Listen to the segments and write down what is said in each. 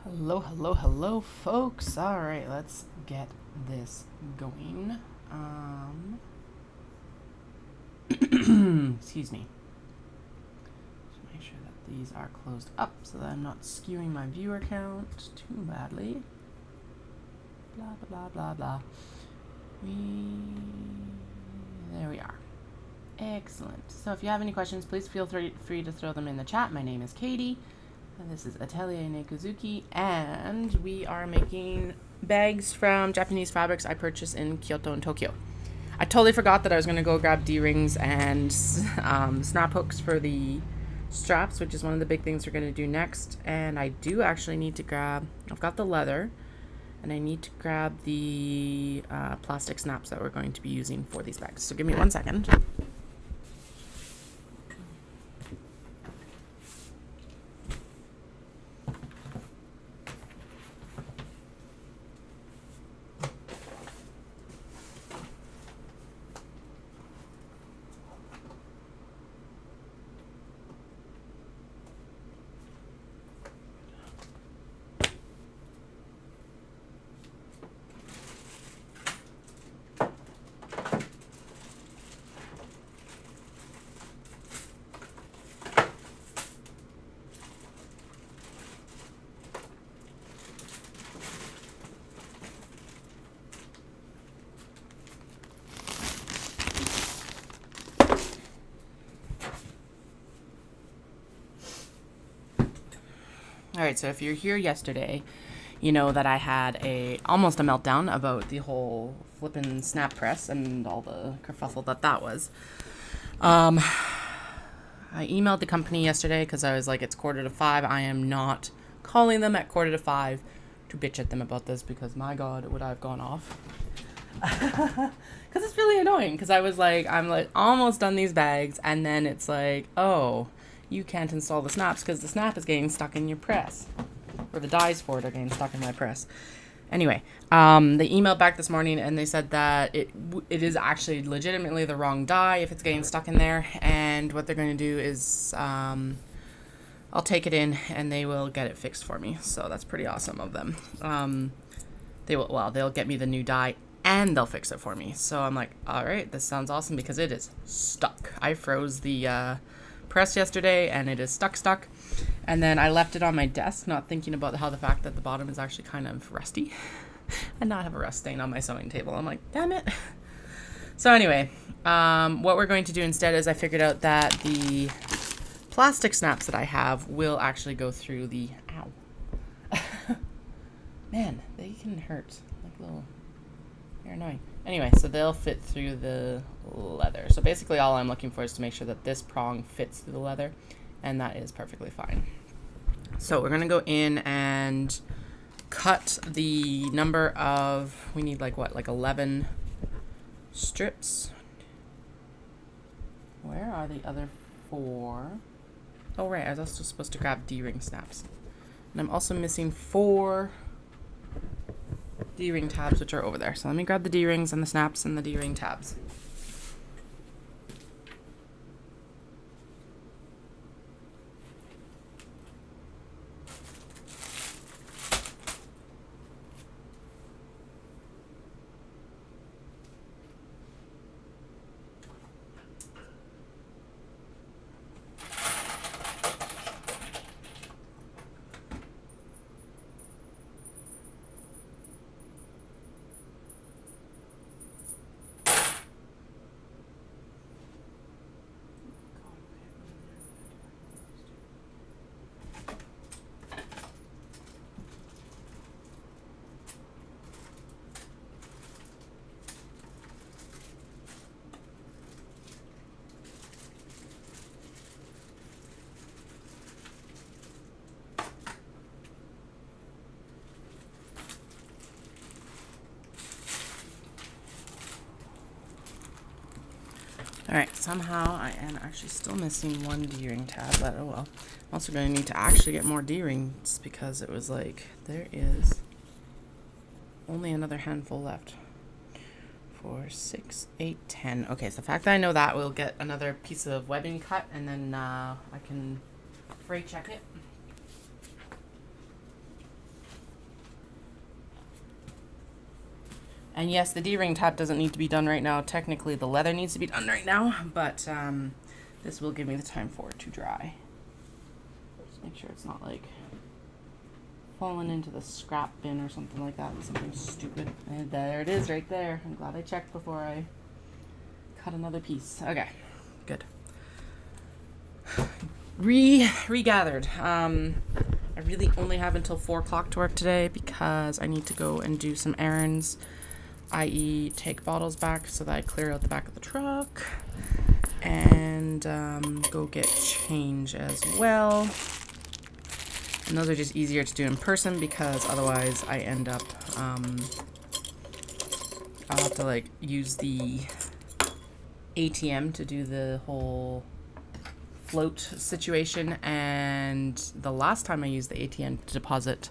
Hello, hello, hello, folks. All right, let's get this going. Excuse me. Just make sure that these are closed up so that I'm not skewing my viewer count too badly. Blah, blah, blah, blah. There we are. Excellent. So if you have any questions, please feel free to throw them in the chat. My name is Katie. And this is Atelier Nekuzuki, and we are making bags from Japanese fabrics I purchased in Kyoto and Tokyo. I totally forgot that I was going to go grab D-rings and snap hooks for the straps, which is one of the big things we're going to do next. And I do actually need to grab, I've got the leather, and I need to grab the plastic snaps that we're going to be using for these bags. So give me 1 second. All right, so if you're here yesterday, you know that I had almost a meltdown about the whole flippin' snap press and all the kerfuffle that was. I emailed the company yesterday because I was like, it's 4:45. I am not calling them at 4:45 to bitch at them about this because, my God, would I have gone off? Because it's really annoying because I'm like almost done these bags, and then it's like, oh, you can't install the snaps because the snap is getting stuck in your press, or the dies for it are getting stuck in my press. Anyway, they emailed back this morning and they said that it is actually legitimately the wrong die if it's getting stuck in there, and what they're going to do is I'll take it in and they will get it fixed for me. So that's pretty awesome of them. They'll get me the new die and they'll fix it for me. So I'm like, all right, this sounds awesome because it is stuck. I froze the press yesterday and it is stuck. And then I left it on my desk, not thinking about the fact that the bottom is actually kind of rusty and not have a rust stain on my sewing table. I'm like, damn it. So anyway, what we're going to do instead is I figured out that the plastic snaps that I have will actually go through the, ow. Man, they can hurt. Like little, they're annoying. Anyway, so they'll fit through the leather. So basically all I'm looking for is to make sure that this prong fits through the leather, and that is perfectly fine. So we're going to go in and cut the number of, we need like 11 strips. Where are the other 4? Oh, right, I was also supposed to grab D-ring snaps. And I'm also missing 4 D-ring tabs, which are over there. So let me grab the D-rings and the snaps and the D-ring tabs. All right, somehow I am actually still missing 1 D-ring tab, but oh well. I'm also going to need to actually get more D-rings because it was like, there is only another handful left. 4, 6, 8, 10. Okay, so the fact that I know that, we'll get another piece of webbing cut and then I can freight check it. And yes, the D-ring tab doesn't need to be done right now. Technically, the leather needs to be done right now, but this will give me the time for it to dry. Just make sure it's not like falling into the scrap bin or something like that. Something stupid. And there it is right there. I'm glad I checked before I cut another piece. Okay, good. Regathered. I really only have until 4 o'clock to work today because I need to go and do some errands, i.e. take bottles back so that I clear out the back of the truck, and go get change as well. And those are just easier to do in person because otherwise I end up, I'll have to like use the ATM to do the whole float situation, and the last time I used the ATM to deposit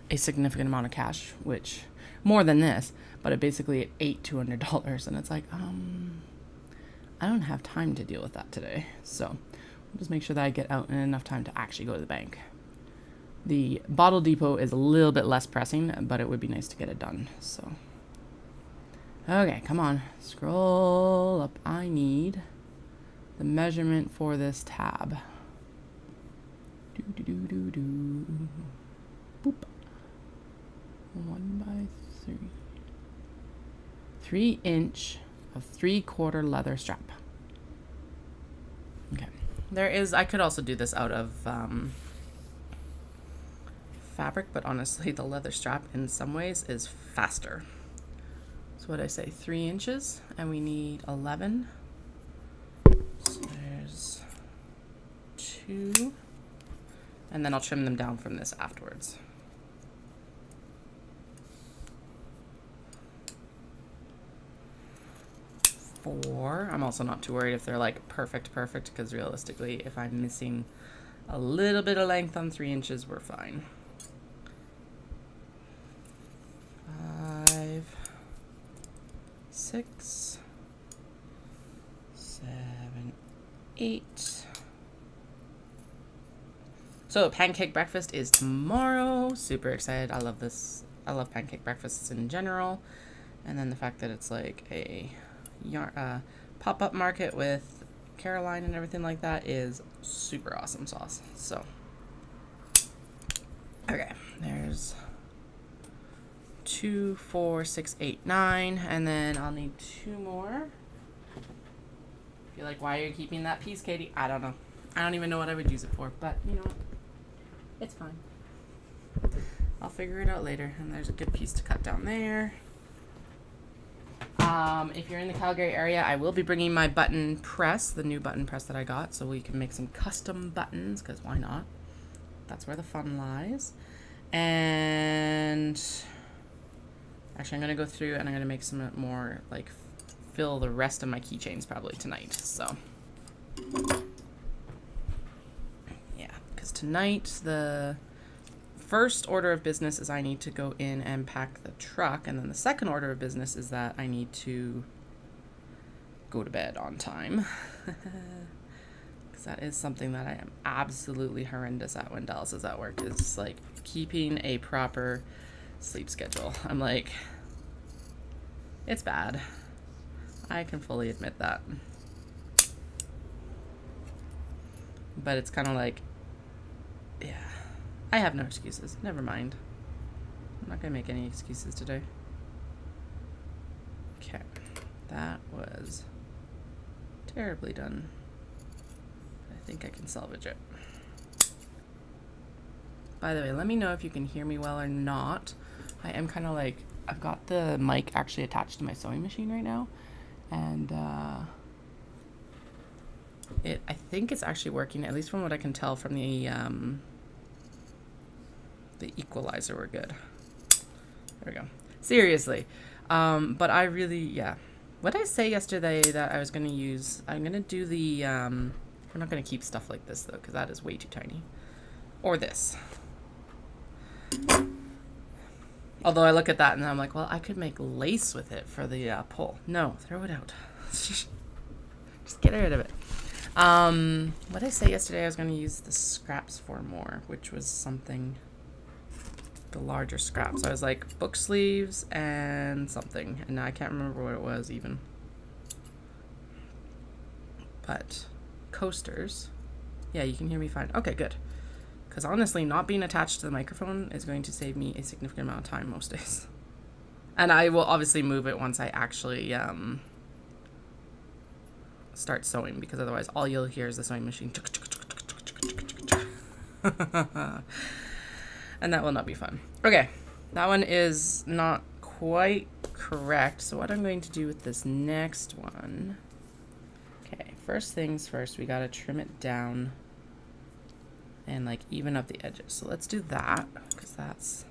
a significant amount of cash, which more than this, but it basically ate $200, and it's like, I don't have time to deal with that today. So I'll just make sure that I get out in enough time to actually go to the bank. The bottle depot is a little bit less pressing, but it would be nice to get it done. So okay, come on, scroll up. I need the measurement for this tab. Boop. 1x3. 3-inch of 3/4 leather strap. Okay. I could also do this out of fabric, but honestly, the leather strap in some ways is faster. So what I say, 3 inches, and we need 11. So there's 2, and then I'll trim them down from this afterwards. Four. I'm also not too worried if they're like perfect, because realistically, if I'm missing a little bit of length on 3 inches, we're fine. 5, 6, 7, 8. So pancake breakfast is tomorrow. Super excited. I love this. I love pancake breakfasts in general. And then the fact that it's like a pop-up market with Caroline and everything like that is super awesome sauce. So, okay, there's 2, 4, 6, 8, 9, and then I'll need 2 more. If you're like, why are you keeping that piece, Katie? I don't know. I don't even know what I would use it for, but you know what? It's fine. I'll figure it out later. And there's a good piece to cut down there. If you're in the Calgary area, I will be bringing my button press, the new button press that I got, so we can make some custom buttons, because why not? That's where the fun lies. And actually, I'm going to go through and I'm going to make some more, like, fill the rest of my keychains probably tonight. So, yeah, because tonight the first order of business is I need to go in and pack the truck, and then the second order of business is that I need to go to bed on time. Because that is something that I am absolutely horrendous at when Dallas is at work, is like keeping a proper sleep schedule. I'm like, it's bad. I can fully admit that. But it's kind of like, yeah, I have no excuses. Never mind. I'm not going to make any excuses today. Okay. That was terribly done. I think I can salvage it. By the way, let me know if you can hear me well or not. I am kind of like, I've got the mic actually attached to my sewing machine right now. And I think it's actually working, at least from what I can tell from the equalizer. We're good. There we go. Seriously. But I really, yeah. What did I say yesterday that I was going to use? I'm going to do the, we're not going to keep stuff like this though, because that is way too tiny. Or this. Although I look at that and I'm like, well, I could make lace with it for the pole. No, throw it out. Just get rid of it. What did I say yesterday? I was going to use the scraps for more, which was something. the larger scraps. I was like book sleeves and something, and now I can't remember what it was even. But coasters. Yeah, you can hear me fine. Okay, good. Because honestly, not being attached to the microphone is going to save me a significant amount of time most days. And I will obviously move it once I actually start sewing, because otherwise all you'll hear is the sewing machine. And that will not be fun. Okay, that one is not quite correct. So what I'm going to do with this next one... Okay, first things first, we gotta trim it down and like even up the edges. So let's do that, because that's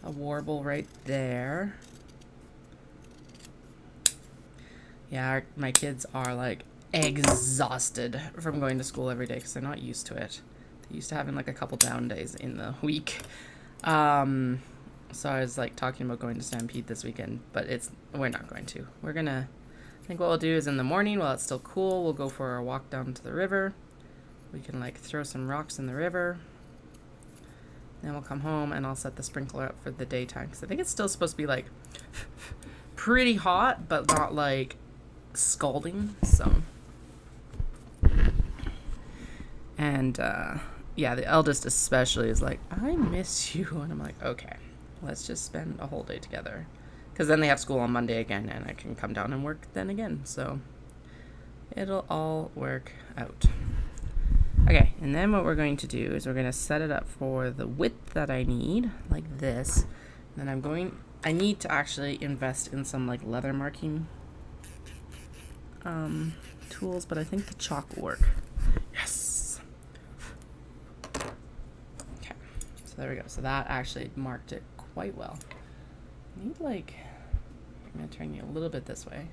a warble right there. Yeah, my kids are like exhausted from going to school every day because they're not used to it. They're used to having like a couple down days in the week. So I was like talking about going to Stampede this weekend, but we're not going to. We're gonna, I think what we'll do is in the morning while it's still cool, we'll go for a walk down to the river. We can like throw some rocks in the river. Then we'll come home and I'll set the sprinkler up for the daytime, because I think it's still supposed to be like pretty hot, but not like scalding. So, and yeah, the eldest especially is like, I miss you, and I'm like, okay, let's just spend a whole day together, because then they have school on Monday again and I can come down and work then again, so it'll all work out. Okay, and then what we're going to do is we're going to set it up for the width that I need, like this. And then I need to actually invest in some like leather marking tools, but I think the chalk will work. Yes! Okay, so there we go. So that actually marked it quite well. I need like, I'm going to turn you a little bit this way.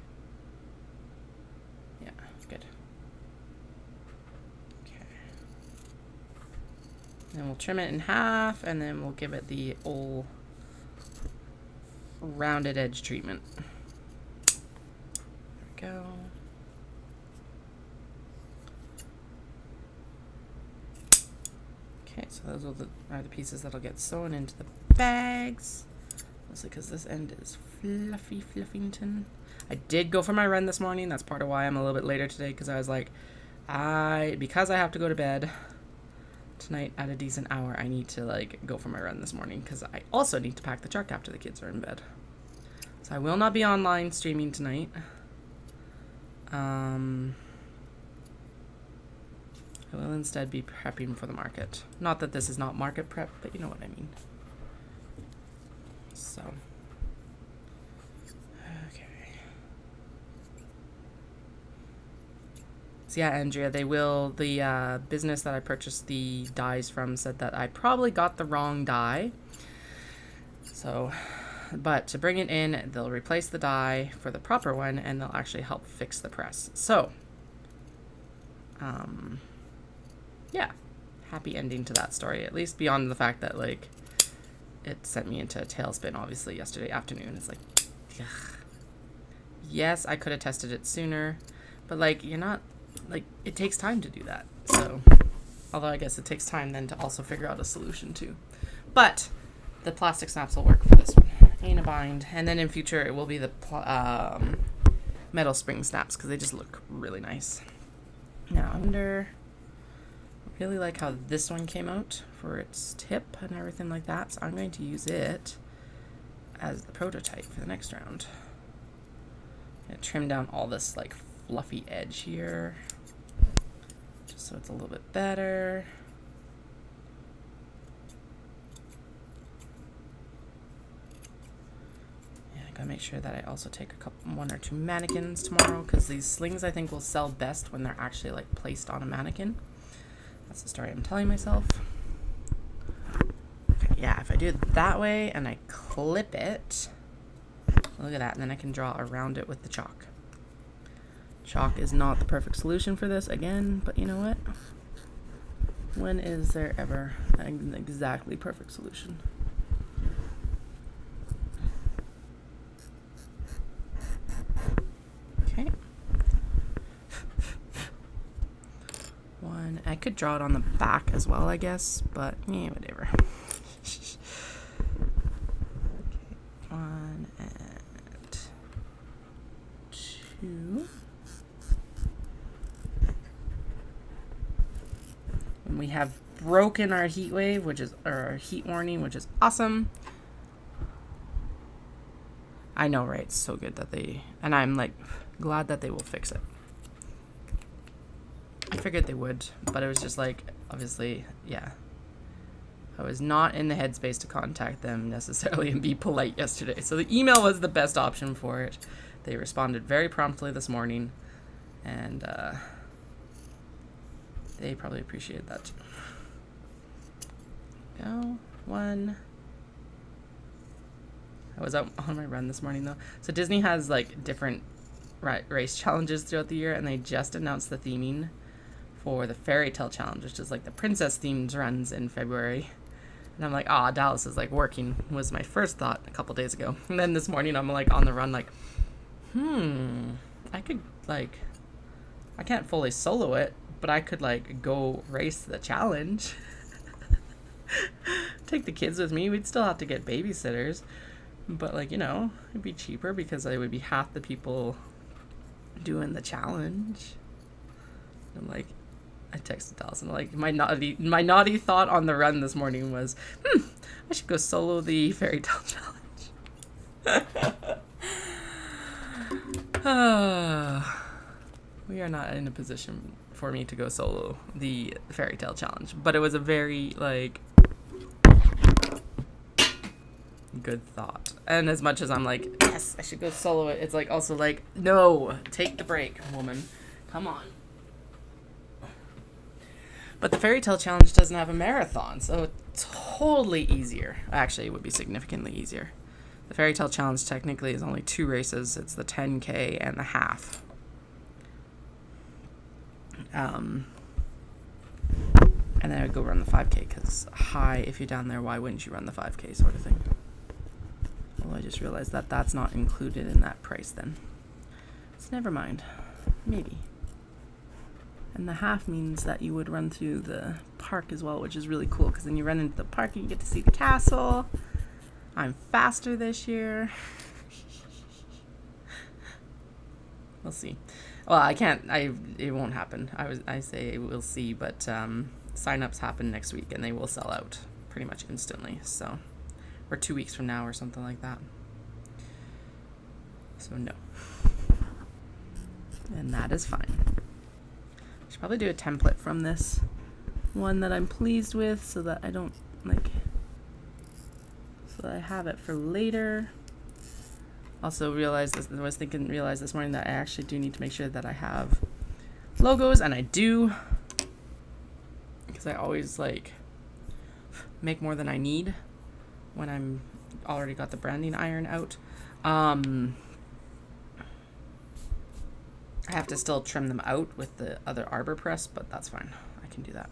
Yeah, good. Then we'll trim it in half, and then we'll give it the old rounded edge treatment. There we go. Okay, so those are the pieces that'll get sewn into the bags. Mostly because this end is fluffy fluffington. I did go for my run this morning. That's part of why I'm a little bit later today, because I was like, because I have to go to bed tonight at a decent hour, I need to like go for my run this morning, because I also need to pack the truck after the kids are in bed. So I will not be online streaming tonight. I will instead be prepping for the market. Not that this is not market prep, but you know what I mean. So, okay. So yeah, Andrea, the business that I purchased the dyes from said that I probably got the wrong dye. So, but to bring it in, they'll replace the dye for the proper one, and they'll actually help fix the press. So, yeah, happy ending to that story, at least beyond the fact that, like, it sent me into a tailspin, obviously, yesterday afternoon. It's like, ugh. Yes, I could have tested it sooner, but, like, you're not, like, it takes time to do that. So, although I guess it takes time then to also figure out a solution, too. But the plastic snaps will work for this one. Ain't a bind. And then in future, it will be the metal spring snaps, because they just look really nice. Now, I really like how this one came out for its tip and everything like that, so I'm going to use it as the prototype for the next round. I'm going to trim down all this like fluffy edge here, just so it's a little bit better. Yeah, I gotta make sure that I also take one or two mannequins tomorrow, because these slings I think will sell best when they're actually like placed on a mannequin. That's the story I'm telling myself. Okay, yeah, if I do it that way and I clip it, look at that, and then I can draw around it with the chalk. Chalk is not the perfect solution for this, again, but you know what? When is there ever an exactly perfect solution? Okay. I could draw it on the back as well, I guess, but yeah, whatever. 1 at 2. And we have broken our heat wave, or our heat warning, which is awesome. I know, right? It's so good that and I'm like glad that they will fix it. I figured they would, but it was just like, obviously, yeah. I was not in the headspace to contact them necessarily and be polite yesterday. So the email was the best option for it. They responded very promptly this morning, and they probably appreciated that too. Go. 1. I was out on my run this morning though. So Disney has like different race challenges throughout the year, and they just announced the theming for the Fairy Tale Challenge, which is like the princess themed runs in February. And I'm like, Dallas is like working, was my first thought a couple days ago. And then this morning I'm like on the run like, I could like, I can't fully solo it, but I could like go race the challenge. Take the kids with me. We'd still have to get babysitters, but like, it'd be cheaper because I would be half the people doing the challenge. I'm like, I texted Dallas and like my naughty thought on the run this morning was, I should go solo the Fairy Tale Challenge. We are not in a position for me to go solo the Fairy Tale Challenge, but it was a very like good thought. And as much as I'm like, yes, I should go solo it, it's like also like, no, take the break, woman. Come on. But the Fairy Tale Challenge doesn't have a marathon, so it's totally easier. Actually, it would be significantly easier. The Fairy Tale Challenge technically is only 2 races. It's the 10K and the half. And then I would go run the 5K, because if you're down there, why wouldn't you run the 5K sort of thing? Well, I just realized that that's not included in that price then. So never mind. Maybe. And the half means that you would run through the park as well, which is really cool, because then you run into the park and you get to see the castle. I'm faster this year. We'll see. Well, I can't. It won't happen. I say we'll see, but sign-ups happen next week, and they will sell out pretty much instantly. So, or 2 weeks from now, or something like that. So no, and that is fine. I should probably do a template from this one that I'm pleased with, so that I don't so that I have it for later. Also realized this morning that I actually do need to make sure that I have logos, and I do, because I always make more than I need when I'm already got the branding iron out. I have to still trim them out with the other arbor press, but that's fine. I can do that.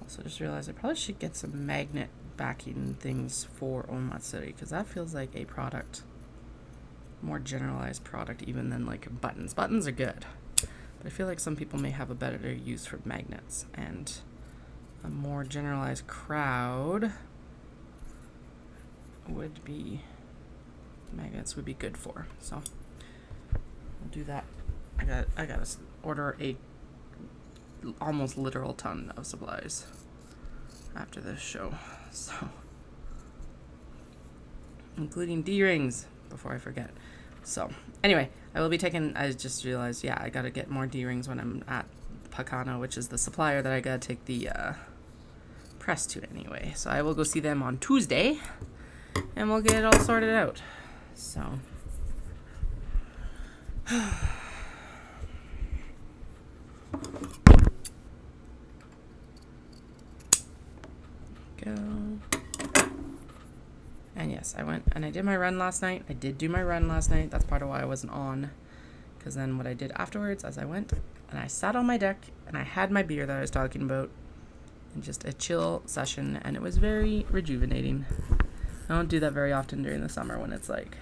Also just realized I probably should get some magnet backing things for Omatsuri, because that feels like a product, more generalized product even than like buttons. Buttons are good, but I feel like some people may have a better use for magnets, and a more generalized crowd would be good for. So I'll do that. I gotta order a almost literal ton of supplies after this show, so including D-rings before I forget. So anyway, I just realized, I gotta get more D-rings when I'm at Pacano, which is the supplier that I gotta take the press to anyway. So I will go see them on Tuesday, and we'll get it all sorted out. So go. And yes, I went and I did my run last night. I did do my run last night. That's part of why I wasn't on. Because then what I did afterwards, as I went, and I sat on my deck, and I had my beer that I was talking about, and just a chill session, and it was very rejuvenating. I don't do that very often during the summer when it's like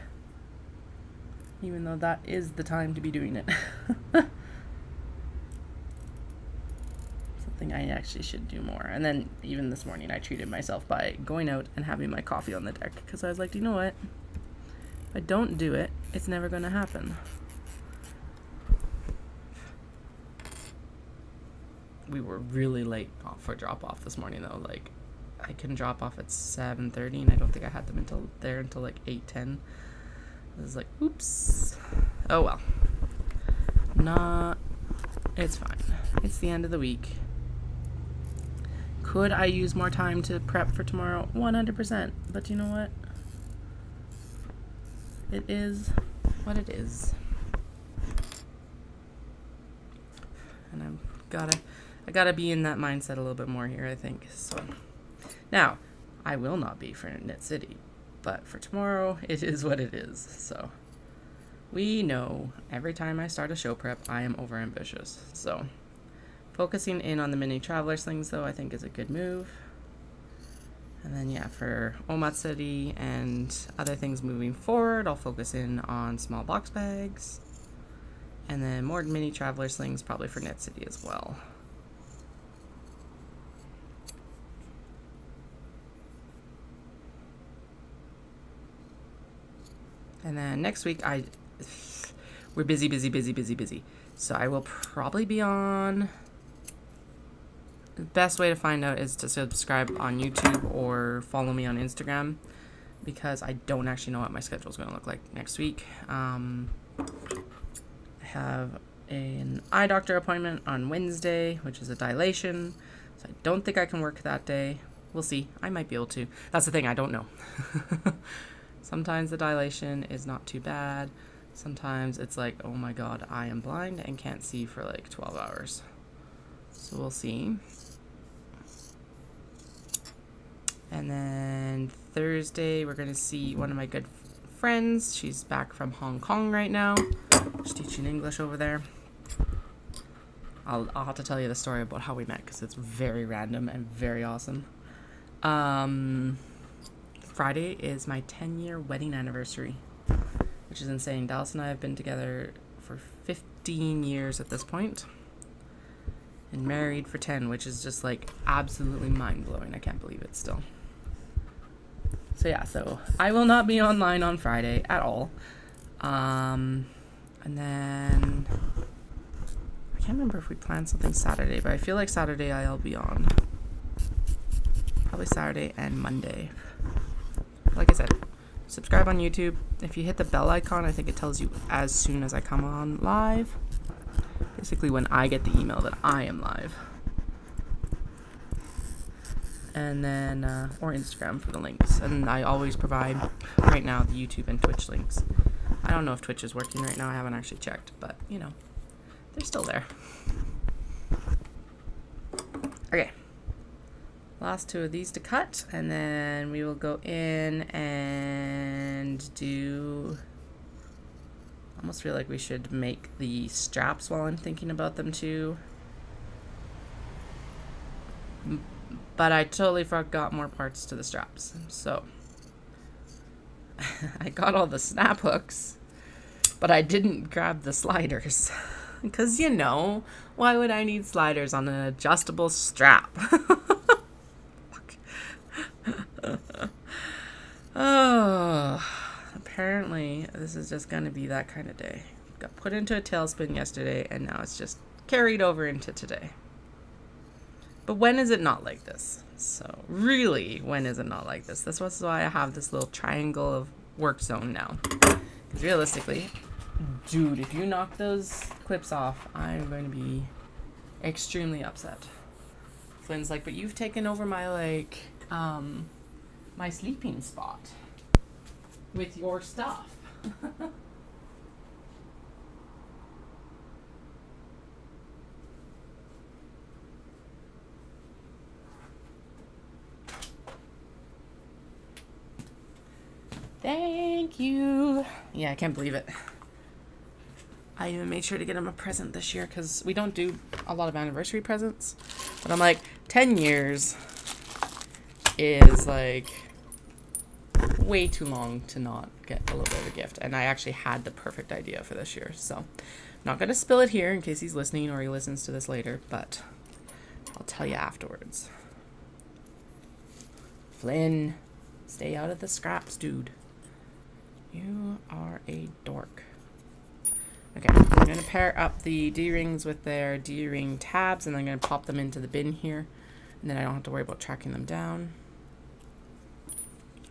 even though that is the time to be doing it. Something I actually should do more. And then even this morning I treated myself by going out and having my coffee on the deck, because I was like, you know what? If I don't do it, it's never going to happen. We were really late for drop off this morning though. Like, I can drop off at 7:30 and I don't think I had them until like 8:10. I was like, oops. Oh well. It's fine. It's the end of the week. Could I use more time to prep for tomorrow? 100%. But you know what? It is what it is. And I gotta be in that mindset a little bit more here, I think. So now, I will not be for Knit City, but for tomorrow, it is what it is. So we know every time I start a show prep, I am overambitious. So focusing in on the Mini Traveller Slings, though, I think is a good move. And then, yeah, for Omatsuri and other things moving forward, I'll focus in on small box bags. And then more Mini Traveller Slings probably for Knit City as well. And then next week, we're busy. So I will probably be on. The best way to find out is to subscribe on YouTube or follow me on Instagram, because I don't actually know what my schedule is going to look like next week. I have an eye doctor appointment on Wednesday, which is a dilation. So I don't think I can work that day. We'll see. I might be able to. That's the thing. I don't know. Sometimes the dilation is not too bad. Sometimes it's like, oh my God, I am blind and can't see for like 12 hours. So we'll see. And then Thursday, we're going to see one of my good friends. She's back from Hong Kong right now. She's teaching English over there. I'll have to tell you the story about how we met, because it's very random and very awesome. Friday is my 10-year wedding anniversary, which is insane. Dallas and I have been together for 15 years at this point, and married for 10, which is just like absolutely mind-blowing. I can't believe it still. So yeah, so I will not be online on Friday at all. And then I can't remember if we planned something Saturday, but I feel like Saturday I'll be on. Probably Saturday and Monday. Like I said, subscribe on YouTube. If you hit the bell icon, I think it tells you as soon as I come on live. Basically when I get the email that I am live. And then, or Instagram for the links. And I always provide, right now, the YouTube and Twitch links. I don't know if Twitch is working right now. I haven't actually checked, but, you know, they're still there. Okay. Last two of these to cut, and then we will go in and do... I almost feel like we should make the straps while I'm thinking about them too. But I totally forgot more parts to the straps. So I got all the snap hooks, but I didn't grab the sliders. Because, you know, why would I need sliders on an adjustable strap? Oh, apparently this is just going to be that kind of day. Got put into a tailspin yesterday, and now it's just carried over into today. But when is it not like this? So really, when is it not like this? That's why I have this little triangle of work zone now. Because realistically, dude, if you knock those clips off, I'm going to be extremely upset. Flynn's like, but you've taken over my, like, my sleeping spot with your stuff. Thank you. Yeah, I can't believe it. I even made sure to get him a present this year because we don't do a lot of anniversary presents. But I'm like, 10 years is like way too long to not get a little bit of a gift. And I actually had the perfect idea for this year. So I'm not going to spill it here in case he's listening or he listens to this later, but I'll tell you afterwards. Flynn, stay out of the scraps, dude. You are a dork. Okay, I'm going to pair up the D-rings with their D-ring tabs, and I'm going to pop them into the bin here. And then I don't have to worry about tracking them down.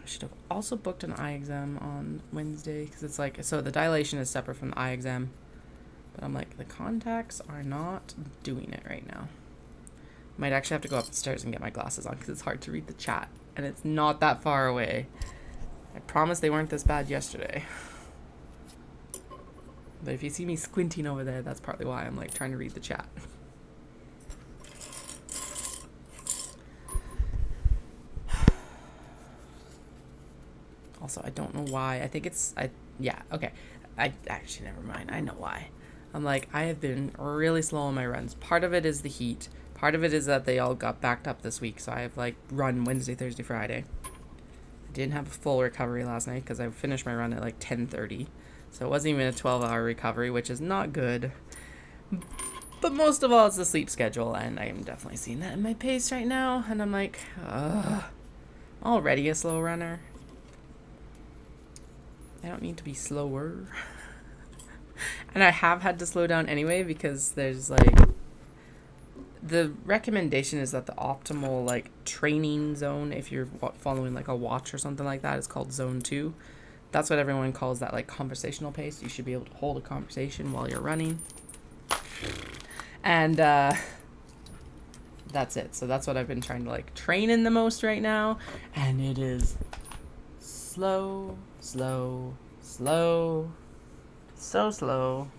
I should have also booked an eye exam on Wednesday, because it's like, so the dilation is separate from the eye exam. But I'm like, the contacts are not doing it right now. Might actually have to go up the stairs and get my glasses on, because it's hard to read the chat. And it's not that far away. I promise they weren't this bad yesterday. But if you see me squinting over there, that's partly why I'm like trying to read the chat. Also, I don't know why. I think it's, yeah, okay. I actually, never mind. I know why. I'm like, I have been really slow on my runs. Part of it is the heat. Part of it is that they all got backed up this week. So I have like run Wednesday, Thursday, Friday. I didn't have a full recovery last night because I finished my run at like 10:30. So it wasn't even a 12-hour recovery, which is not good. But most of all, it's the sleep schedule, and I am definitely seeing that in my pace right now. And I'm like, ugh, already a slow runner. I don't need to be slower. And I have had to slow down anyway because there's like, the recommendation is that the optimal like training zone, if you're following like a watch or something like that, is called zone 2. That's what everyone calls that like conversational pace. You should be able to hold a conversation while you're running. And that's it. So that's what I've been trying to like train in the most right now. And it is slow, slow, slow. So slow.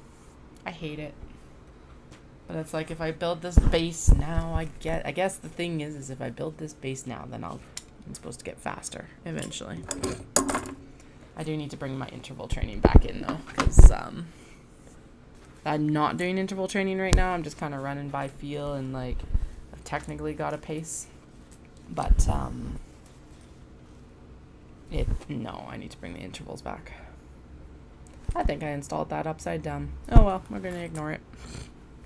I hate it. But it's like, if I build this base now, I guess the thing is if I build this base now, then I'm supposed to get faster eventually. I do need to bring my interval training back in though, because I'm not doing interval training right now. I'm just kind of running by feel, and like I've technically got a pace, but no, I need to bring the intervals back. I think I installed that upside down. Oh well, we're gonna ignore it.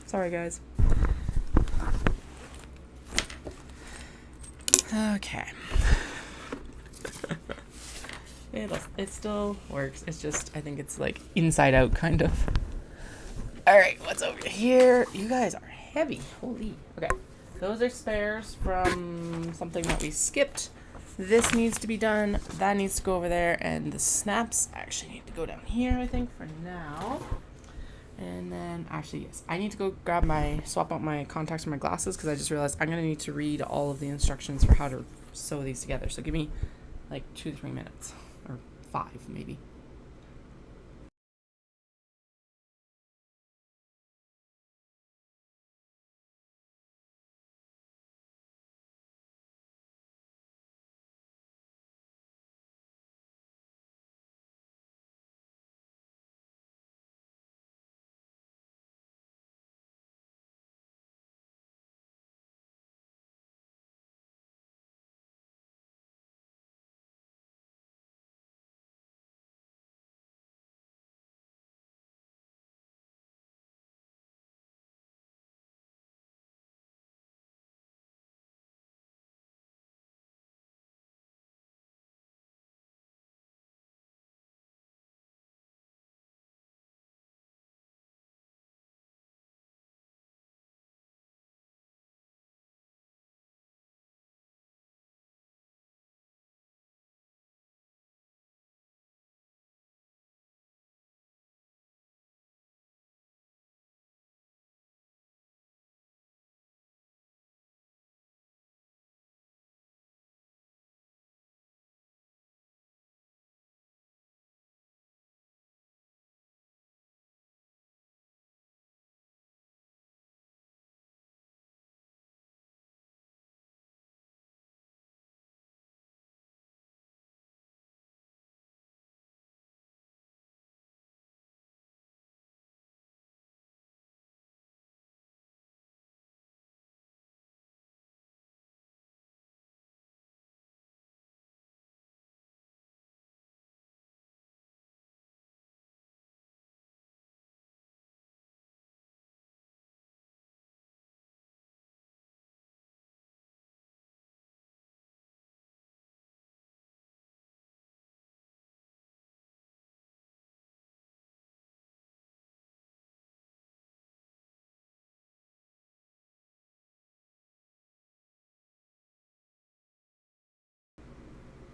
Sorry guys. Okay. It still works. It's just, I think it's like inside out kind of. Alright, what's over here? You guys are heavy. Holy. Okay. Those are spares from something that we skipped. This needs to be done. That needs to go over there. And the snaps actually need to go down here, I think, for now. And then, actually, yes. I need to go swap out my contacts and my glasses, because I just realized I'm going to need to read all of the instructions for how to sew these together. So give me like 2 to 3 minutes. Or 5, maybe.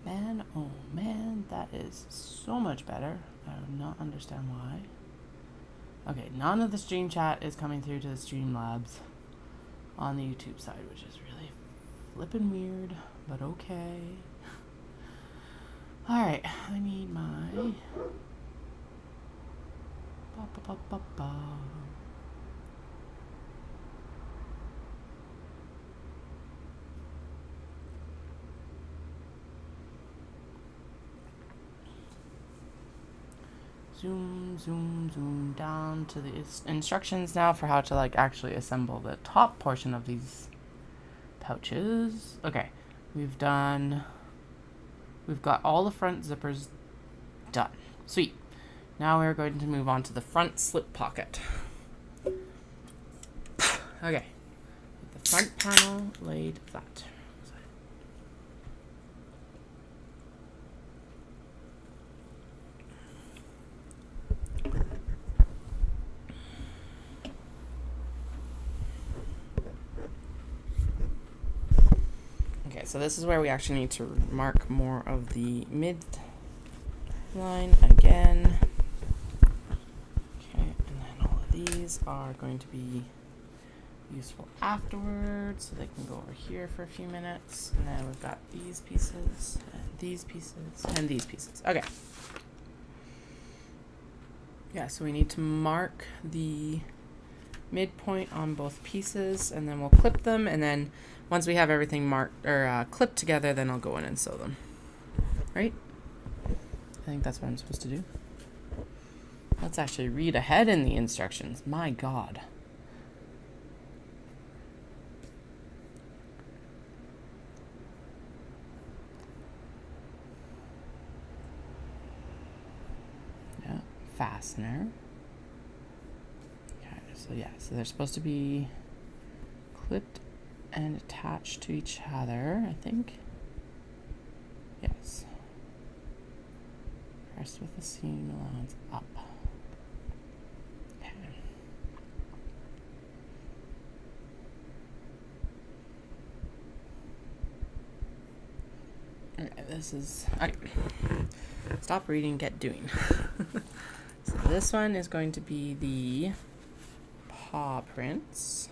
Man, oh man, that is so much better. I do not understand why. Okay, none of the stream chat is coming through to the Streamlabs on the YouTube side, which is really flippin' weird, but okay. Alright, I need my... Zoom, zoom, zoom down to the instructions now for how to like actually assemble the top portion of these pouches. Okay, we've got all the front zippers done. Sweet. Now we're going to move on to the front slip pocket. Okay, the front panel laid flat. Okay, so this is where we actually need to mark more of the mid line again. Okay, and then all of these are going to be useful afterwards, so they can go over here for a few minutes. And then we've got these pieces, and these pieces, and these pieces. Okay. Yeah, so we need to mark the midpoint on both pieces, and then we'll clip them, and then once we have everything marked or clipped together, then I'll go in and sew them. Right? I think that's what I'm supposed to do. Let's actually read ahead in the instructions. My God. Yeah, fastener. Okay, so yeah, so they're supposed to be clipped and attached to each other, I think. Yes. Press with the seam allowance up. Okay. Okay, this is... Okay. Stop reading, get doing. So this one is going to be the paw prints.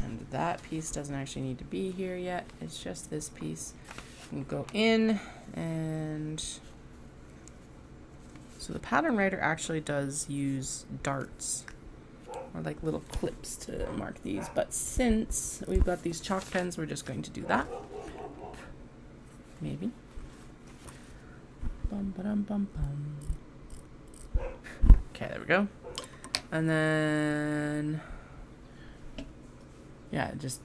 And that piece doesn't actually need to be here yet. It's just this piece. We'll go in, and so the pattern writer actually does use darts or like little clips to mark these, but since we've got these chalk pens, we're just going to do that. Maybe. Bum, ba-dum, bum, bum. Okay, there we go. And then yeah, just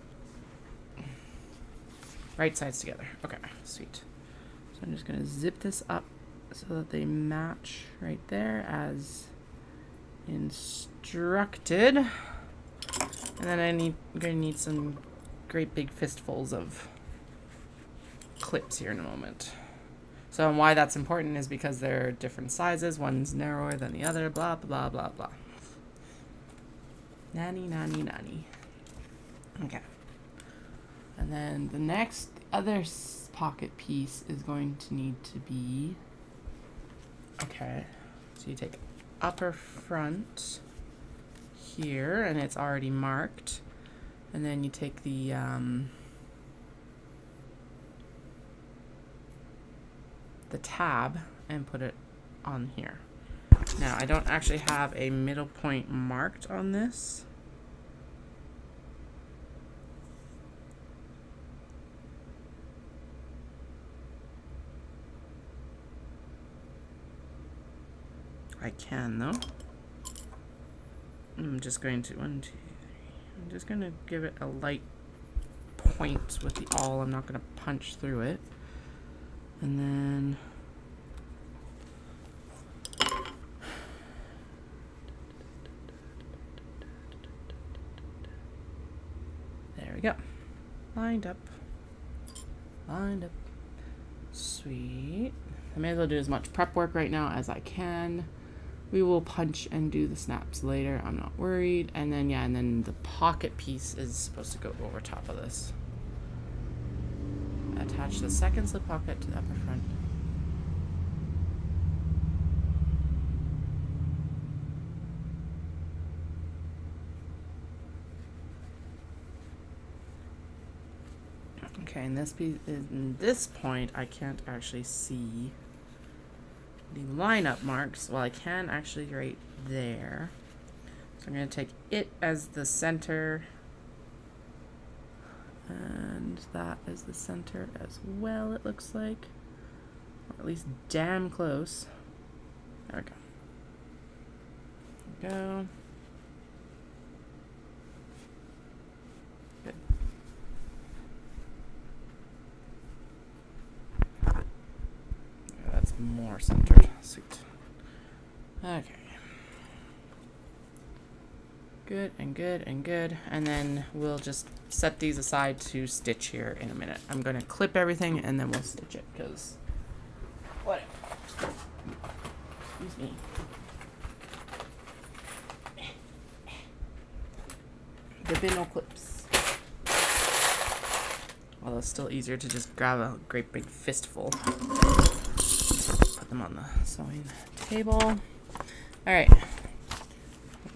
right sides together. Okay, sweet. So I'm just going to zip this up so that they match right there as instructed. And then I'm going to need some great big fistfuls of clips here in a moment. So why that's important is because they're different sizes. One's narrower than the other, blah, blah, blah, blah. Nanny, nanny, nanny. Okay. And then the next other pocket piece is going to need to be, okay, so you take upper front here, and it's already marked, and then you take the tab and put it on here. Now I don't actually have a middle point marked on this. I can though. I'm just going to I'm just going to give it a light point with the awl. I'm not going to punch through it. And then there we go. Lined up. Lined up. Sweet. I may as well do as much prep work right now as I can. We will punch and do the snaps later. I'm not worried. And then, yeah, and then the pocket piece is supposed to go over top of this. Attach the second slip pocket to the upper front. Okay, in this point, I can't actually see the lineup marks. Well, I can actually right there. So I'm going to take it as the center. And that is the center as well, it looks like. Or at least damn close. There we go. There we go. Good. Yeah, that's more centered. Sweet. Okay. Good and good and good. And then we'll just set these aside to stitch here in a minute. I'm going to clip everything and then we'll stitch it because whatever. Excuse me. There've been no clips. Although it's still easier to just grab a great big fistful. Put them on the sewing table. Alright.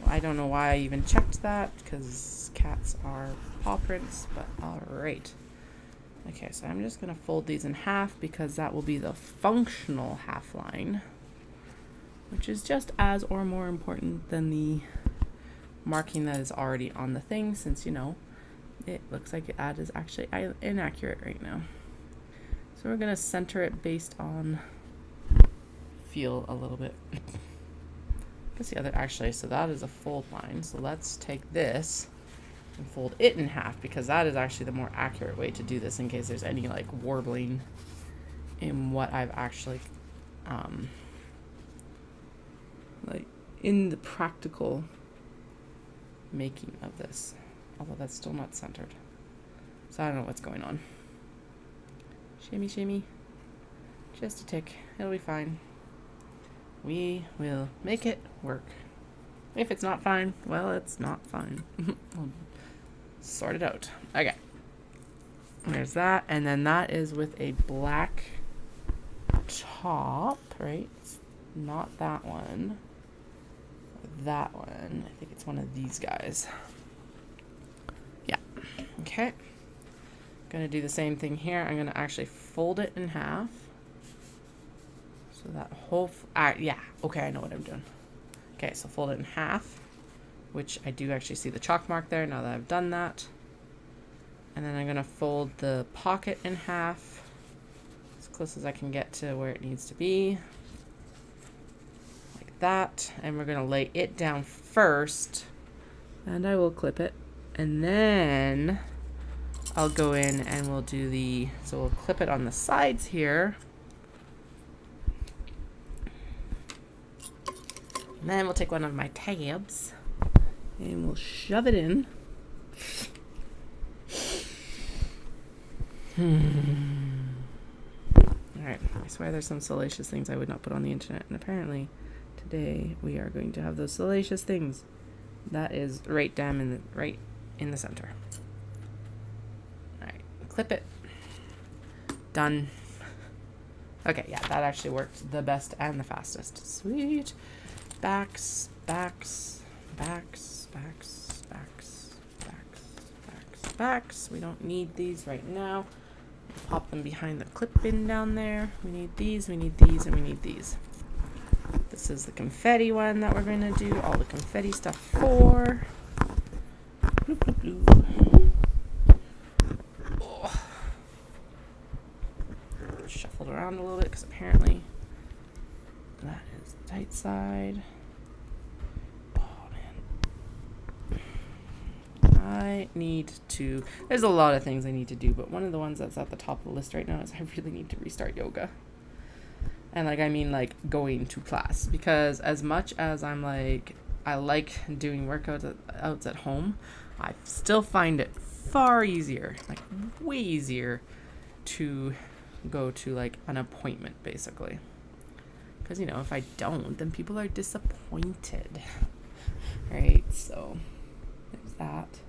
I don't know why I even checked that, because cats are paw prints, but alright. Okay, so I'm just going to fold these in half, because that will be the functional half line, which is just as or more important than the marking that is already on the thing, since, you know, it looks like that is actually inaccurate right now. So we're going to center it based on feel a little bit. The other, actually, so that is a fold line. So let's take this and fold it in half, because that is actually the more accurate way to do this, in case there's any like warbling in what I've actually like in the practical making of this. Although that's still not centered, so I don't know what's going on. Shimmy shimmy, just a tick, it'll be fine. We will make it work. If it's not fine, well, it's not fine. We'll sort it out. Okay. There's that. And then that is with a black top, right? It's not that one. That one. I think it's one of these guys. Yeah. Okay. Gonna do the same thing here. I'm gonna actually fold it in half. So that whole, yeah, okay, I know what I'm doing. Okay, so fold it in half, which I do actually see the chalk mark there now that I've done that. And then I'm going to fold the pocket in half, as close as I can get to where it needs to be. Like that. And we're going to lay it down first, and I will clip it. And then I'll go in and we'll do the, so we'll clip it on the sides here. And then we'll take one of my tabs and we'll shove it in. Alright, I swear there's some salacious things I would not put on the internet, and apparently today we are going to have those salacious things. That is right down in the center. Alright, clip it. Done. Okay, yeah, that actually worked the best and the fastest. Sweet. Backs, backs, backs, backs, backs, backs, backs, backs. We don't need these right now. Pop them behind the clip bin down there. We need these, we need these, and we need these. This is the confetti one that we're going to do all the confetti stuff for. Bloop, bloop, bloop. Oh. Shuffle it around a little bit, because apparently that is the tight side. Oh, man. I need to... There's a lot of things I need to do, but one of the ones that's at the top of the list right now is I really need to restart yoga. And, like, I mean, like, going to class. Because as much as I'm, like, I like doing workouts at home, I still find it far easier, like, way easier to go to, like, an appointment, basically. Because, you know, if I don't, then people are disappointed. Right? So, there's that.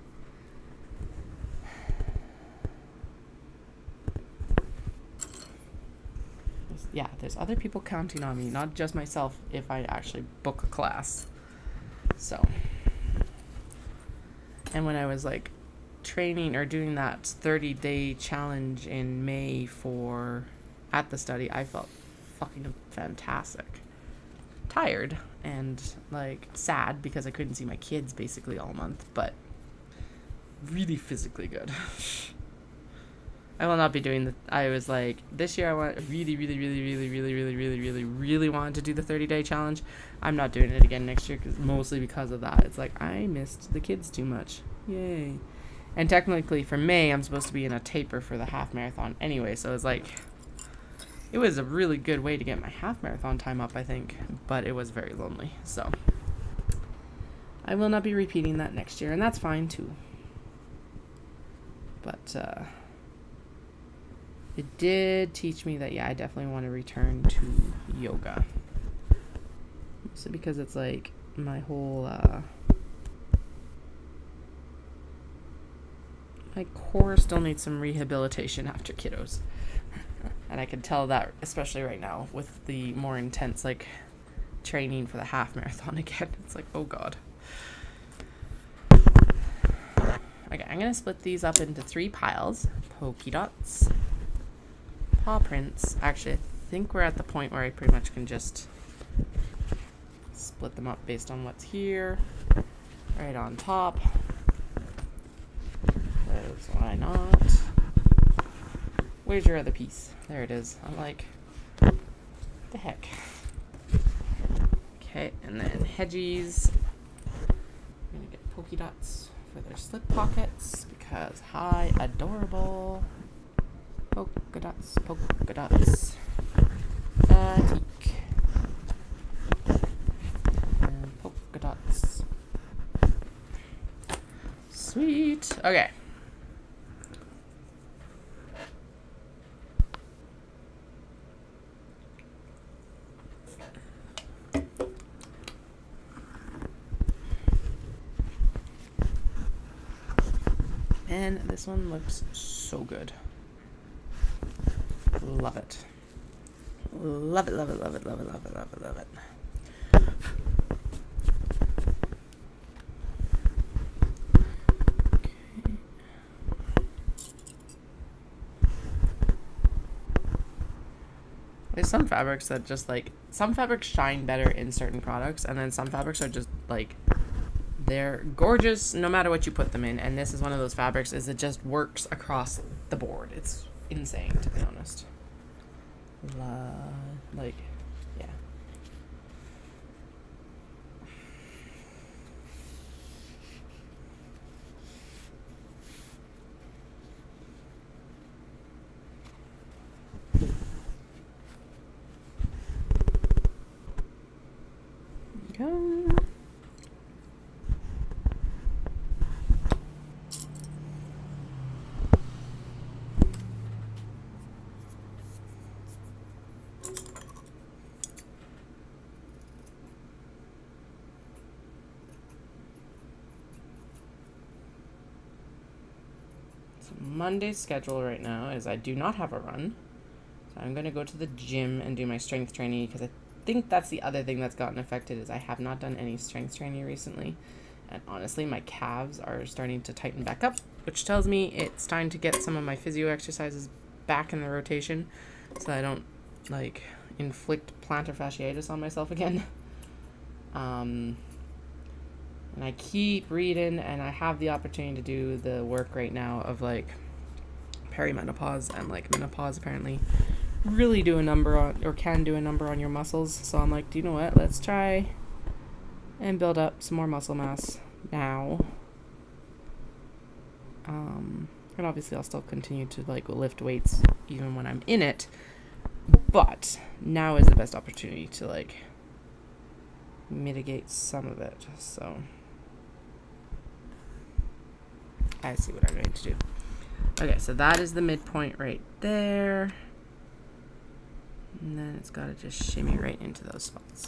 yeah, there's other people counting on me, not just myself, if I actually book a class. So, and when I was like training or doing that 30-day challenge in May at the study, I felt fucking fantastic. Tired and like sad because I couldn't see my kids basically all month, but really physically good. I will not be doing I was like, this year I really wanted to do the 30-day challenge. I'm not doing it again next year, mostly because of that. It's like, I missed the kids too much. Yay. And technically for May, I'm supposed to be in a taper for the half marathon anyway, so it's like, it was a really good way to get my half marathon time up, I think, but it was very lonely, so I will not be repeating that next year, and that's fine too. But it did teach me that, yeah, I definitely want to return to yoga. So because it's like my whole my core still needs some rehabilitation after kiddos. And I can tell that, especially right now, with the more intense, like, training for the half marathon again. It's like, oh God. Okay, I'm going to split these up into 3 piles. Polka dots, paw prints. Actually, I think we're at the point where I pretty much can just split them up based on what's here. Right on top. Because why not? Where's your other piece? There it is. I'm like, what the heck? Okay, and then hedgies. I'm gonna get polka dots for their slip pockets because hi, adorable. Polka dots, polka dots. Batik. And polka dots. Sweet. Okay. And this one looks so good. Love it. Love it, love it, love it, love it, love it, love it, love it. Okay. There's some fabrics that just like, some fabrics shine better in certain products, and then some fabrics are just like, they're gorgeous no matter what you put them in, and this is one of those fabrics is it just works across the board. It's insane, to be honest. Like, yeah. Go. Monday's schedule right now is I do not have a run. So I'm going to go to the gym and do my strength training because I think that's the other thing that's gotten affected is I have not done any strength training recently. And honestly, my calves are starting to tighten back up, which tells me it's time to get some of my physio exercises back in the rotation so I don't like inflict plantar fasciitis on myself again. And I keep reading, and I have the opportunity to do the work right now of like perimenopause and like menopause apparently really do a number on, or can do a number on your muscles. So I'm like, do you know what? Let's try and build up some more muscle mass now. And obviously I'll still continue to like lift weights even when I'm in it, but now is the best opportunity to like mitigate some of it. So I see what I'm going to do. Okay, so that is the midpoint right there. And then it's got to just shimmy right into those spots.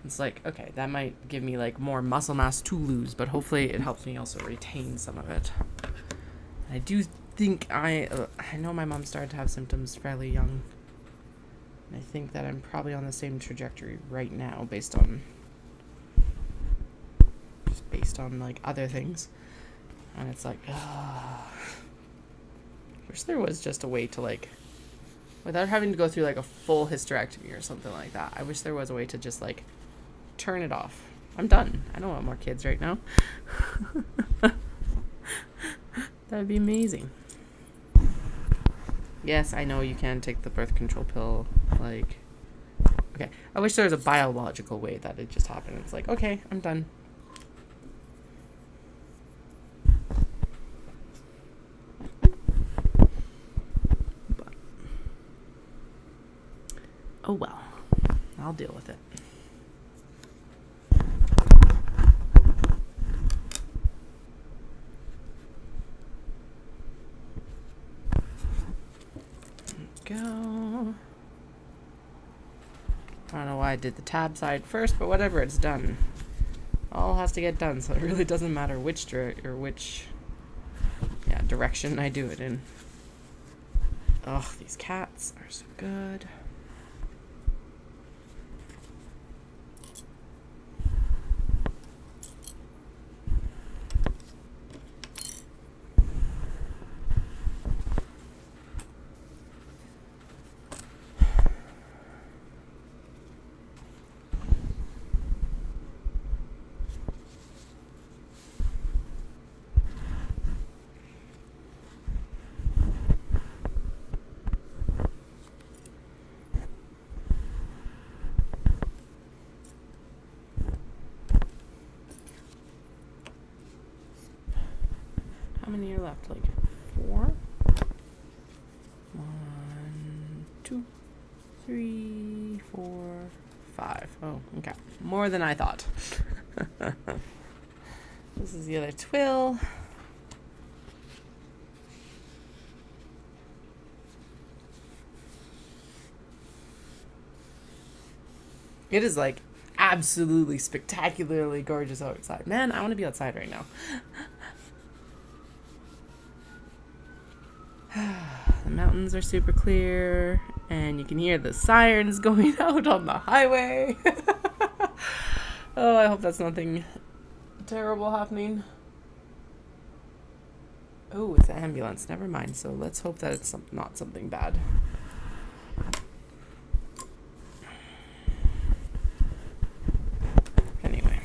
It's like, okay, that might give me like more muscle mass to lose, but hopefully it helps me also retain some of it. I do think I know my mom started to have symptoms fairly young. And I think that I'm probably on the same trajectory right now based on like other things. And it's like, wish there was just a way to like, without having to go through like a full hysterectomy or something like that. I wish there was a way to just like turn it off. I'm done. I don't want more kids right now. That'd be amazing. Yes, I know you can take the birth control pill. Like, okay. I wish there was a biological way that it just happened. It's like, okay, I'm done. But, oh well. I'll deal with it. Go. I don't know why I did the tab side first, but whatever, it's done. All has to get done, so it really doesn't matter which direction I do it in. Ugh, these cats are so good. How many are left? Like 4? 1, 2, 3, 4, 5. Oh, okay. More than I thought. This is the other twill. It is like absolutely spectacularly gorgeous outside. Man, I want to be outside right now. The mountains are super clear, and you can hear the sirens going out on the highway. Oh, I hope that's nothing terrible happening. Oh, it's an ambulance. Never mind. So let's hope that it's not something bad. Anyway,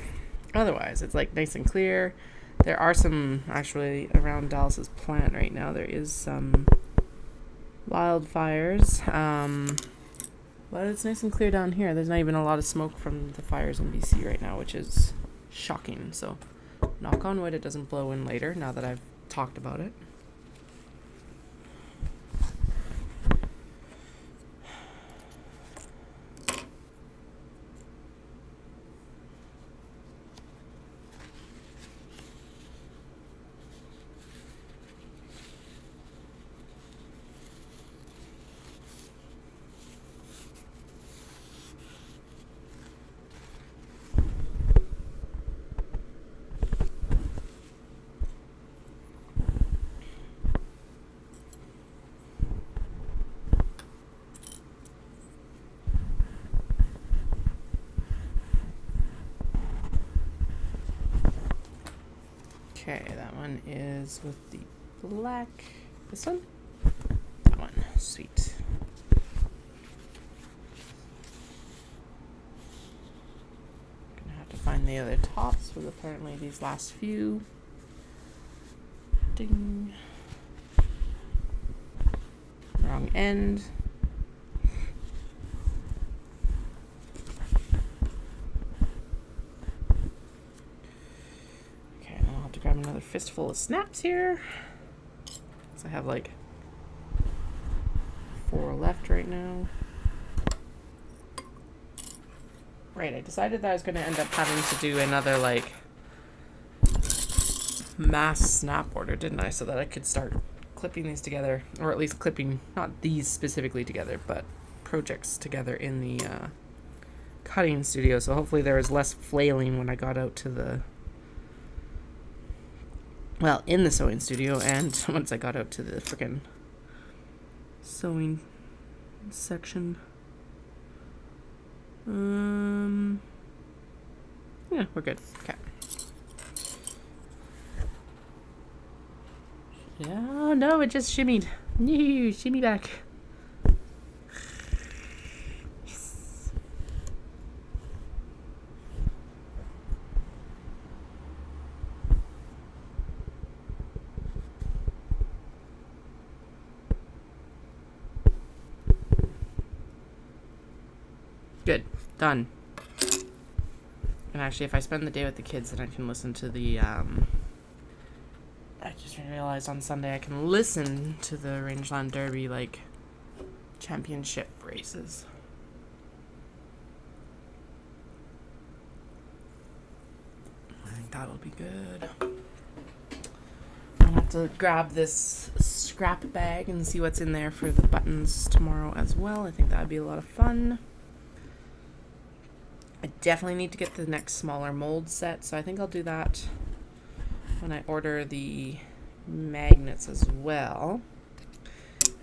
otherwise, it's like nice and clear. There are some, actually, around Dallas's plant right now. There is some wildfires. But it's nice and clear down here. There's not even a lot of smoke from the fires in BC right now, which is shocking. So, knock on wood, it doesn't blow in later, now that I've talked about it. Okay, that one is with the black. This one? That one. Sweet. Gonna have to find the other tops with apparently these last few. Ding. Wrong end. Grab another fistful of snaps here. So I have like 4 left right now. Right, I decided that I was going to end up having to do another like mass snap order, didn't I? So that I could start clipping these together, or at least clipping, not these specifically together, but projects together in the cutting studio. So hopefully there was less flailing when I got out to the in the sewing studio, and once I got out to the frickin' sewing section. Yeah, we're good. Okay. Yeah, no, it just shimmied. No, shimmy back. Yes. Good. Done. And actually, if I spend the day with the kids, then I can listen to the, I just realized on Sunday I can listen to the Rangeland Derby, like, championship races. I think that'll be good. I'll have to grab this scrap bag and see what's in there for the buttons tomorrow as well. I think that would be a lot of fun. I definitely need to get the next smaller mold set, so I think I'll do that when I order the magnets as well.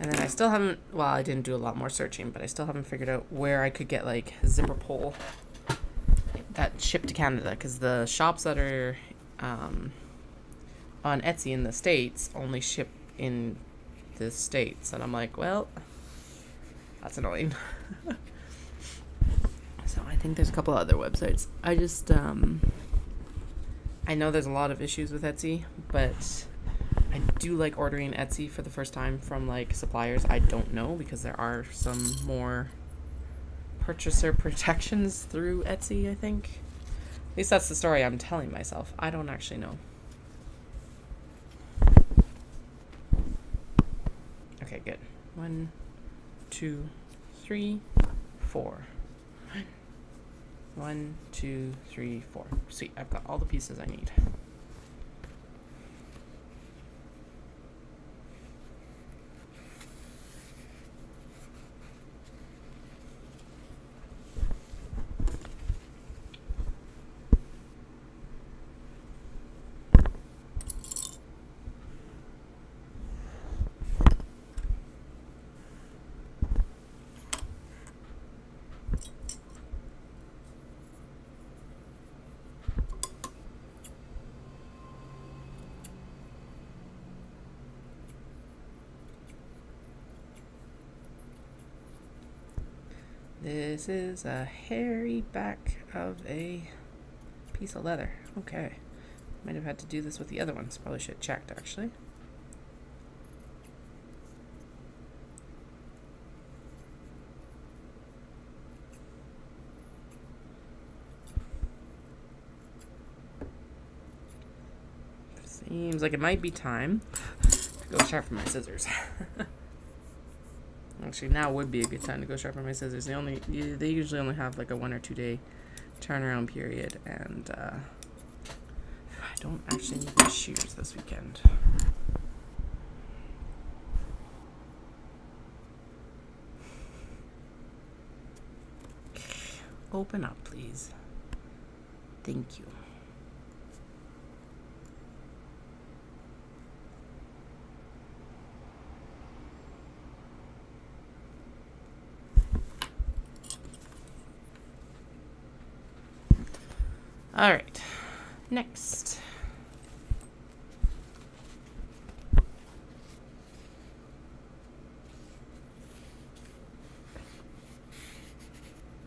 And then I still haven't, well, I didn't do a lot more searching, but I still haven't figured out where I could get like zipper pull that ship to Canada, because the shops that are on Etsy in the States only ship in the States. And I'm like, well, that's annoying. So I think there's a couple other websites. I just, I know there's a lot of issues with Etsy, but I do like ordering Etsy for the first time from like suppliers I don't know, because there are some more purchaser protections through Etsy, I think. At least that's the story I'm telling myself. I don't actually know. Okay, good. 1, 2, 3, 4. 1, 2, 3, 4. Sweet, I've got all the pieces I need. This is a hairy back of a piece of leather. Okay. Might have had to do this with the other ones. Probably should have checked, actually. Seems like it might be time to go sharpen my scissors. Actually, now would be a good time to go sharpen my scissors. They usually only have like a 1 or 2 day turnaround period, and I don't actually need my shears this weekend. Open up, please. Thank you. All right, next.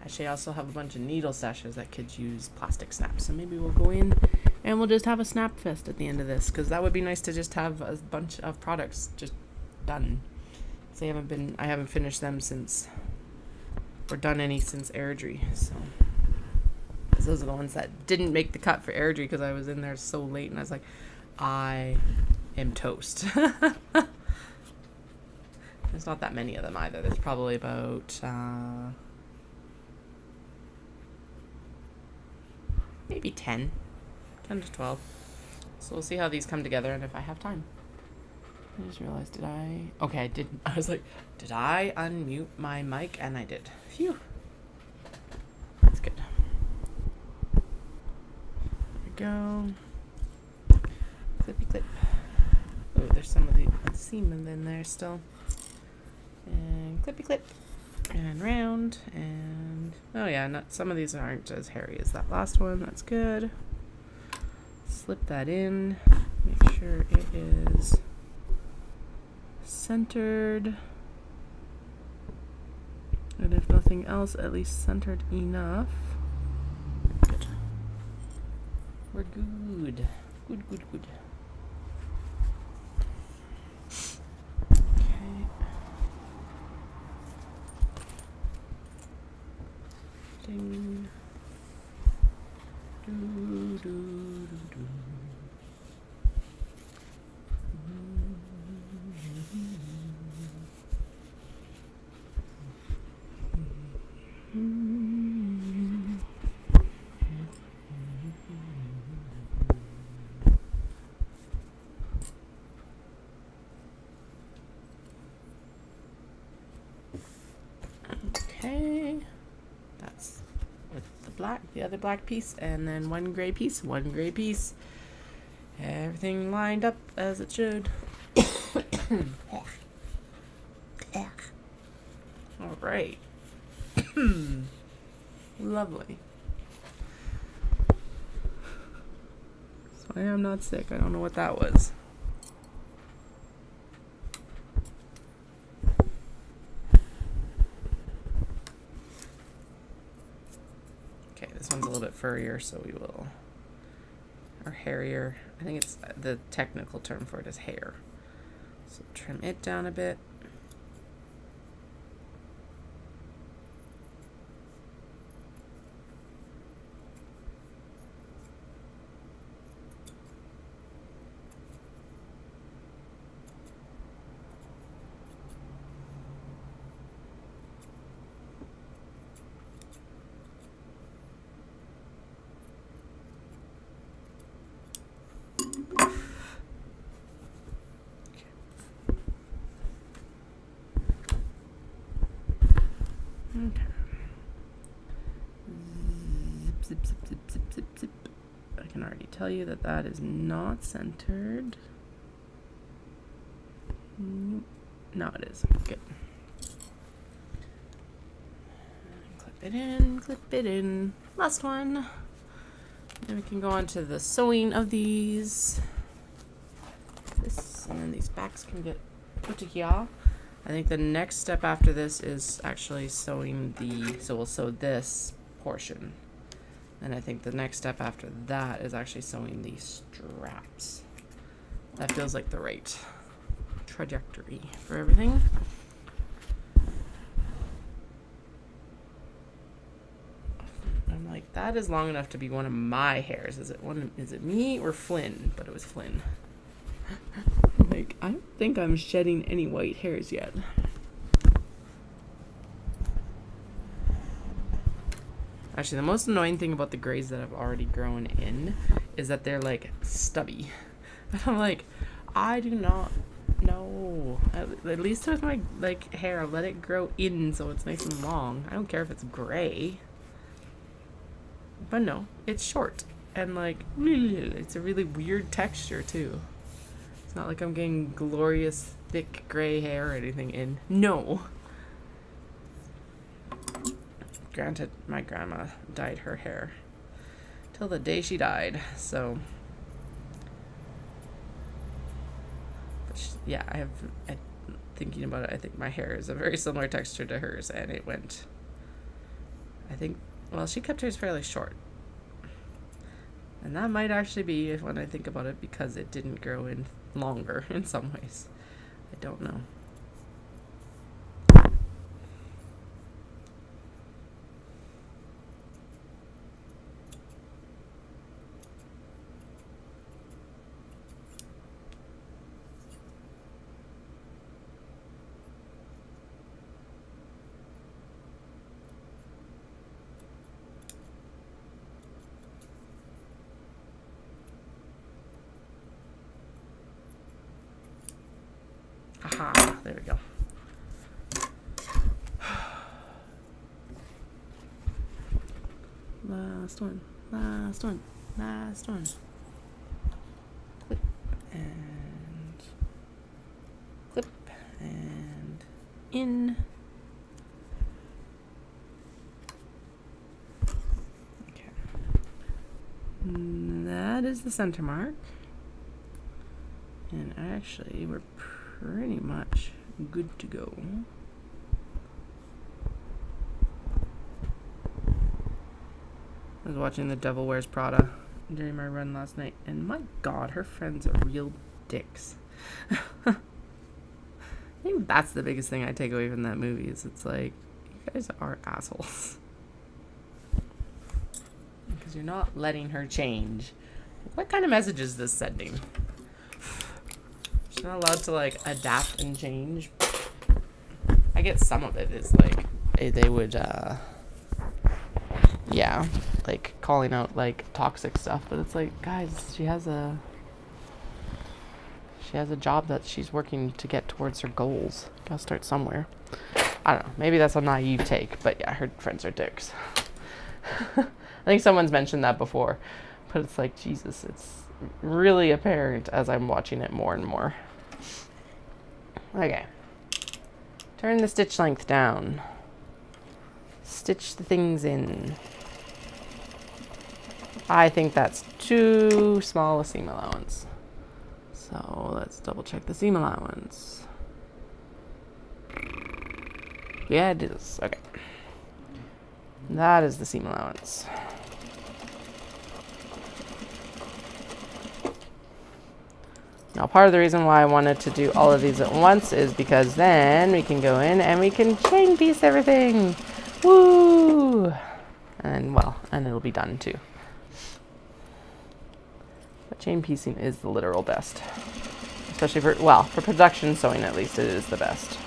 Actually, I also have a bunch of needle stashes that could use plastic snaps, so maybe we'll go in and we'll just have a snap fest at the end of this, because that would be nice to just have a bunch of products just done. So I haven't finished them since, or done any since Airdrie, so. Those are the ones that didn't make the cut for Airdrie because I was in there so late, and I was like, I am toast. There's not that many of them either. There's probably about maybe 10 to 12. So we'll see how these come together and if I have time. I just realized, okay, I didn't. I was like, did I unmute my mic? And I did. Phew. That's good. Go. Clippy clip. Oh, there's some of the seam in there still. And clippy clip. And round, and oh yeah, not some of these aren't as hairy as that last one. That's good. Slip that in, make sure it is centered, and if nothing else, at least centered enough. Good. We're good. Good, good, good. Okay. Ding. Do, do, do, do. Okay, that's with the other black piece, and then one gray piece, Everything lined up as it should. All right. Lovely. So I am not sick. I don't know what that was. Okay, this one's a little bit furrier, so we will, or hairier. I think it's the technical term for it is hair. So trim it down a bit. Okay. Zip, zip, zip, zip, zip, zip. I can already tell you that that is not centered. No, it is. Good. Clip it in, clip it in. Last one. Then we can go on to the sewing of these. This, and then these backs can get put to here. I think the next step after this is actually sewing so we'll sew this portion. And I think the next step after that is actually sewing the straps. That feels like the right trajectory for everything. I'm like, that is long enough to be one of my hairs. Is it me or Flynn? But it was Flynn. Like, I don't think I'm shedding any white hairs yet. Actually, the most annoying thing about the grays that I've already grown in is that they're like stubby. I'm like, I do not know. At least with my like hair, I'll let it grow in so it's nice and long. I don't care if it's gray. But no, it's short. And like, it's a really weird texture too. It's not like I'm getting glorious thick gray hair or anything in. No. Granted, my grandma dyed her hair till the day she died, so yeah, thinking about it, I think my hair is a very similar texture to hers, and it went, I think, well, she kept hers fairly short, and that might actually be, when I think about it, because it didn't grow in longer in some ways. I don't know. Aha, there we go. Last one, last one, last one. Clip and in. the center mark. And actually, we're pretty much good to go. I was watching The Devil Wears Prada during my run last night, and my God, her friends are real dicks. I think that's the biggest thing I take away from that movie is it's like, you guys are assholes. Because you're not letting her change. What kind of message is this sending? She's not allowed to, like, adapt and change. I get some of it is, like, they would, yeah, like, calling out, like, toxic stuff. But it's like, guys, she has a job that she's working to get towards her goals. Gotta start somewhere. I don't know. Maybe that's a naive take, but yeah, her friends are dicks. I think someone's mentioned that before, but it's like, Jesus, it's really apparent as I'm watching it more and more. Okay. Turn the stitch length down. Stitch the things in. I think that's too small a seam allowance. So let's double check the seam allowance. Yeah, it is. Okay. That is the seam allowance. Now, part of the reason why I wanted to do all of these at once is because then we can go in and we can chain piece everything. Woo! And, well, and it'll be done too. But chain piecing is the literal best. Especially for, well, for production sewing at least, it is the best.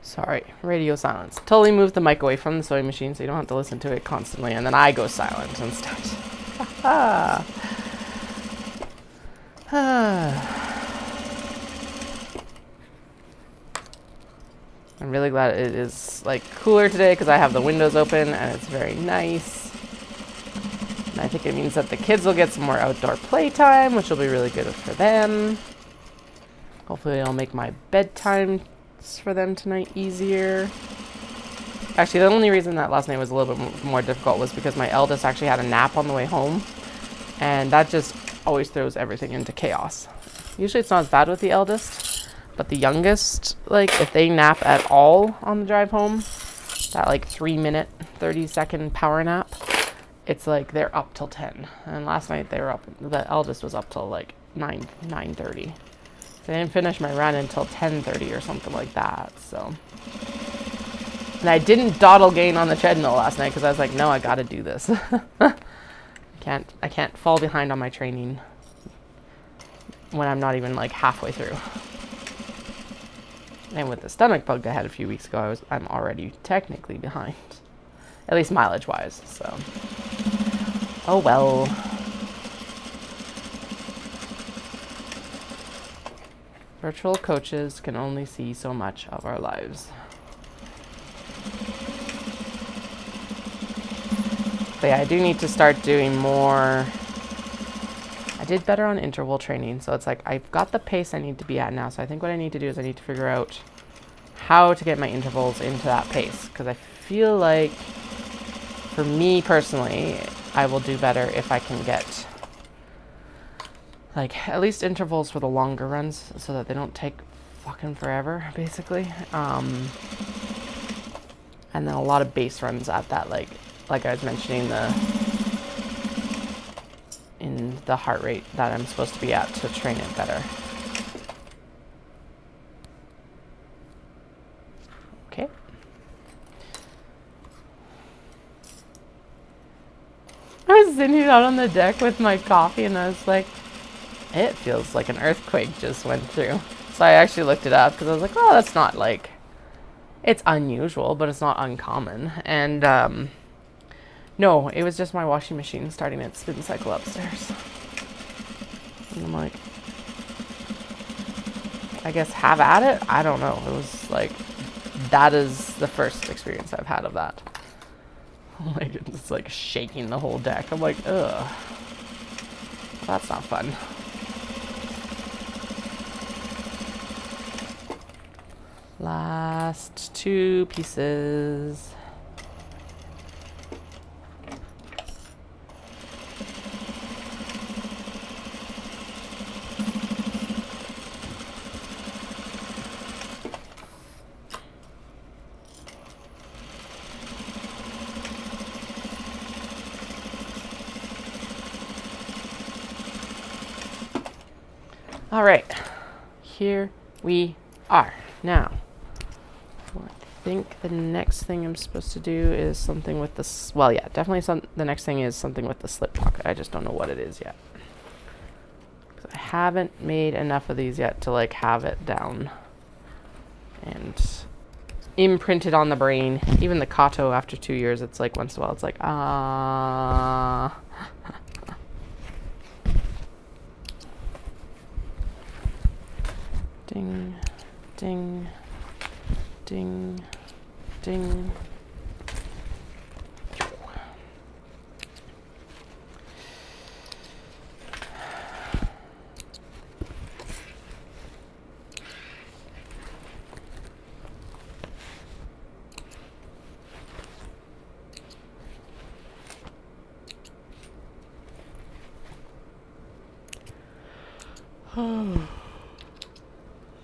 Sorry, radio silence. Totally moved the mic away from the sewing machine so you don't have to listen to it constantly, and then I go silent instead. I'm really glad it is like cooler today because I have the windows open and it's very nice. And I think it means that the kids will get some more outdoor playtime, which will be really good for them. Hopefully it'll make my bedtime for them tonight easier. Actually, the only reason that last night was a little bit more difficult was because my eldest actually had a nap on the way home, and that just always throws everything into chaos. Usually it's not as bad with the eldest, but the youngest, like, if they nap at all on the drive home, that like 3-minute 30-second power nap, it's like they're up till 10. And last night they were up, the eldest was up till like 9:30. I didn't finish my run until 10:30 or something like that, so. And I didn't dawdle gain on the treadmill last night because I was like, no, I gotta do this. I can't fall behind on my training when I'm not even like halfway through. And with the stomach bug I had a few weeks ago, I'm already technically behind. At least mileage-wise, so. Oh well. Virtual coaches can only see so much of our lives. But yeah, I do need to start doing more. I did better on interval training, so it's like I've got the pace I need to be at now. So I think what I need to do is I need to figure out how to get my intervals into that pace. Because I feel like, for me personally, I will do better if I can get like at least intervals for the longer runs so that they don't take fucking forever, basically. And then a lot of base runs at that, like I was mentioning, in the heart rate that I'm supposed to be at to train it better. Okay. I was sitting out on the deck with my coffee and I was like, it feels like an earthquake just went through. So I actually looked it up because I was like, oh, that's not like, it's unusual, but it's not uncommon. And no, it was just my washing machine starting its spin cycle upstairs. And I'm like, I guess have at it? I don't know. It was like, that is the first experience I've had of that. Like, it's like shaking the whole deck. I'm like, ugh. That's not fun. Last 2 pieces. All right, here we are. Now, I think the next thing I'm supposed to do is something with this. Well, yeah, definitely the next thing is something with the slip pocket. I just don't know what it is yet. 'Cause I haven't made enough of these yet to like have it down and imprinted on the brain. Even the Kato after 2 years, it's like once in a while, it's like, ding, ding, ding, ding.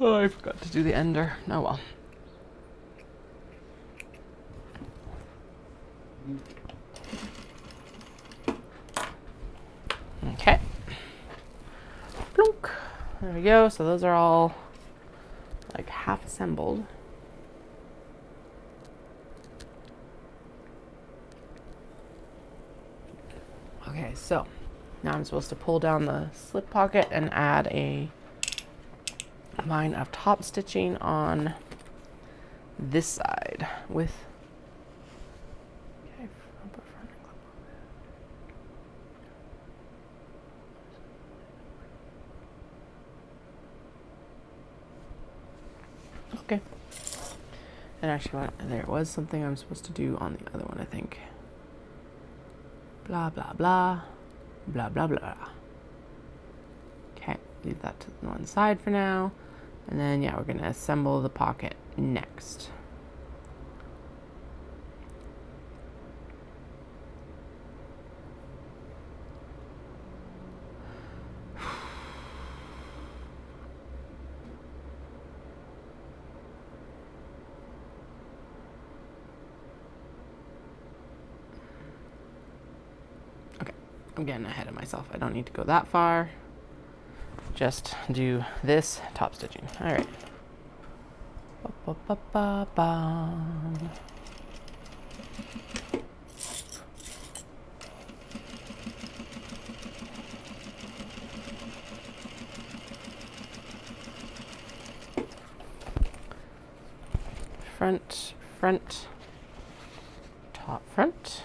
Oh, I forgot to do the ender. Oh well. Okay. Plunk. There we go. So those are all like half assembled. Okay, so now I'm supposed to pull down the slip pocket and add a line of top stitching on this side with okay. And actually, there was something I'm supposed to do on the other one, I think. Blah, blah, blah. Blah, blah, blah. Okay, leave that to one side for now. And then, yeah, we're going to assemble the pocket next. Okay, I'm getting ahead of myself. I don't need to go that far. Just do this top stitching. All right. Ba, ba, ba, ba. front, front, top, front.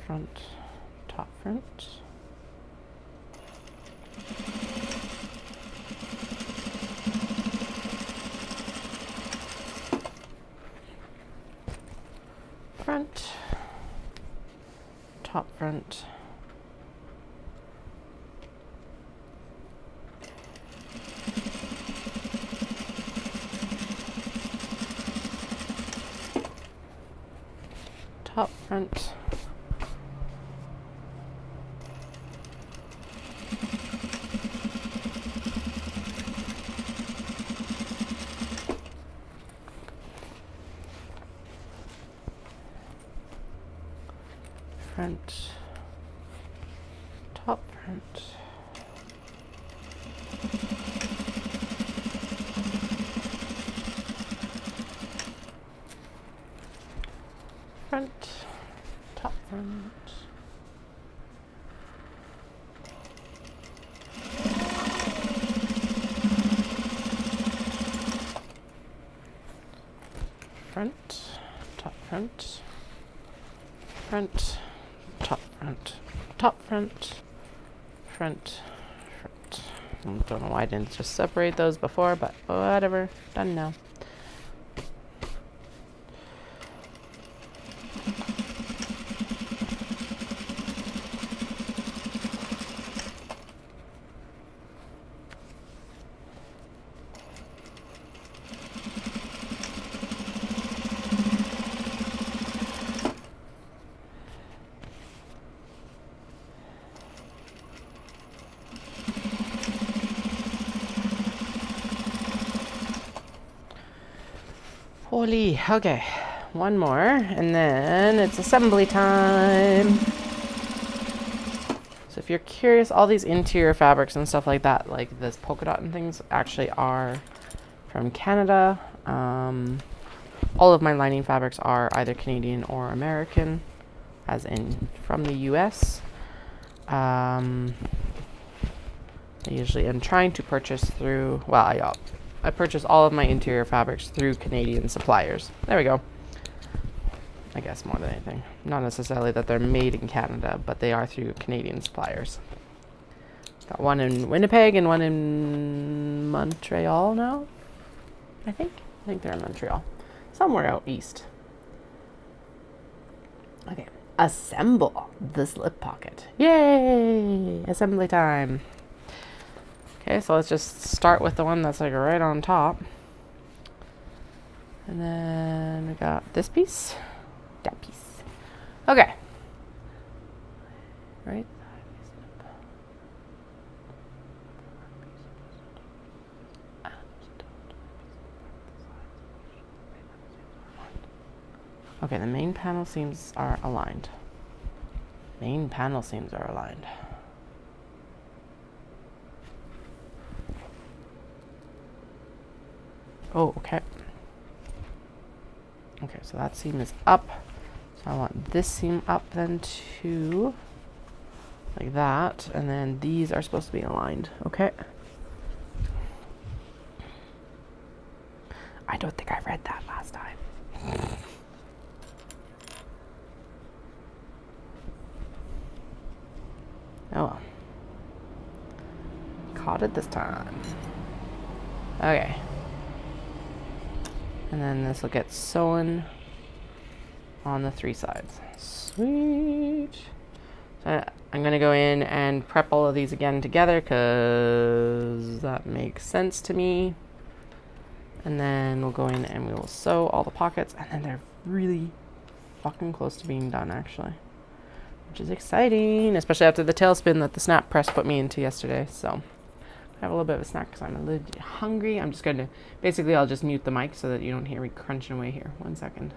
Front, top, front. Front, top, front. Top, front. Front, top, front. Front, top, front. Front, top, front. Front, top, front, top, front, front, front. I don't know why I didn't just separate those before, but whatever. Done now. Holy, okay, one more, and then it's assembly time. So if you're curious, all these interior fabrics and stuff like that, like this polka dot and things, actually are from Canada. All of my lining fabrics are either Canadian or American, as in from the US. I usually am trying to purchase through, well, I purchase all of my interior fabrics through Canadian suppliers. There we go. I guess more than anything. Not necessarily that they're made in Canada, but they are through Canadian suppliers. Got one in Winnipeg and one in Montreal now, I think. I think they're in Montreal. Somewhere out east. Okay. Assemble the slip pocket. Yay! Assembly time. Okay, so let's just start with the one that's like right on top. And then we got this piece, that piece. Okay. Right. Okay, the main panel seams are aligned. Main panel seams are aligned. Oh, okay. Okay, so that seam is up. So I want this seam up then too. Like that. And then these are supposed to be aligned. Okay. I don't think I read that last time. Oh well. Caught it this time. Okay. And then this will get sewn on the 3 sides. Sweet. So I'm going to go in and prep all of these again together because that makes sense to me. And then we'll go in and we will sew all the pockets. And then they're really fucking close to being done, actually. Which is exciting, especially after the tailspin that the snap press put me into yesterday. So I have a little bit of a snack because I'm a little hungry. I'm just going to, basically I'll just mute the mic so that you don't hear me crunching away here. 1 second.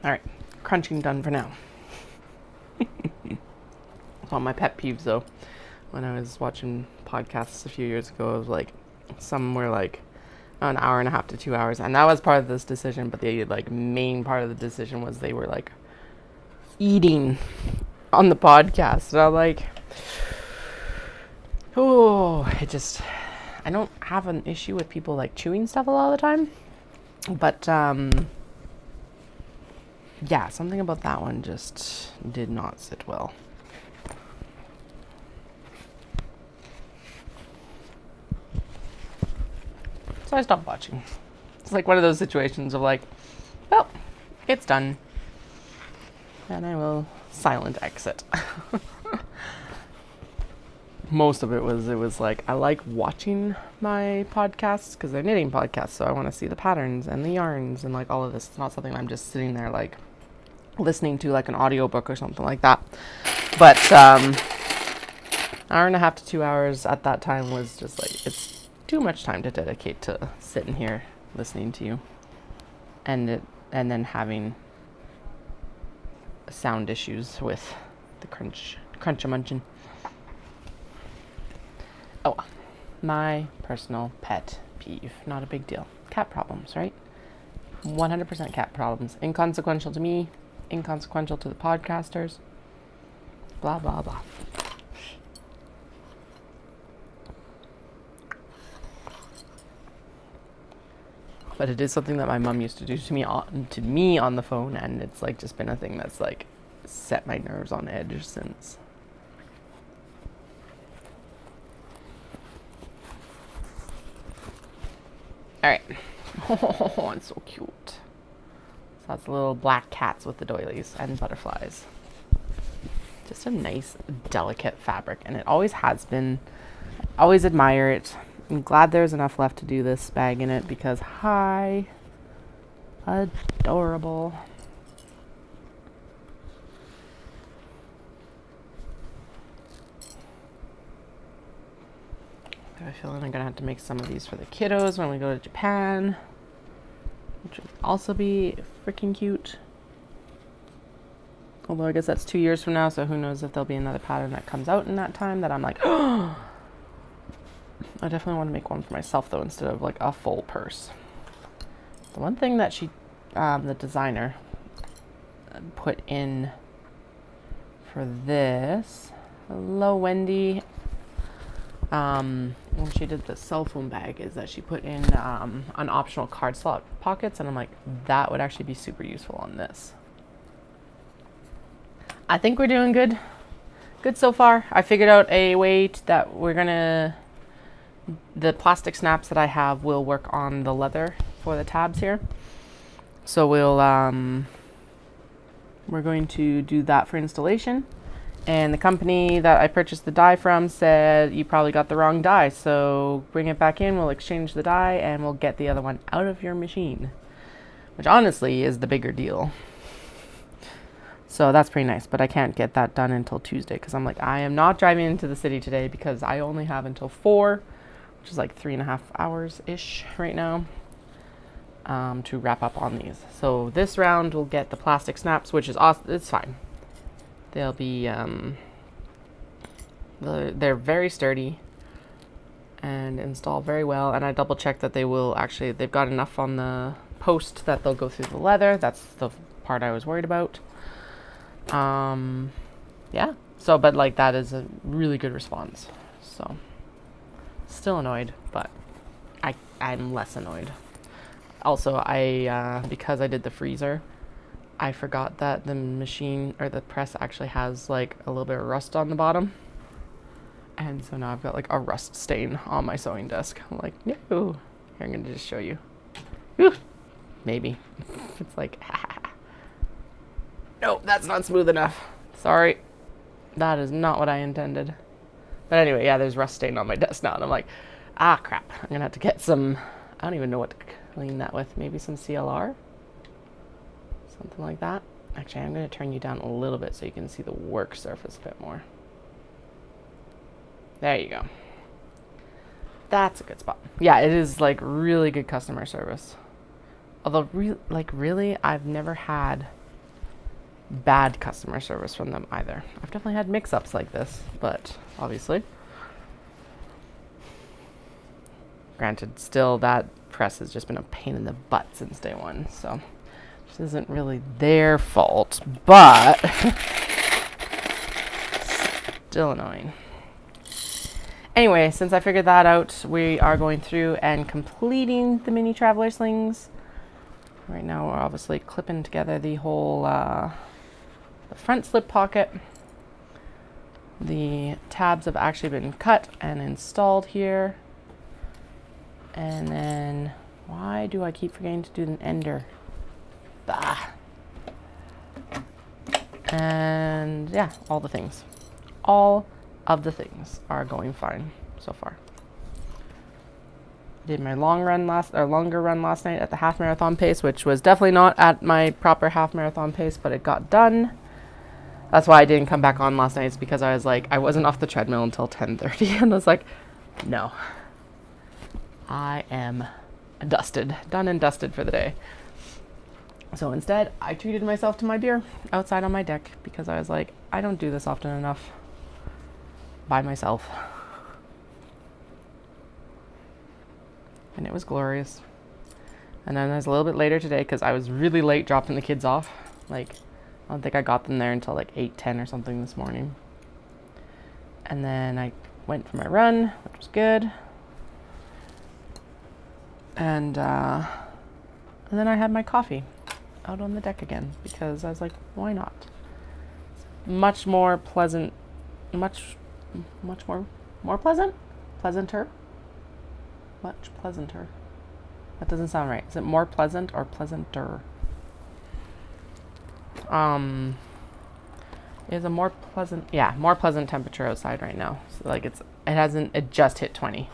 All right, crunching done for now. It's one of my pet peeves, though. When I was watching podcasts a few years ago, it was like some were like an hour and a half to 2 hours, and that was part of this decision. But the like main part of the decision was they were like eating on the podcast, and I'm like, oh, I don't have an issue with people like chewing stuff a lot of the time, but yeah, something about that one just did not sit well. So I stopped watching. It's like one of those situations of like, well, it's done. And I will silent exit. Most of it was like, I like watching my podcasts because they're knitting podcasts. So I want to see the patterns and the yarns and like all of this. It's not something I'm just sitting there like listening to like an audiobook or something like that. But hour and a half to 2 hours at that time was just like, it's too much time to dedicate to sitting here listening to you and then having sound issues with the crunch munchin. Oh, my personal pet peeve, not a big deal. Cat problems, right? 100% cat problems. Inconsequential to me, inconsequential to the podcasters. Blah, blah, blah. But it is something that my mom used to do to me on the phone, and it's like just been a thing that's like set my nerves on edge since. All right. Oh, it's so cute. So that's little black cats with the doilies and butterflies. Just a nice, delicate fabric, and it always has been. I always admire it. I'm glad there's enough left to do this bag in it because hi, adorable. I have a feeling I'm gonna have to make some of these for the kiddos when we go to Japan, which would also be freaking cute. Although I guess that's 2 years from now, so who knows if there'll be another pattern that comes out in that time that I'm like, oh. I definitely want to make one for myself though, instead of like a full purse. The one thing that the designer put in for this, hello Wendy, when she did the cell phone bag, is that she put in an optional card slot pockets, and I'm like, that would actually be super useful on this. I think we're doing good so far. I figured out a way that the plastic snaps that I have will work on the leather for the tabs here. So we're going to do that for installation. And the company that I purchased the dye from said, you probably got the wrong dye, so bring it back in, we'll exchange the dye, and we'll get the other one out of your machine. Which honestly is the bigger deal. So that's pretty nice, but I can't get that done until Tuesday because I'm like, I am not driving into the city today because I only have until 4, which is like 3.5 hours-ish right now, to wrap up on these. So this round we'll get the plastic snaps, which is awesome. It's fine. They'll be, they're very sturdy and install very well. And I double checked that they've got enough on the post that they'll go through the leather. That's the part I was worried about. Yeah. So, but like that is a really good response. So still annoyed, but I'm less annoyed. Also, because I did the freezer, I forgot that the machine or the press actually has like a little bit of rust on the bottom. And so now I've got like a rust stain on my sewing desk. I'm like, no. Here, I'm going to just show you. Ooh, maybe. It's like, no, that's not smooth enough. Sorry. That is not what I intended. But anyway, yeah, there's rust stain on my desk now. And I'm like, crap. I'm going to have to get some, I don't even know what to clean that with. Maybe some CLR? Something like that. Actually, I'm going to turn you down a little bit so you can see the work surface a bit more. There you go. That's a good spot. Yeah, it is like really good customer service. Although, really, I've never had bad customer service from them either. I've definitely had mix-ups like this, but obviously. Granted, still that press has just been a pain in the butt since day one, so this isn't really their fault, but still annoying. Anyway, since I figured that out, we are going through and completing the Mini Traveller Slings. Right now we're obviously clipping together the whole the front slip pocket. The tabs have actually been cut and installed here. And then, why do I keep forgetting to do an ender? Bah. And yeah, all the things. All of the things are going fine so far. Did my longer run last night at the half marathon pace, which was definitely not at my proper half marathon pace, but it got done. That's why I didn't come back on last night. It's because I was like, I wasn't off the treadmill until 10:30, and I was like, no, I am done and dusted for the day. So instead, I treated myself to my beer outside on my deck because I was like, I don't do this often enough by myself. And it was glorious. And then I was a little bit later today because I was really late dropping the kids off. Like, I don't think I got them there until like 8:10 or something this morning. And then I went for my run, which was good. And then I had my coffee out on the deck again because I was like, why not? Much more pleasant, much more pleasant? Pleasanter? Much pleasanter. That doesn't sound right. Is it more pleasant or pleasanter? It's a more pleasant temperature outside right now. So like it just hit 20.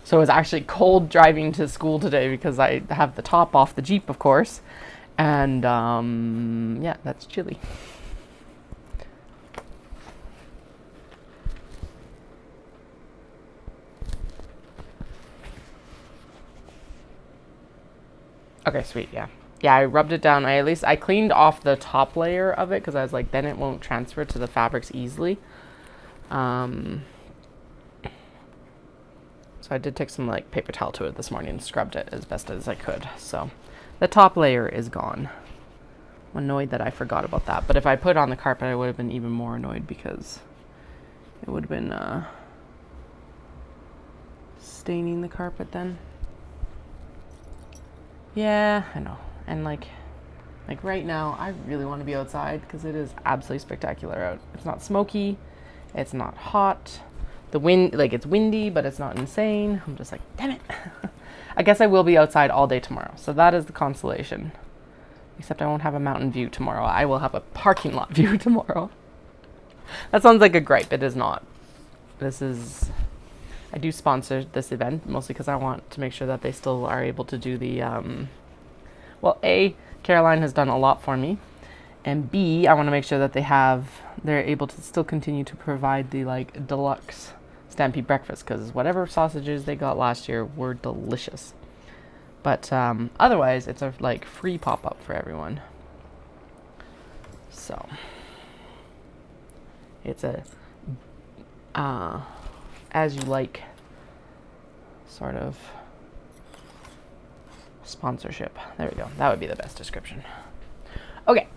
So it was actually cold driving to school today because I have the top off the Jeep, of course. And yeah, that's chilly. Okay, sweet, yeah. Yeah, I rubbed it down. I cleaned off the top layer of it because I was like, then it won't transfer to the fabrics easily. So I did take some like paper towel to it this morning and scrubbed it as best as I could. So the top layer is gone. I'm annoyed that I forgot about that. But if I put it on the carpet, I would have been even more annoyed because it would have been staining the carpet then. Yeah, I know. And like right now, I really want to be outside because it is absolutely spectacular out. It's not smoky. It's not hot. The wind, like it's windy, but it's not insane. I'm just like, damn it. I guess I will be outside all day tomorrow. So that is the consolation. Except I won't have a mountain view tomorrow. I will have a parking lot view tomorrow. That sounds like a gripe. It is not. I do sponsor this event mostly because I want to make sure that they still are able to do the, well, A, Caroline has done a lot for me. And B, I want to make sure that they're able to still continue to provide the like deluxe Stampede breakfast because whatever sausages they got last year were delicious. But otherwise, it's a like free pop-up for everyone. So it's a as you like sort of sponsorship. There we go. That would be the best description. Okay.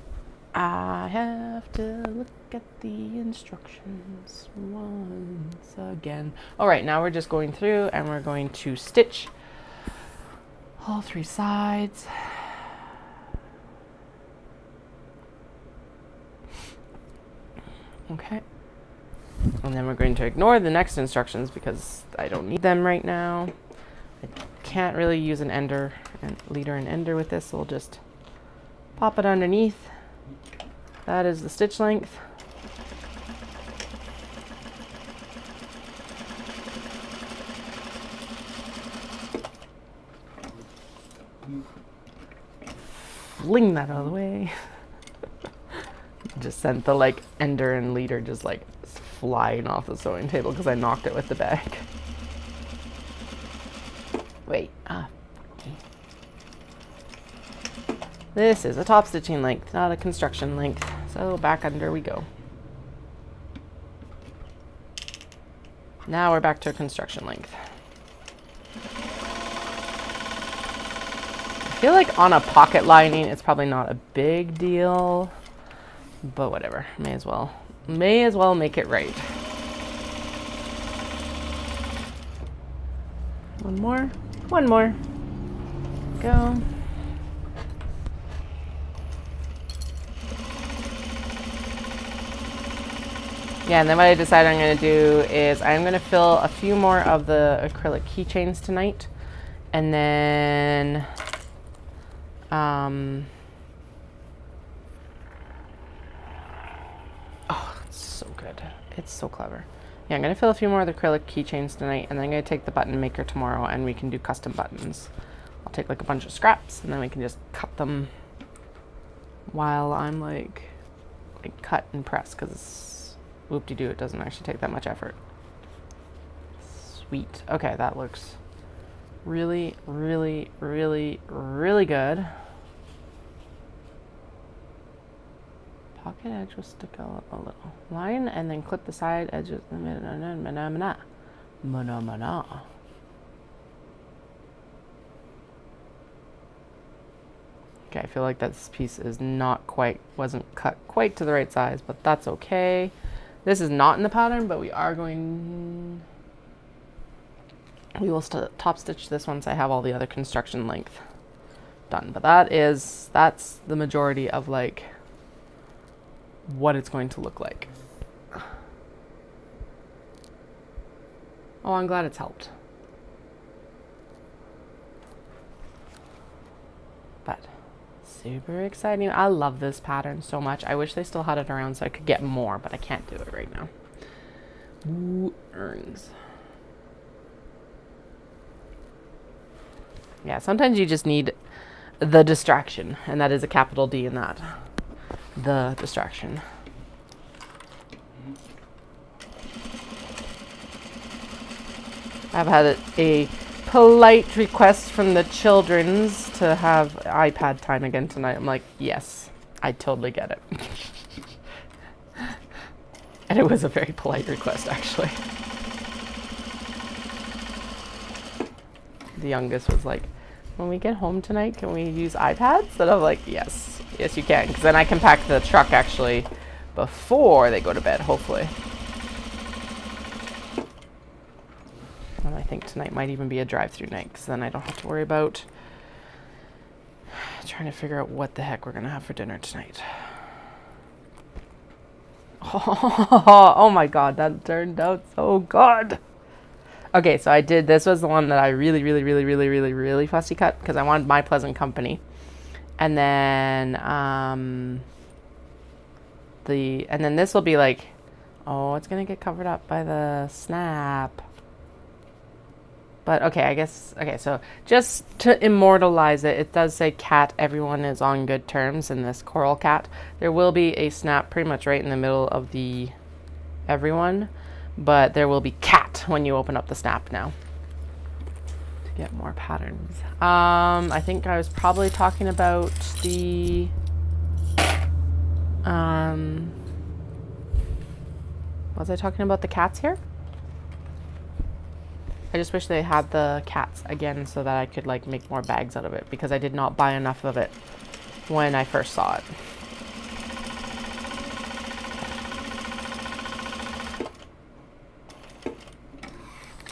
I have to look at the instructions once again. All right, now we're just going through and we're going to stitch all three sides. Okay. And then we're going to ignore the next instructions because I don't need them right now. I can't really use an ender and leader and ender with this, so we'll just pop it underneath. That is the stitch length. Fling that out of the way. Just sent the like ender and leader just like flying off the sewing table because I knocked it with the bag. Wait, okay. This is a top stitching length, not a construction length. So back under we go. Now we're back to construction length. I feel like on a pocket lining, it's probably not a big deal, but whatever. May as well make it right. One more. Go. Yeah, and then what I decided I'm going to do is I'm going to fill a few more of the acrylic keychains tonight. And then, oh, it's so good. It's so clever. Yeah, I'm going to fill a few more of the acrylic keychains tonight, and then I'm going to take the button maker tomorrow, and we can do custom buttons. I'll take like a bunch of scraps, and then we can just cut them while I'm like cut and press, because whoop-de-doo, it doesn't actually take that much effort. Sweet. Okay, that looks really, really, really, really good. Pocket edge will stick out a little. Line and then clip the side edges. Okay, I feel like this piece is wasn't cut quite to the right size, but that's okay. This is not in the pattern, but we will top stitch this once I have all the other construction length done. But that's the majority of like what it's going to look like. Oh, I'm glad it's helped. But super exciting. I love this pattern so much. I wish they still had it around so I could get more, but I can't do it right now. Ooh, earns. Yeah, sometimes you just need the distraction, and that is a capital D in that. The distraction. I've had a polite request from the children's to have iPad time again tonight. I'm like, yes, I totally get it. And it was a very polite request, actually. The youngest was like, when we get home tonight, can we use iPads? And I'm like, yes, you can. Because then I can pack the truck actually before they go to bed, hopefully. And I think tonight might even be a drive-through night, because then I don't have to worry about trying to figure out what the heck we're going to have for dinner tonight. Oh my god, that turned out so good. Okay, so this was the one that I really fussy cut, because I wanted My Pleasant Company. And then, and then this will be like, oh, it's going to get covered up by the snap. But okay, so just to immortalize it, it does say cat, everyone is on good terms in this coral cat. There will be a snap pretty much right in the middle of the everyone, but there will be cat when you open up the snap now. To get more patterns. I think I was probably talking about the, was I talking about the cats here? I just wish they had the cats again so that I could like make more bags out of it, because I did not buy enough of it when I first saw it.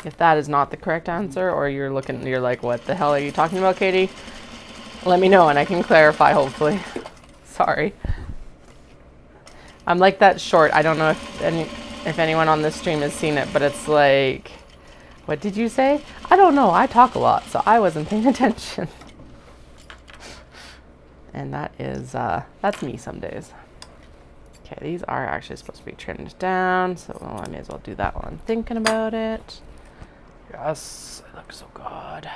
If that is not the correct answer, or you're like, what the hell are you talking about, Katie? Let me know and I can clarify, hopefully. Sorry. I'm like that short. I don't know if anyone on this stream has seen it, but it's like, what did you say? I don't know. I talk a lot, so I wasn't paying attention. And that is, that's me some days. Okay, these are actually supposed to be trimmed down, so I may as well do that while I'm thinking about it. Yes, it looks so good.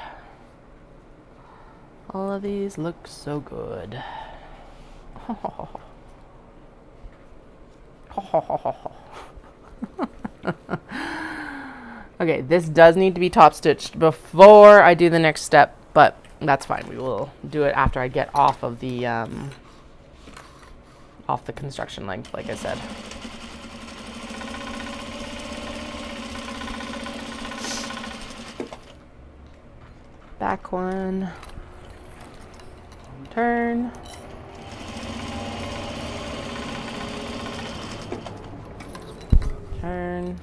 All of these look so good. Okay, this does need to be top stitched before I do the next step, but that's fine. We will do it after I get off of the off the construction length, like I said. Back one. Turn. Turn.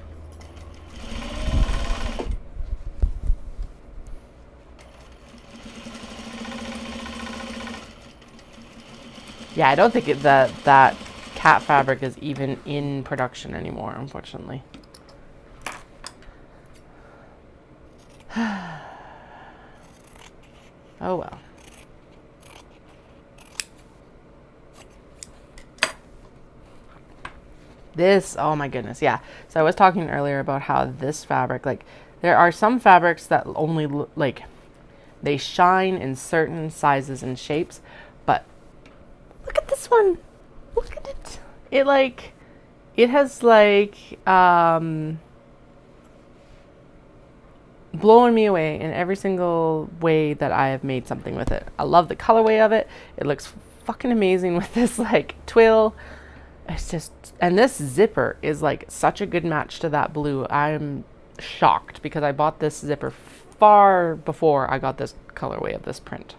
Yeah, I don't think that cat fabric is even in production anymore, unfortunately. Oh well. This, oh my goodness, yeah. So I was talking earlier about how this fabric, like, there are some fabrics that only, like, they shine in certain sizes and shapes, but look at this one. Look at it. It has, like, blown me away in every single way that I have made something with it. I love the colorway of it. It looks fucking amazing with this, like, twill. It's just, and this zipper is like such a good match to that blue. I'm shocked because I bought this zipper far before I got this colorway of this print.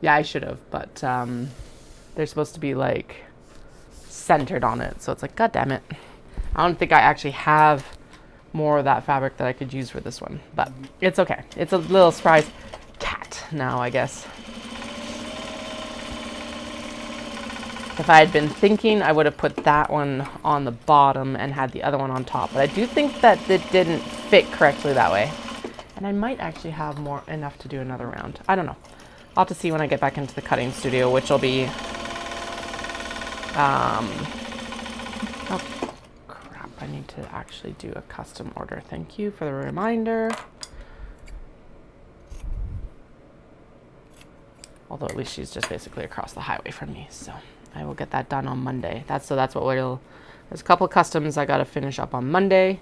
Yeah, I should have, but they're supposed to be like centered on it, so it's like, god damn it. I don't think I actually have more of that fabric that I could use for this one, but it's okay. It's a little surprise cat now, I guess. If I had been thinking, I would have put that one on the bottom and had the other one on top, but I do think that it didn't fit correctly that way, and I might actually have enough to do another round. I don't know. I'll have to see when I get back into the cutting studio, which will be oh crap, I need to actually do a custom order. Thank you for the reminder. Although at least she's just basically across the highway from me, so I will get that done on Monday. That's what there's a couple of customs I gotta finish up on Monday,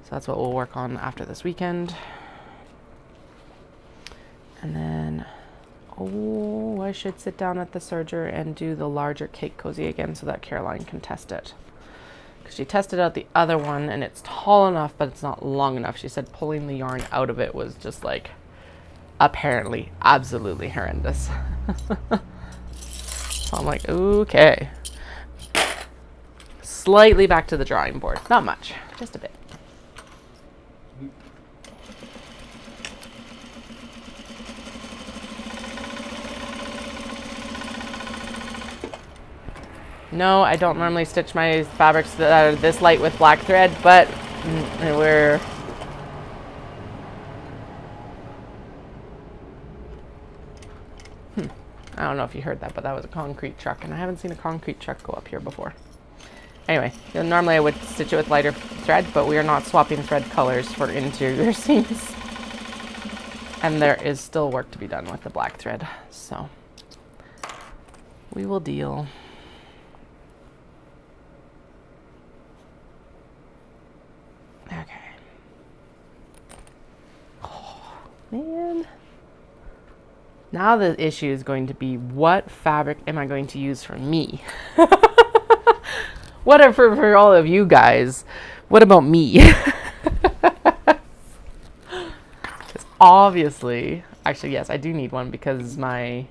so that's what we'll work on after this weekend. And then, oh, I should sit down at the serger and do the larger cake cozy again so that Caroline can test it. Because she tested out the other one and it's tall enough, but it's not long enough. She said pulling the yarn out of it was just like, apparently absolutely horrendous. So I'm like, okay. Slightly back to the drawing board. Not much, just a bit. No, I don't normally stitch my fabrics that are this light with black thread, but we're... I don't know if you heard that, but that was a concrete truck, and I haven't seen a concrete truck go up here before. Anyway, normally I would stitch it with lighter thread, but we are not swapping thread colors for interior seams. And there is still work to be done with the black thread, so we will deal. Okay. Oh, man. Now the issue is going to be, what fabric am I going to use for me? Whatever for all of you guys. What about me? Obviously, actually, yes, I do need one because my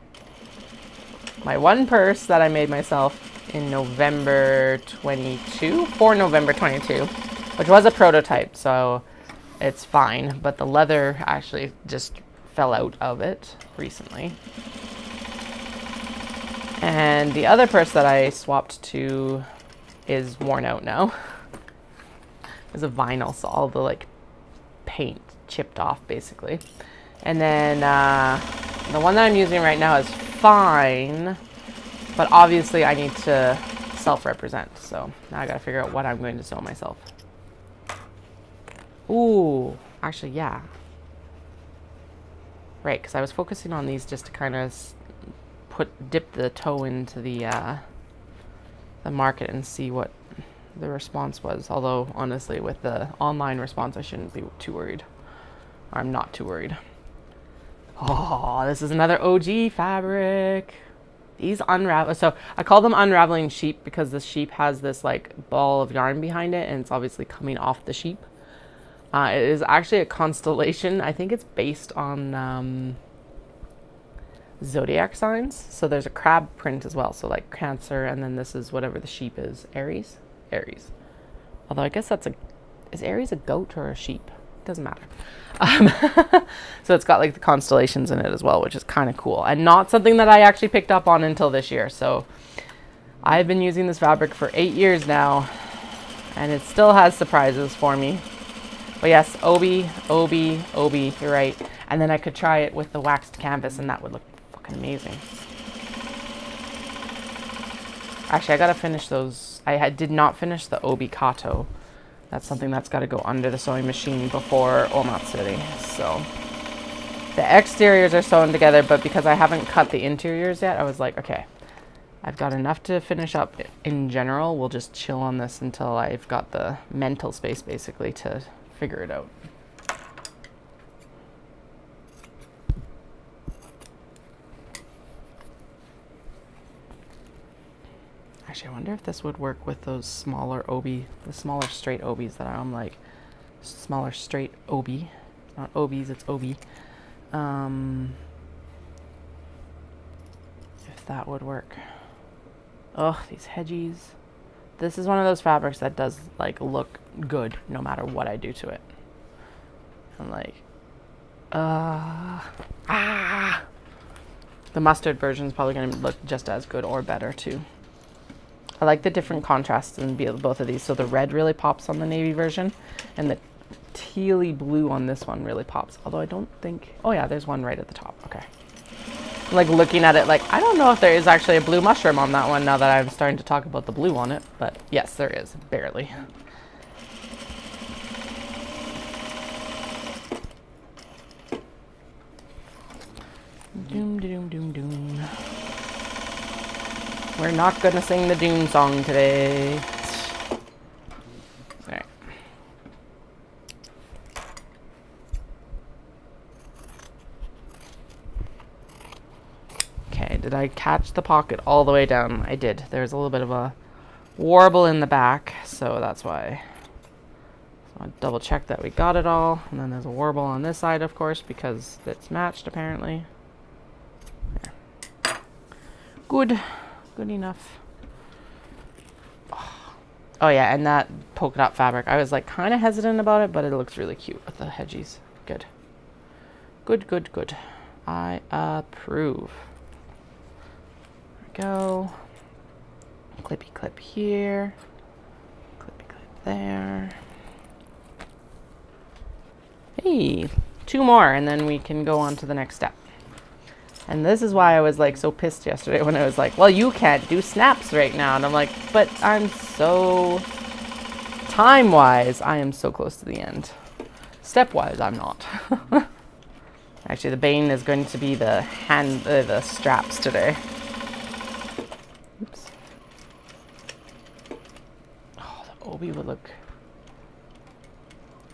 one purse that I made myself in November 22, for November 22, which was a prototype, so it's fine, but the leather actually just fell out of it recently. And the other purse that I swapped to is worn out now. It's a vinyl, so all the like paint chipped off basically. And then the one that I'm using right now is fine, but obviously I need to self-represent, so now I gotta figure out what I'm going to sew myself. Ooh, actually, yeah. Right, because I was focusing on these just to kind of dip the toe into the market and see what the response was. Although, honestly, with the online response, I shouldn't be too worried. I'm not too worried. Oh, this is another OG fabric. These unravel. So I call them unraveling sheep because the sheep has this like ball of yarn behind it, and it's obviously coming off the sheep. It is actually a constellation. I think it's based on zodiac signs. So there's a crab print as well. So like Cancer, and then this is whatever the sheep is. Aries. Although I guess is Aries a goat or a sheep? Doesn't matter. So it's got like the constellations in it as well, which is kind of cool, and not something that I actually picked up on until this year. So I've been using this fabric for 8 years now, and it still has surprises for me. But yes, Obi, you're right. And then I could try it with the waxed canvas, and that would look fucking amazing. Actually, I gotta finish those. Did not finish the Obi Kato. That's something that's got to go under the sewing machine before Omatsuri. So the exteriors are sewn together, but because I haven't cut the interiors yet, I was like, okay, I've got enough to finish up in general. We'll just chill on this until I've got the mental space basically to figure it out. Actually, I wonder if this would work with those smaller obi, the smaller straight obis that I'm like, smaller straight obi, not obis, it's obi. If that would work. Oh, these hedgies. This is one of those fabrics that does like look good no matter what I do to it. I'm like, the mustard version is probably going to look just as good or better too. I like the different contrasts in both of these. So the red really pops on the navy version, and the tealy blue on this one really pops. Although I don't think, oh yeah, there's one right at the top. Okay. Like looking at it, like I don't know if there is actually a blue mushroom on that one now that I'm starting to talk about the blue on it, but yes, there is, barely. Doom, doom, doom, doom. We're not gonna sing the Doom song today. Alright. Okay, did I catch the pocket all the way down? I did. There's a little bit of a warble in the back, so that's why. So I'll double check that we got it all. And then there's a warble on this side, of course, because it's matched apparently. There. Good. Good enough. Oh yeah, and that polka dot fabric. I was like kind of hesitant about it, but it looks really cute with the hedgies. Good. Good, good, good. I approve. There we go. Clippy clip here. Clippy clip there. Hey, 2 more and then we can go on to the next step. And this is why I was like so pissed yesterday when I was like, well, you can't do snaps right now. And I'm like, but I'm so, time-wise, I am so close to the end. Step-wise, I'm not. Actually, the bane is going to be the the straps today. Oops. Oh, the obi would look.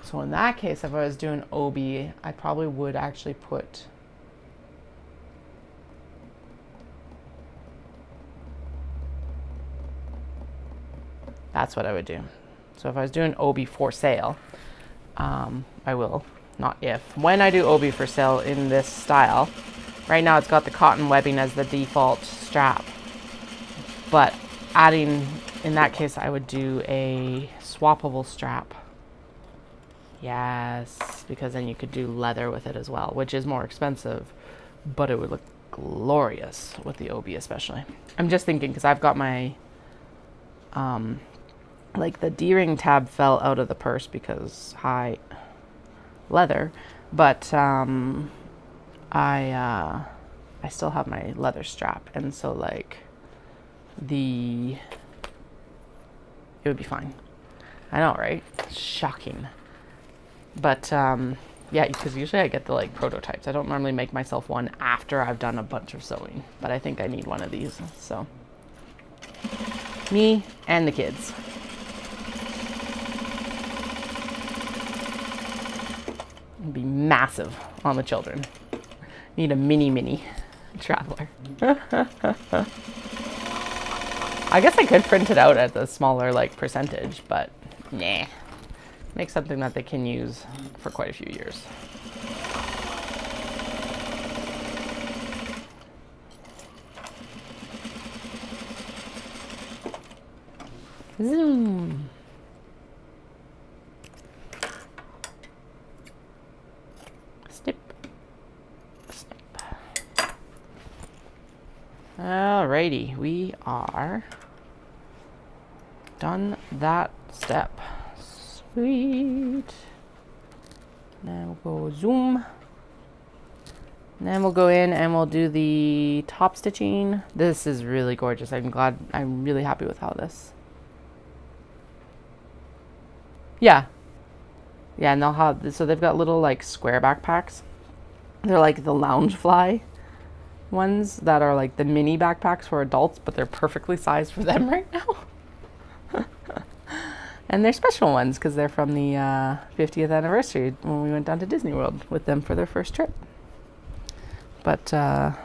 So in that case, if I was doing obi, I probably would actually put. That's what I would do. So if I was doing obi for sale, I will, not if. When I do obi for sale in this style, right now it's got the cotton webbing as the default strap. But adding, in that case, I would do a swappable strap. Yes, because then you could do leather with it as well, which is more expensive, but it would look glorious with the obi especially. I'm just thinking, because I've got my, like the D-ring tab fell out of the purse because high leather, but I still have my leather strap, and so like it would be fine. I know, right? Shocking. But yeah, because usually I get the like prototypes. I don't normally make myself one after I've done a bunch of sewing, but I think I need one of these. So me and the kids. It'd be massive on the children. Need a mini Traveller. I guess I could print it out at a smaller like percentage, but nah. Make something that they can use for quite a few years. Zoom. Snip. Snip. Alrighty, we are done that step. Sweet. Now we'll go zoom. And then we'll go in and we'll do the top stitching. This is really gorgeous. I'm really happy with how this. Yeah. Yeah, and they'll have, so they've got little like square backpacks. They're like the Loungefly ones that are like the mini backpacks for adults, but they're perfectly sized for them right now. And they're special ones because they're from the 50th anniversary when we went down to Disney World with them for their first trip. But they're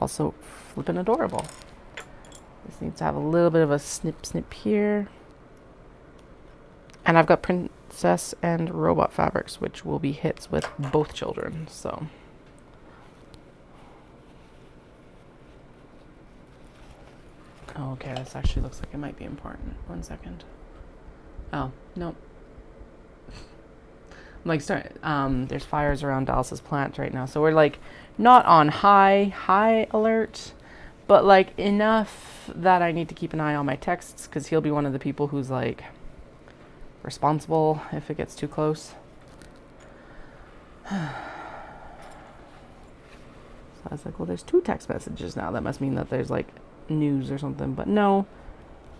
also flippin' adorable. This needs to have a little bit of a snip here. And I've got princess and robot fabrics, which will be hits with both children, so. Okay, this actually looks like it might be important. 1 second. Oh, nope. Like, there's fires around Dallas's plant right now, so we're like not on high alert, but like enough that I need to keep an eye on my texts because he'll be one of the people who's like responsible if it gets too close. So I was like, well, there's 2 text messages now. That must mean that there's like news or something, but no,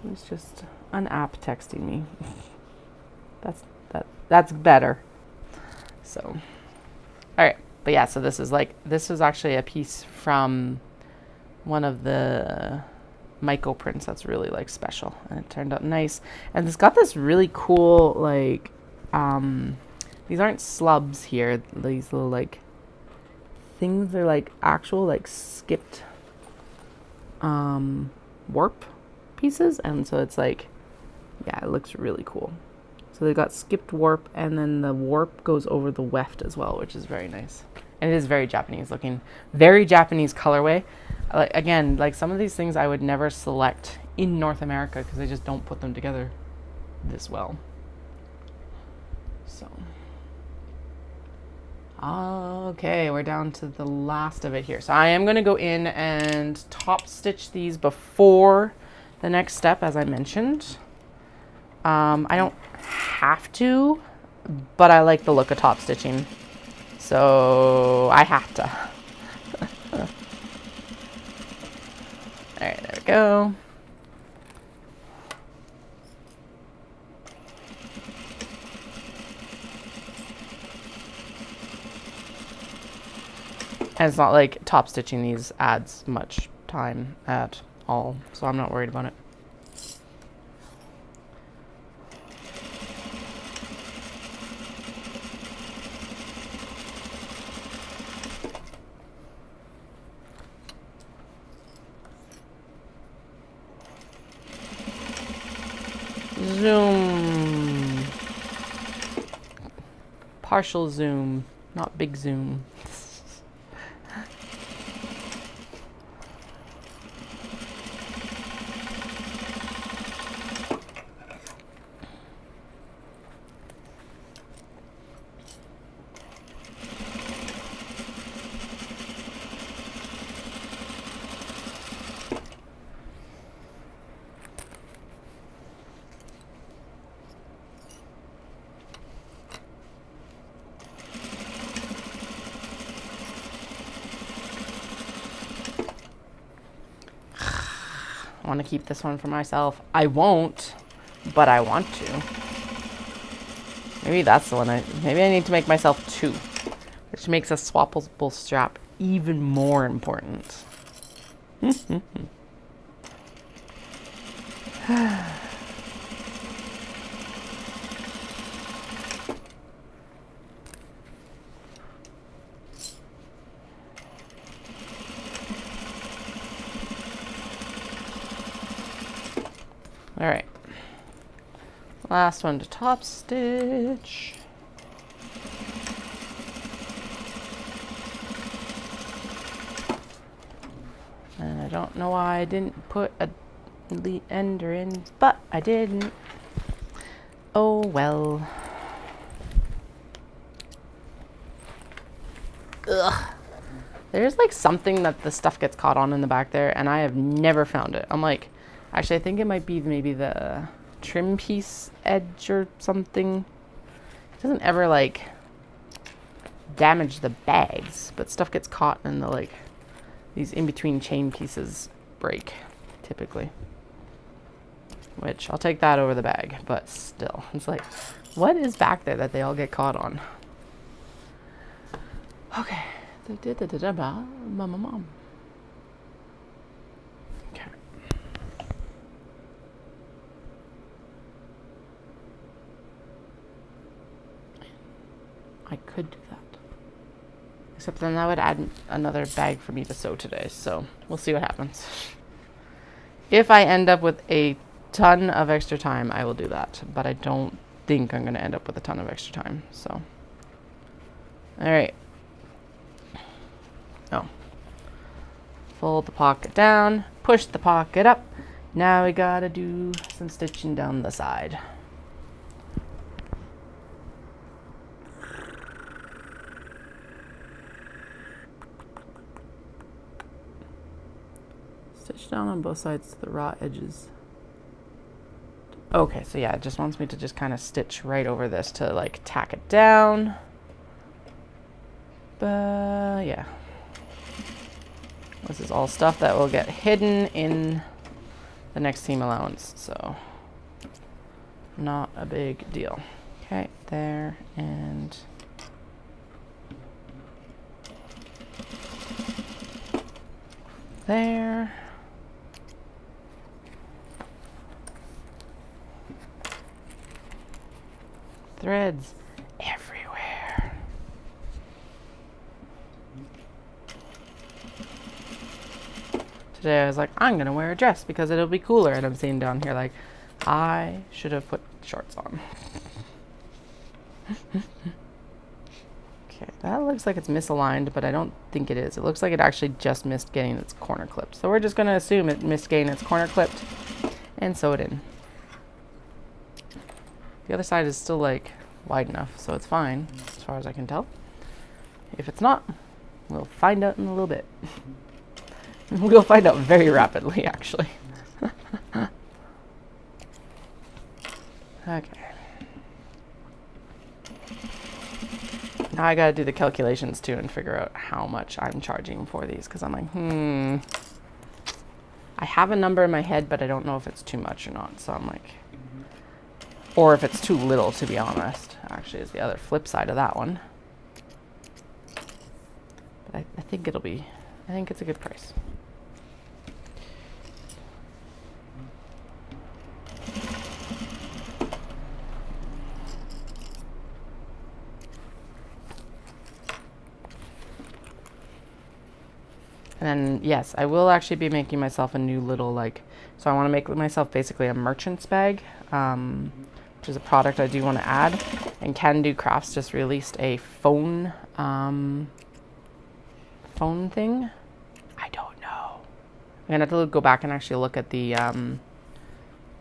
it's just an app texting me. That's better. So, all right, but yeah, so this is actually a piece from one of the Myco prints that's really like special, and it turned out nice. And it's got this really cool like these aren't slubs here, these little like things. They're like actual like skipped warp pieces, and so it's like, yeah, it looks really cool. So they've got skipped warp, and then the warp goes over the weft as well, which is very nice. And it is very Japanese looking, very Japanese colorway. Again, like some of these things I would never select in North America because they just don't put them together this well. So, okay, we're down to the last of it here. So I am going to go in and top stitch these before the next step, as I mentioned. I don't have to, but I like the look of top stitching, so I have to. All right, there we go. And it's not like top stitching these adds much time at all, so I'm not worried about it. Zoom. Partial zoom, not big zoom. I want to keep this one for myself. I won't, but I want to. Maybe that's the one maybe I need to make myself 2, which makes a swappable strap even more important. All right. Last one to top stitch. And I don't know why I didn't put a ender in, but I didn't. Oh well. Ugh. There's like something that the stuff gets caught on in the back there, and I have never found it. I'm like, actually, I think it might be maybe the trim piece edge or something. It doesn't ever like damage the bags, but stuff gets caught and the like these in between chain pieces break typically. Which I'll take that over the bag, but still, it's like, what is back there that they all get caught on? Okay. Mom. Okay. I could do that. Except then that would add another bag for me to sew today, so we'll see what happens. If I end up with a ton of extra time, I will do that, but I don't think I'm going to end up with a ton of extra time, so. All right. Oh. Fold the pocket down, push the pocket up. Now we gotta do some stitching down the side. Stitch down on both sides to the raw edges. Okay, so yeah, it just wants me to just kind of stitch right over this to like tack it down. But yeah. This is all stuff that will get hidden in the next seam allowance, so not a big deal. Okay, there, and there. Threads everywhere. Today I was like, I'm gonna wear a dress because it'll be cooler, and I'm sitting down here like, I should have put shorts on. Okay, that looks like it's misaligned, but I don't think it is. It looks like it actually just missed getting its corner clipped. So we're just gonna assume it missed getting its corner clipped and sew it in. The other side is still like wide enough, so it's fine as far as I can tell. If it's not, we'll find out in a little bit. We'll find out very rapidly, actually. Okay. Now I gotta do the calculations too and figure out how much I'm charging for these, because I'm like, I have a number in my head, but I don't know if it's too much or not. So I'm like, or if it's too little, to be honest, actually, is the other flip side of that one. But I think it'll be, I think it's a good price. And then, yes, I will actually be making myself a new little, like, so I want to make myself basically a merchant's bag, which is a product I do want to add. And Can Do Crafts just released a phone thing. I don't know. I'm going to have to go back and actually look at the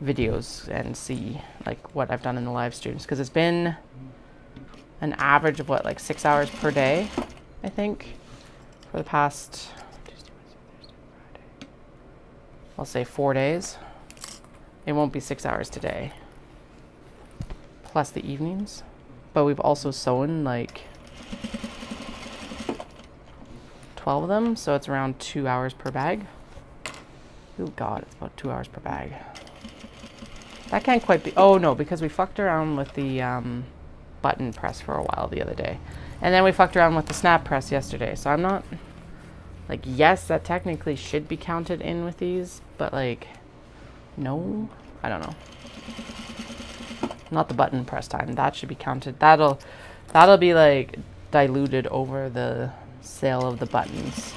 videos and see, like, what I've done in the live streams. Because it's been an average of, what, like 6 hours per day, I think, for the past... I'll say 4 days. It won't be 6 hours today, plus the evenings. But we've also sewn like 12 of them, so it's around 2 hours per bag. Oh God, it's about 2 hours per bag. That can't quite be. Oh no, because we fucked around with the button press for a while the other day, and then we fucked around with the snap press yesterday. So I'm not. Like, yes, that technically should be counted in with these, but like, no, I don't know. Not the button press time. That should be counted. That'll be like diluted over the sale of the buttons.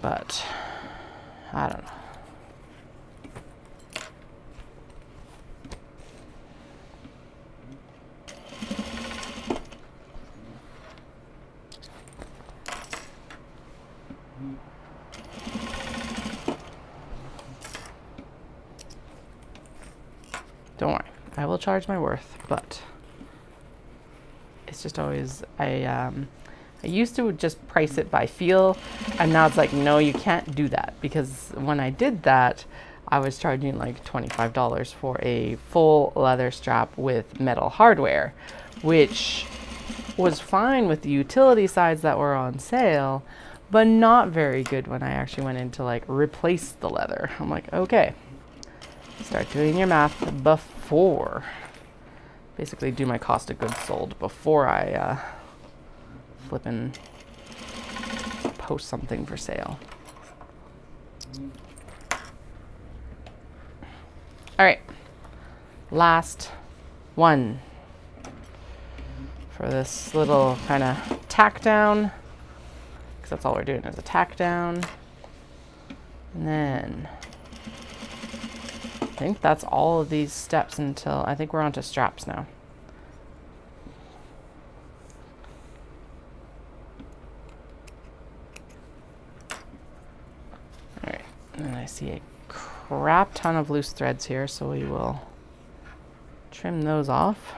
But I don't know. charge my worth, but it's just always, I used to just price it by feel, and now it's like, no, you can't do that, because when I did that, I was charging like $25 for a full leather strap with metal hardware, which was fine with the utility sides that were on sale, but not very good when I actually went in to like replace the leather. I'm like, okay, start doing your math before. Basically do my cost of goods sold before I flip and post something for sale. All right, last one for this little kind of tack down, because that's all we're doing is a tack down. And then I think that's all of these steps until I think we're onto straps now. All right, and I see a crap ton of loose threads here, so we will trim those off,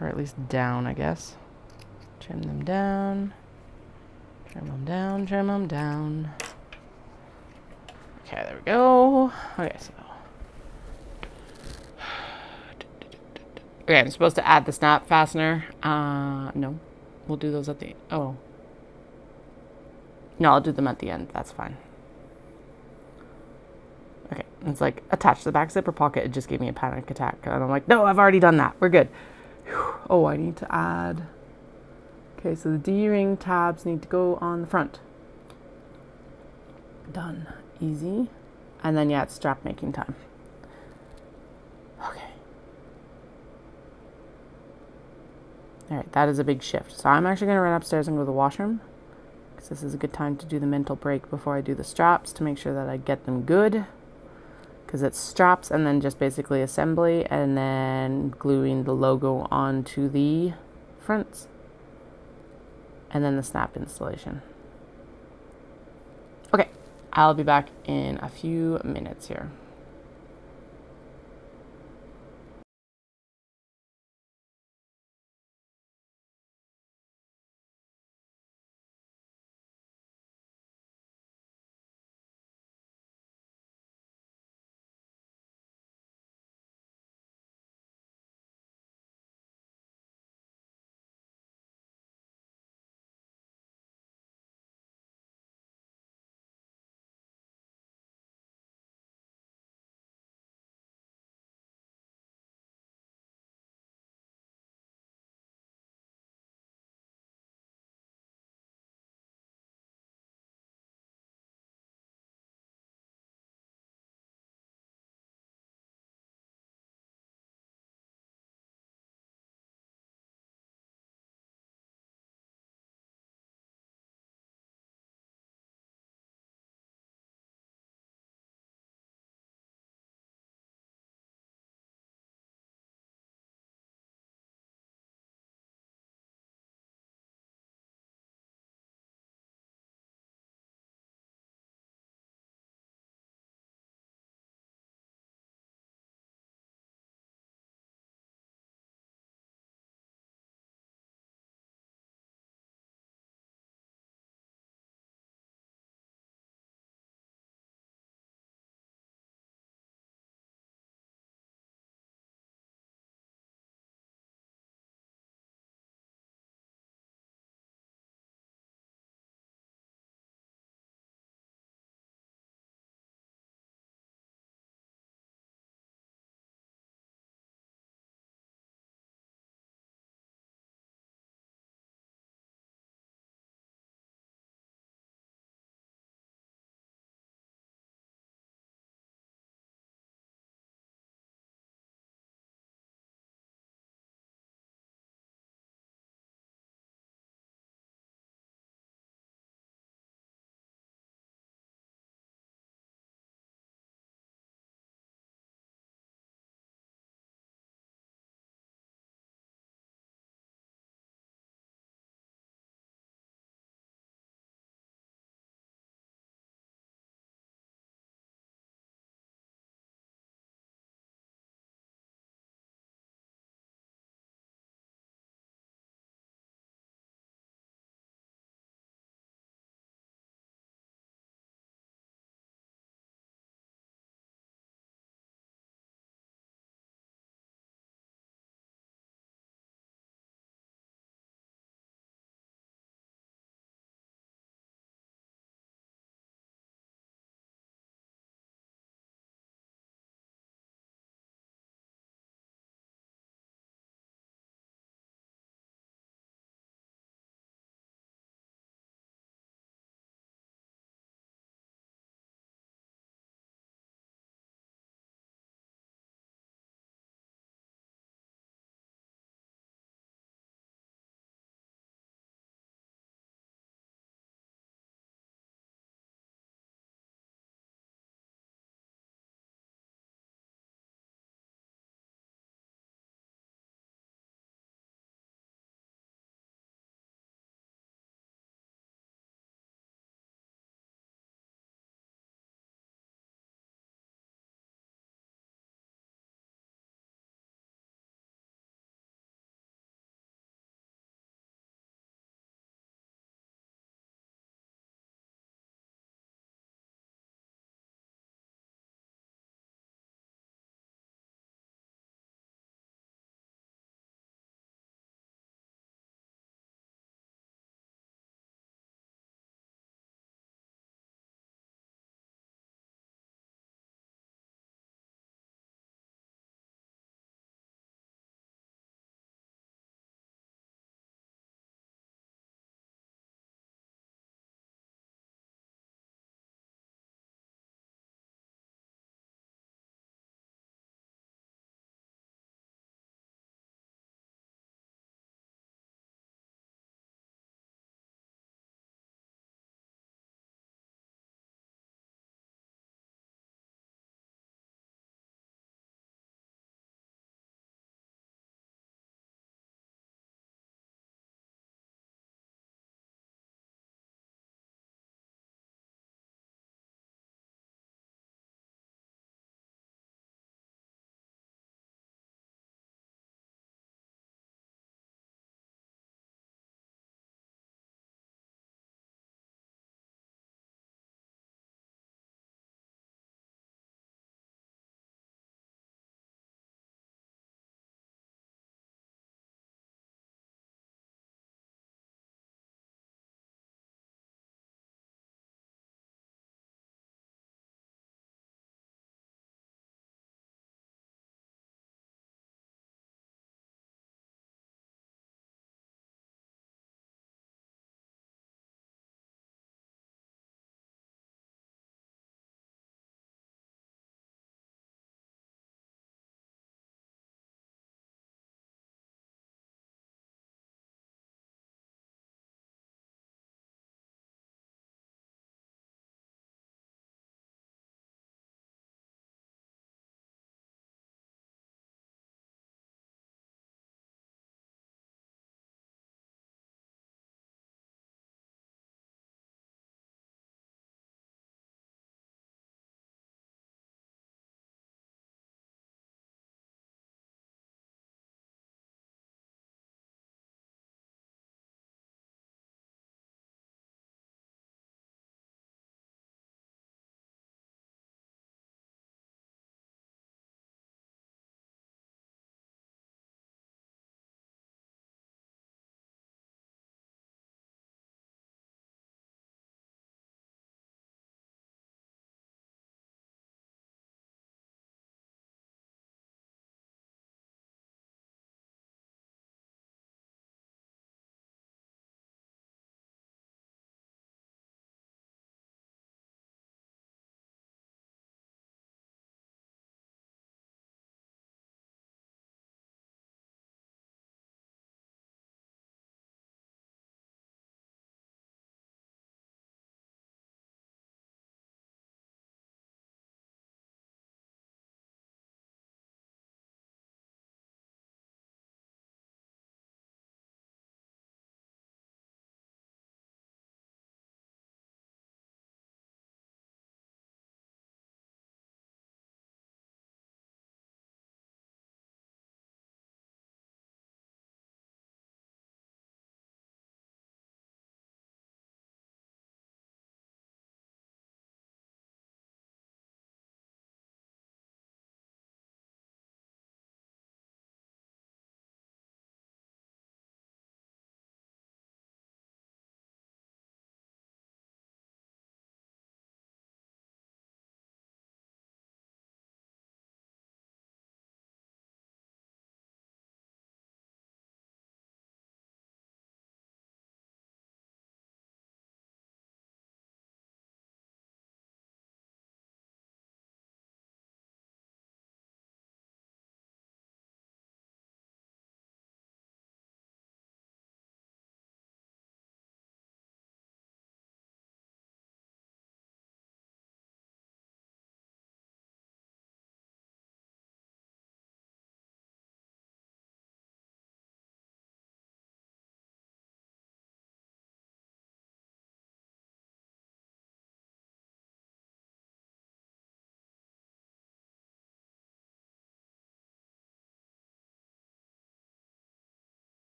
or at least down, I guess. Trim them down, trim them down, trim them down. Okay, there we go. Okay, so okay, I'm supposed to add the snap fastener. No, we'll do those at the, oh. No, I'll do them at the end. That's fine. Okay, it's like attached to the back zipper pocket. It just gave me a panic attack. And I'm like, no, I've already done that. We're good. Whew. Oh, I need to add. Okay, so the D-ring tabs need to go on the front. Done. Easy. And then, yeah, it's strap making time. Okay. All right, that is a big shift. So I'm actually going to run upstairs and go to the washroom, because this is a good time to do the mental break before I do the straps to make sure that I get them good. Because it's straps and then just basically assembly and then gluing the logo onto the fronts. And then the snap installation. Okay, I'll be back in a few minutes here.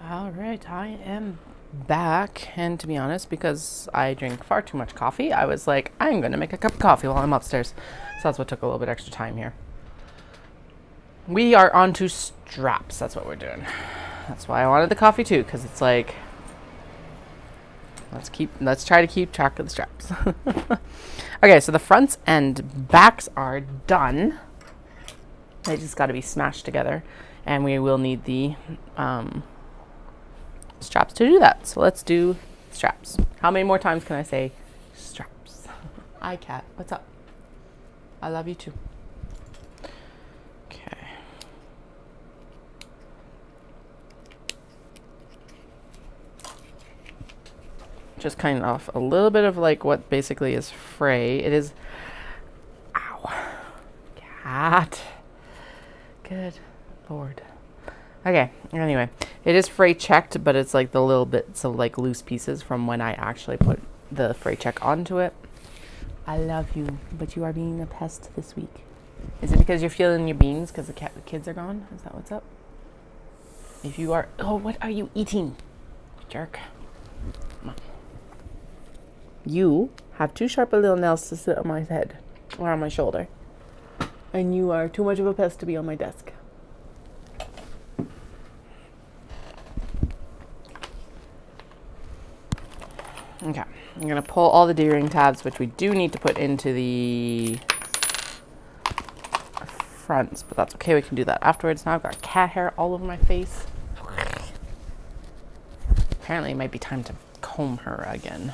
All right, I am back, and to be honest, because I drink far too much coffee, I was like, I'm gonna make a cup of coffee while I'm upstairs. So that's what took a little bit extra time here. We are on to straps. That's what we're doing. That's why I wanted the coffee too, because it's like, let's try to keep track of the straps. Okay, so the fronts and backs are done. They just got to be smashed together, and we will need the straps to do that. So let's do straps. How many more times can I say straps? Hi, cat. What's up? I love you too. Okay. Just kind of a little bit of like what basically is fray. It is, ow, cat. Good Lord. Okay, anyway, it is fray checked, but it's like the little bits of like loose pieces from when I actually put the fray check onto it. I love you, but you are being a pest this week. Is it because you're feeling your beans because the kids are gone? Is that what's up? If you are, oh, what are you eating, jerk? Come on. You have too sharp a little nails to sit on my head or on my shoulder. And you are too much of a pest to be on my desk. Okay, I'm going to pull all the D-ring tabs, which we do need to put into the fronts, but that's okay. We can do that afterwards. Now I've got cat hair all over my face. Apparently it might be time to comb her again.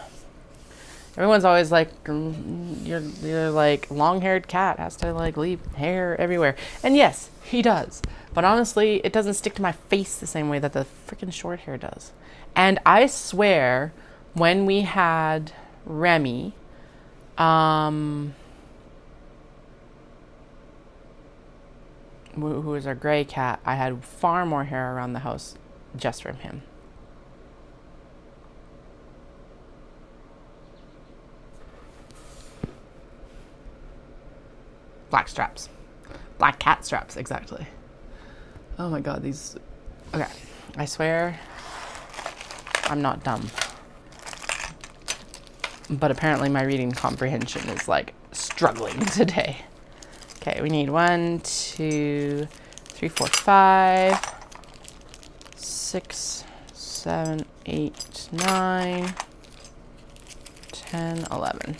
Everyone's always like, you're like, long-haired cat has to like leave hair everywhere. And yes, he does. But honestly, it doesn't stick to my face the same way that the freaking short hair does. And I swear, when we had Remy, who is our gray cat, I had far more hair around the house just from him. Black straps. Black cat straps, exactly. Oh my god, these... Okay, I swear I'm not dumb. But apparently my reading comprehension is like struggling today. Okay, we need 1, 2, 3, 4, 5, 6, 7, 8, 9, 10, 11.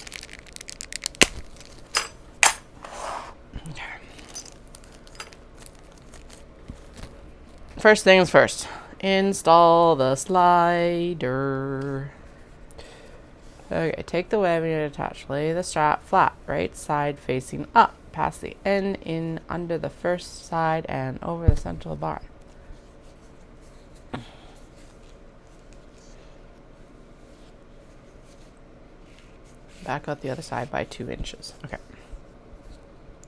Okay. First things first, install the slider. Okay, take the webbing and attach. Lay the strap flat, right side facing up. Pass the end in under the first side and over the central bar. Back out the other side by 2 inches. Okay.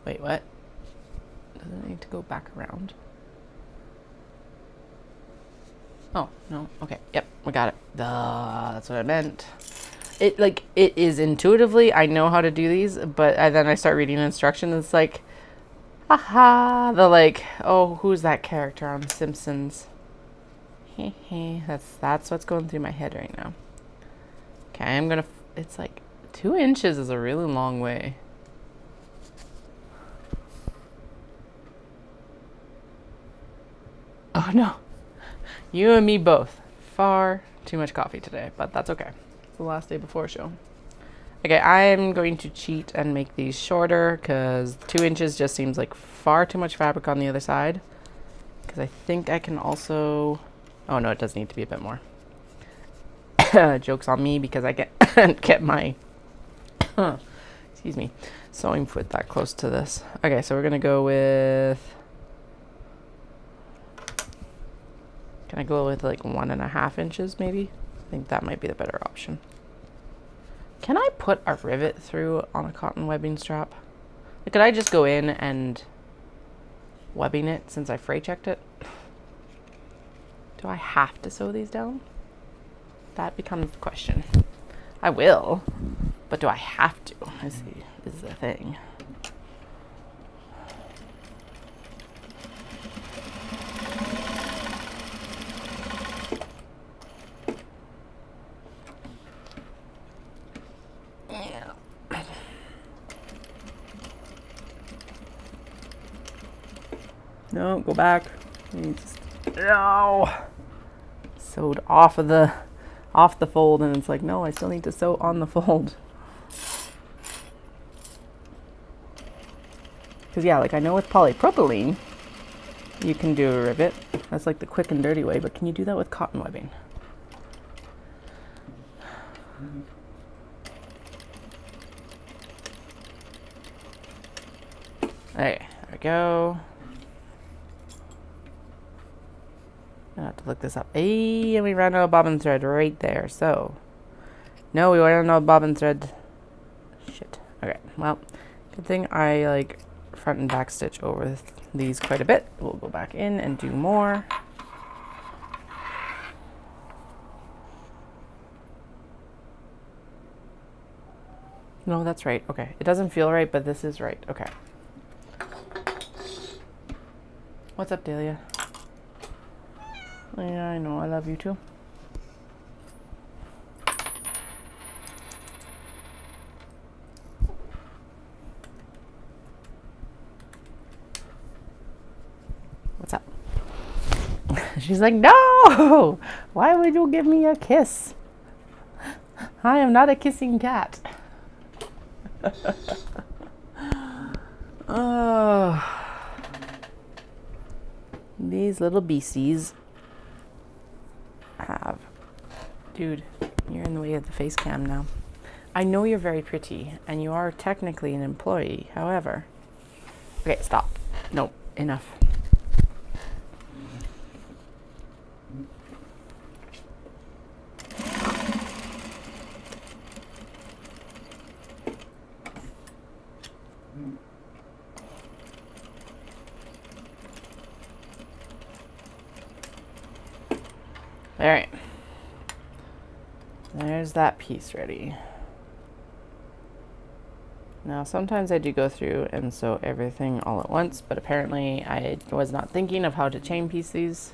Wait, what? Doesn't it need to go back around? Oh, no. Okay. Yep, we got it. Duh, that's what I meant. It is intuitively, I know how to do these, but then I start reading instructions. It's like, haha, the like, oh, who's that character on Simpsons? That's what's going through my head right now. Okay, I'm gonna, it's like 2 inches is a really long way. Oh no, you and me both. Far too much coffee today, but that's okay. It's the last day before show. Okay, I'm going to cheat and make these shorter because 2 inches just seems like far too much fabric on the other side. Because I think I can also... Oh no, it does need to be a bit more. Joke's on me because I can't get my... excuse me. Sewing foot that close to this. Okay, so we're going to go with... Can I go with like 1.5 inches maybe? I think that might be the better option. Can I put a rivet through on a cotton webbing strap? Like, could I just go in and webbing it since I fray checked it? Do I have to sew these down? That becomes the question. I will, but do I have to? Is the thing. No, go back. No. Sewed off the fold, and it's like, no, I still need to sew on the fold. Because yeah, like I know with polypropylene, you can do a rivet. That's like the quick and dirty way, but can you do that with cotton webbing? Okay, there we go. I have to look this up. Hey, and we ran out of bobbin thread right there. So, no, we ran out of bobbin thread. Shit. Okay, well, good thing I like front and back stitch over these quite a bit. We'll go back in and do more. No, that's right. Okay, it doesn't feel right, but this is right. Okay. What's up, Dahlia? Yeah, I know. I love you too. What's up? She's like, no! Why would you give me a kiss? I am not a kissing cat. Oh. These little beasties have... Dude, you're in the way of the face cam now. I know you're very pretty, and you are technically an employee. However... Okay, stop. Nope, enough. All right, there's that piece ready. Now, sometimes I do go through and sew everything all at once, but apparently I was not thinking of how to chain piece these.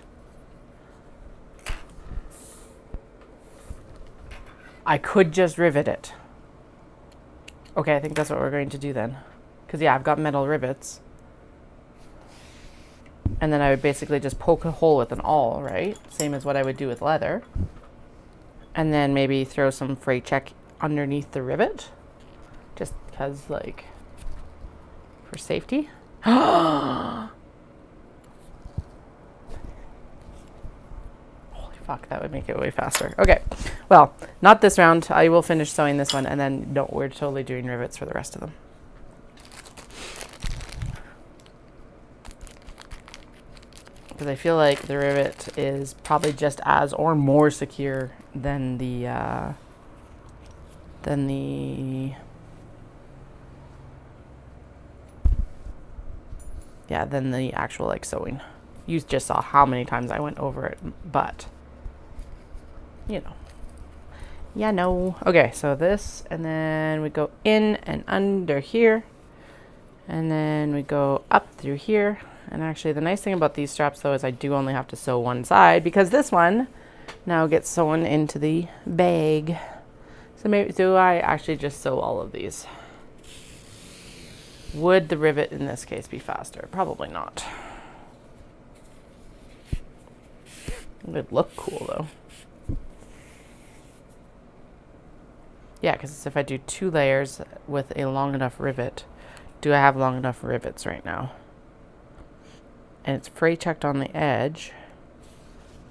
I could just rivet it. Okay, I think that's what we're going to do then. Because yeah, I've got metal rivets. And then I would basically just poke a hole with an awl, right? Same as what I would do with leather. And then maybe throw some fray check underneath the rivet. Just because, like, for safety. Holy fuck, that would make it way faster. Okay, well, not this round. I will finish sewing this one, and then no, we're totally doing rivets for the rest of them. Because I feel like the rivet is probably just as or more secure than the actual like sewing. You just saw how many times I went over it, but you know. Yeah, no. Okay, so this, and then we go in and under here, and then we go up through here. And actually the nice thing about these straps though is I do only have to sew one side, because this one now gets sewn into the bag. So maybe, do I actually just sew all of these? Would the rivet in this case be faster? Probably not. It would look cool though. Yeah, because if I do 2 layers with a long enough rivet, do I have long enough rivets right now? And it's fray checked on the edge,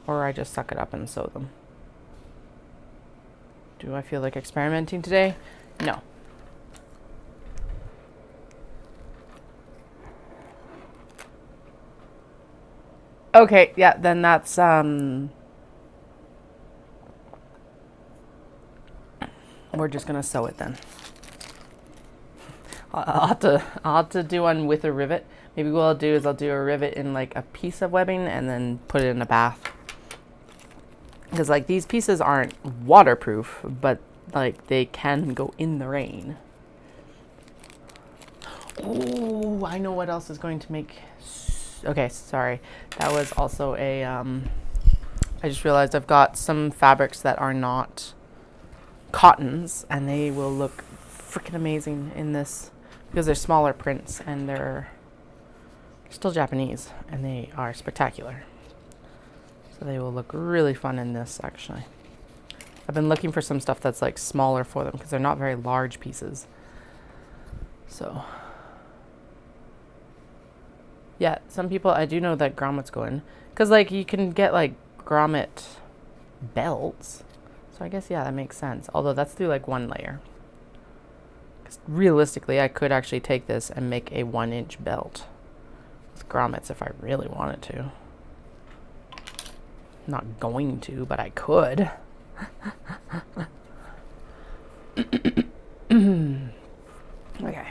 or I just suck it up and sew them. Do I feel like experimenting today? No. Okay, yeah, then that's we're just gonna sew it then. I'll have to do one with a rivet. Maybe what I'll do is I'll do a rivet in like a piece of webbing and then put it in a bath. Because like these pieces aren't waterproof, but like they can go in the rain. Oh, I know what else is going to make... Okay, sorry. That was also a... I just realized I've got some fabrics that are not cottons, and they will look freaking amazing in this because they're smaller prints and they're Still Japanese, and they are spectacular. So they will look really fun in this, actually. I've been looking for some stuff that's like smaller for them because they're not very large pieces. So, yeah, some people, I do know that grommets go in. Because like you can get like grommet belts. So I guess, yeah, that makes sense. Although that's through like one layer. Because realistically, I could actually take this and make a 1-inch belt with grommets if I really wanted to. Not going to, but I could. Okay.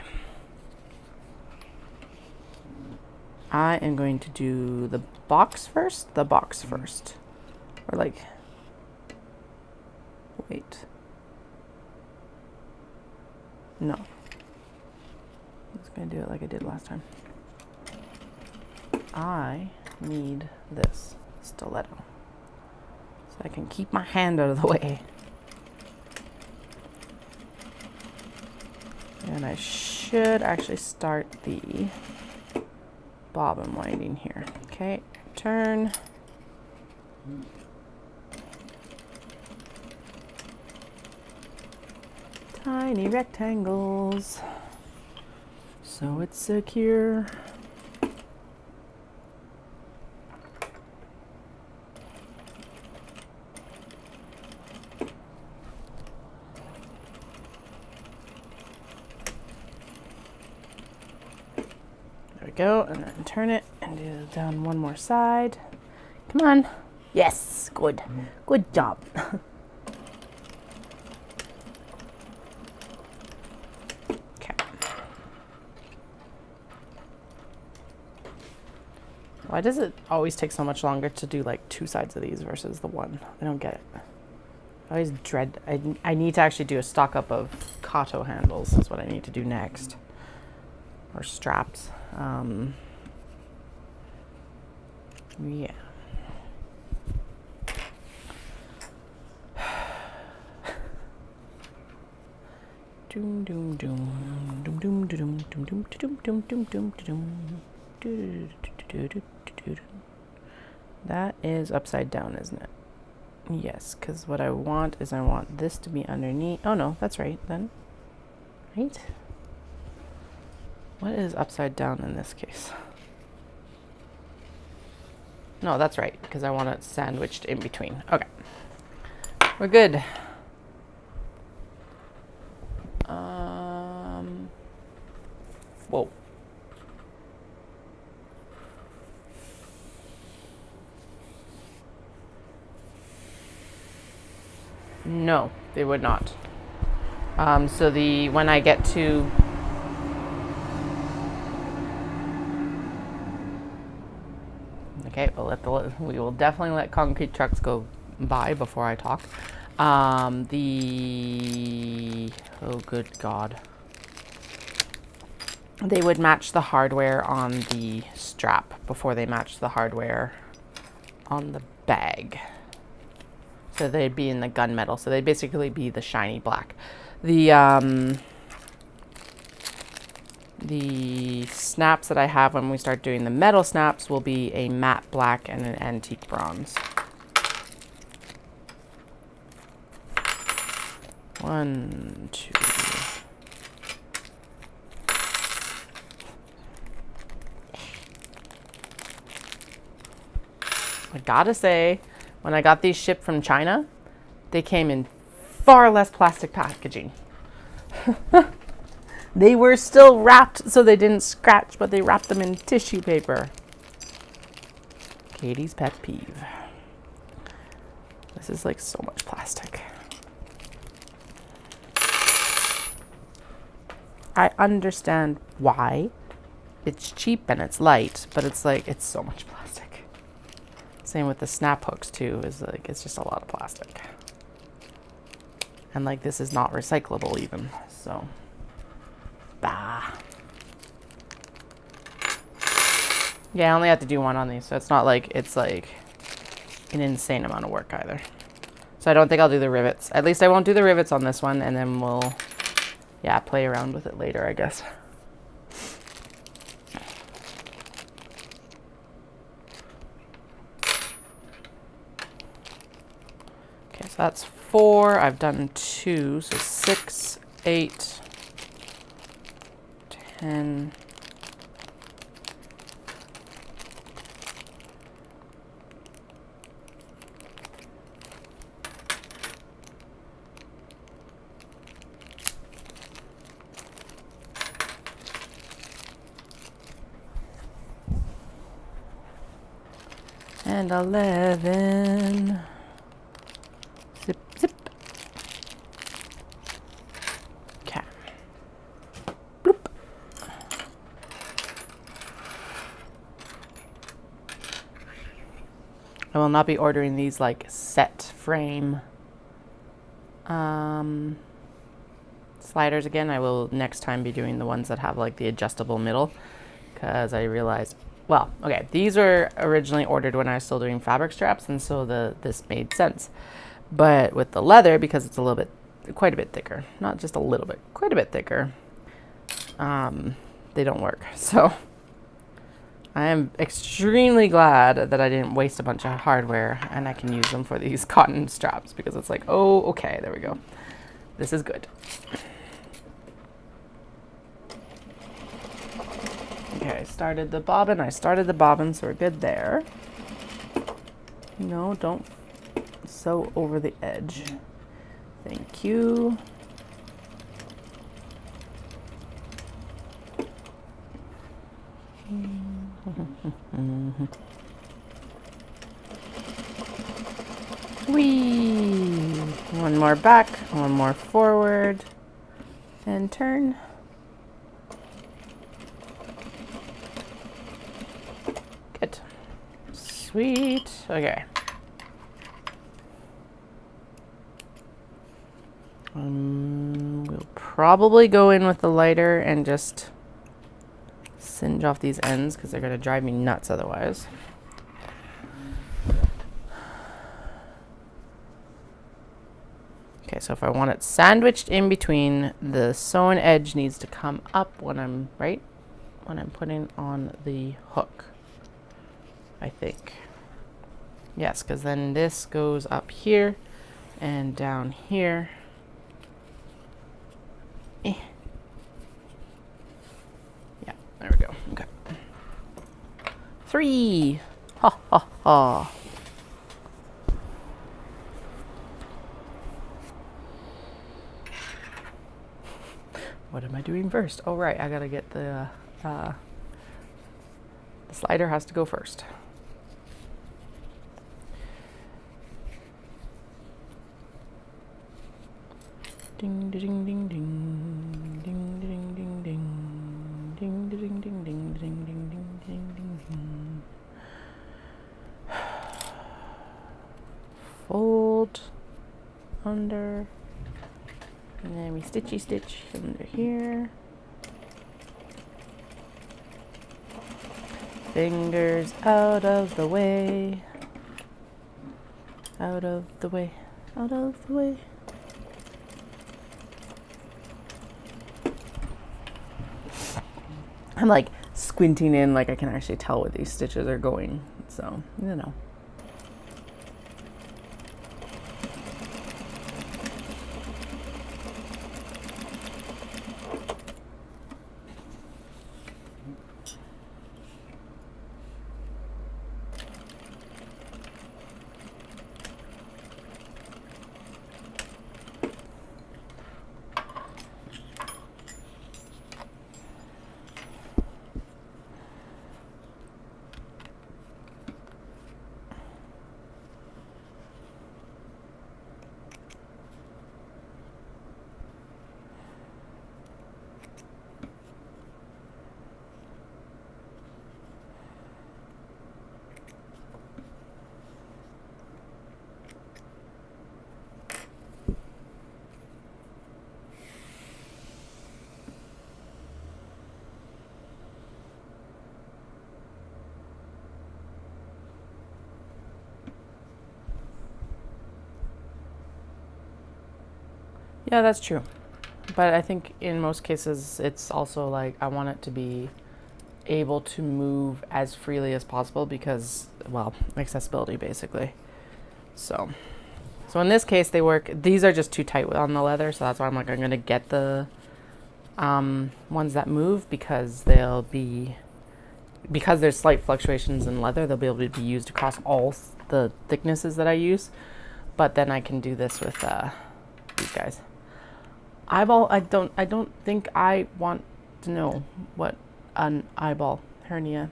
I am going to do the box first. The box first. Or like... Wait. No. I'm just going to do it like I did last time. I need this stiletto. So I can keep my hand out of the way. And I should actually start the bobbin winding here. Okay, turn. Tiny rectangles. So it's secure. Go and then turn it and do it down one more side. Come on. Yes, good. Good job. Okay. Why does it always take so much longer to do like 2 sides of these versus the one? I don't get it. I always dread, I need to actually do a stock up of Kato handles is what I need to do next. Or straps. Yeah. Doom doom doom doom doom doom doom doom doom doom doom doom. That is upside down, isn't it? Yes, because what I want is I want this to be underneath. Oh no, that's right then. Right? What is upside down in this case? No, that's right, because I want it sandwiched in between. Okay. We're good. Whoa. No, they would not. So when I get to... Okay, we will definitely let concrete trucks go by before I talk. Oh, good God. They would match the hardware on the strap before they match the hardware on the bag. So they'd be in the gunmetal. So they'd basically be the shiny black. The snaps that I have when we start doing the metal snaps will be a matte black and an antique bronze. 1, 2. I gotta say, when I got these shipped from China, they came in far less plastic packaging. They were still wrapped so they didn't scratch, but they wrapped them in tissue paper. Katie's pet peeve. This is like so much plastic. I understand why. It's cheap and it's light, but it's like, it's so much plastic. Same with the snap hooks too, is like, it's just a lot of plastic. And like, this is not recyclable even, so. Bah. Yeah, I only have to do one on these, so it's not like, it's like an insane amount of work either. So I don't think I'll do the rivets. At least I won't do the rivets on this one, and then we'll, yeah, play around with it later, I guess. So that's 4. I've done 2, so 6, 8, 10. And 11. Zip, zip. Okay. Bloop. I will not be ordering these like set frame sliders again. I will next time be doing the ones that have like the adjustable middle, because I realized, well, okay, these were originally ordered when I was still doing fabric straps, and so this made sense. But with the leather, because it's a little bit, quite a bit thicker, not just a little bit, quite a bit thicker, they don't work. So I am extremely glad that I didn't waste a bunch of hardware and I can use them for these cotton straps, because it's like, oh, okay, there we go. This is good. Okay, I started the bobbin, so we're good there. No, don't sew over the edge. Thank you. Whee! One more back, one more forward, and turn. Good. Sweet. Okay. We'll probably go in with the lighter and just singe off these ends, because they're going to drive me nuts otherwise. Okay, so if I want it sandwiched in between, the sewn edge needs to come up when I'm putting on the hook, I think. Yes, because then this goes up here and down here. Yeah, there we go. Okay. 3. Ha ha ha. What am I doing first? Oh, right, I gotta get the slider has to go first. Ding ding ding ding ding ding ding ding ding ding ding ding ding ding ding ding ding. Fold under, and then we stitchy stitch under here. Fingers out of the way. Out of the way. Out of the way. I'm like squinting in, like I can actually tell where these stitches are going. So, you know. Yeah, that's true. But I think in most cases, it's also like I want it to be able to move as freely as possible because, well, accessibility basically. So, So in this case, they work. These are just too tight on the leather, so that's why I'm like, I'm going to get the ones that move, because they'll be, because there's slight fluctuations in leather, they'll be able to be used across all the thicknesses that I use. But then I can do this with these guys. Eyeball, I don't think I want to know what an eyeball hernia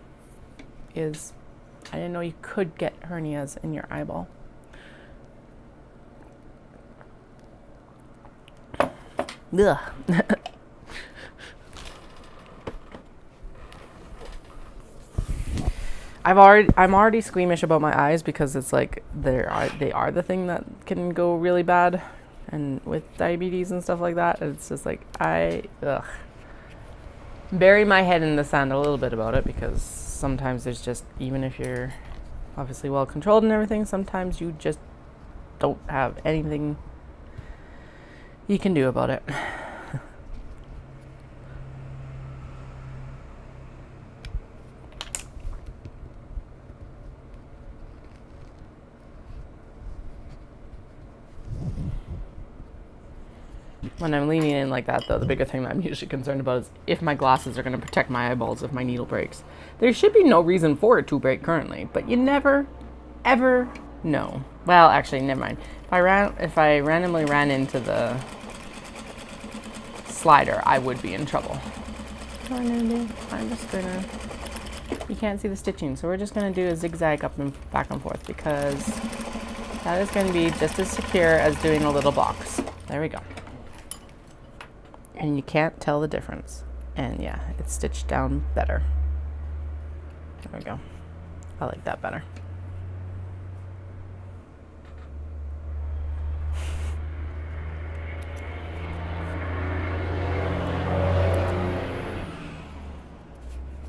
is. I didn't know you could get hernias in your eyeball. Ugh. I'm already squeamish about my eyes, because it's like they are the thing that can go really bad, and with diabetes and stuff like that, it's just like bury my head in the sand a little bit about it, because sometimes there's just, even if you're obviously well controlled and everything, sometimes you just don't have anything you can do about it. When I'm leaning in like that, though, the bigger thing that I'm usually concerned about is if my glasses are going to protect my eyeballs if my needle breaks. There should be no reason for it to break currently, but you never, ever know. Well, actually, never mind. If I randomly ran into the slider, I would be in trouble. What am I going to do? I'm just going to... You can't see the stitching, so we're just going to do a zigzag up and back and forth, because that is going to be just as secure as doing a little box. There we go. And you can't tell the difference. And yeah, it's stitched down better. There we go. I like that better.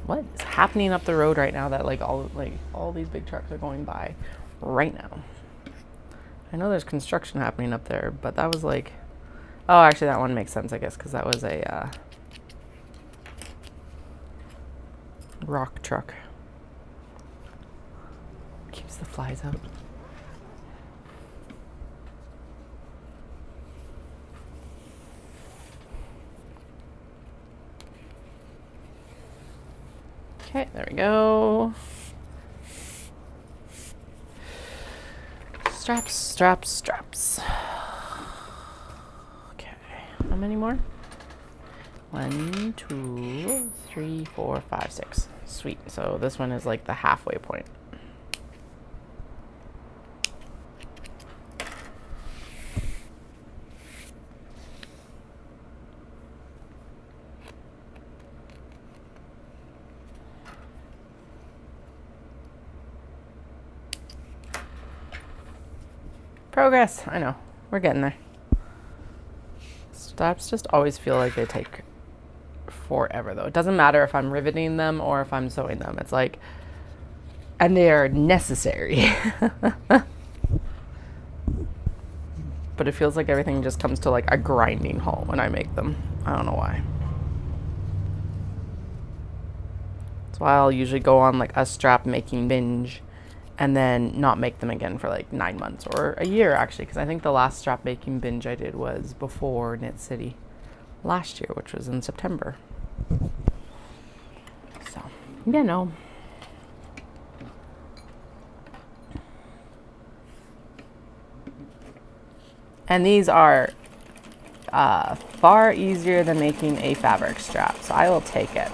What is happening up the road right now that all these big trucks are going by right now? I know there's construction happening up there, but that was like... Oh, actually, that one makes sense, I guess, because that was a rock truck. Keeps the flies out. Okay, there we go. Straps, straps, straps. How many more? 1, 2, 3, 4, 5, 6. Sweet. So this one is like the halfway point. Progress. I know. We're getting there. Straps just always feel like they take forever, though. It doesn't matter if I'm riveting them or if I'm sewing them. It's like, and they are necessary. But it feels like everything just comes to like a grinding halt when I make them. I don't know why. That's why I'll usually go on like a strap making binge and then not make them again for like 9 months or a year, actually, because I think the last strap making binge I did was before Knit City last year, which was in September. So, yeah, no. And these are far easier than making a fabric strap, so I will take it.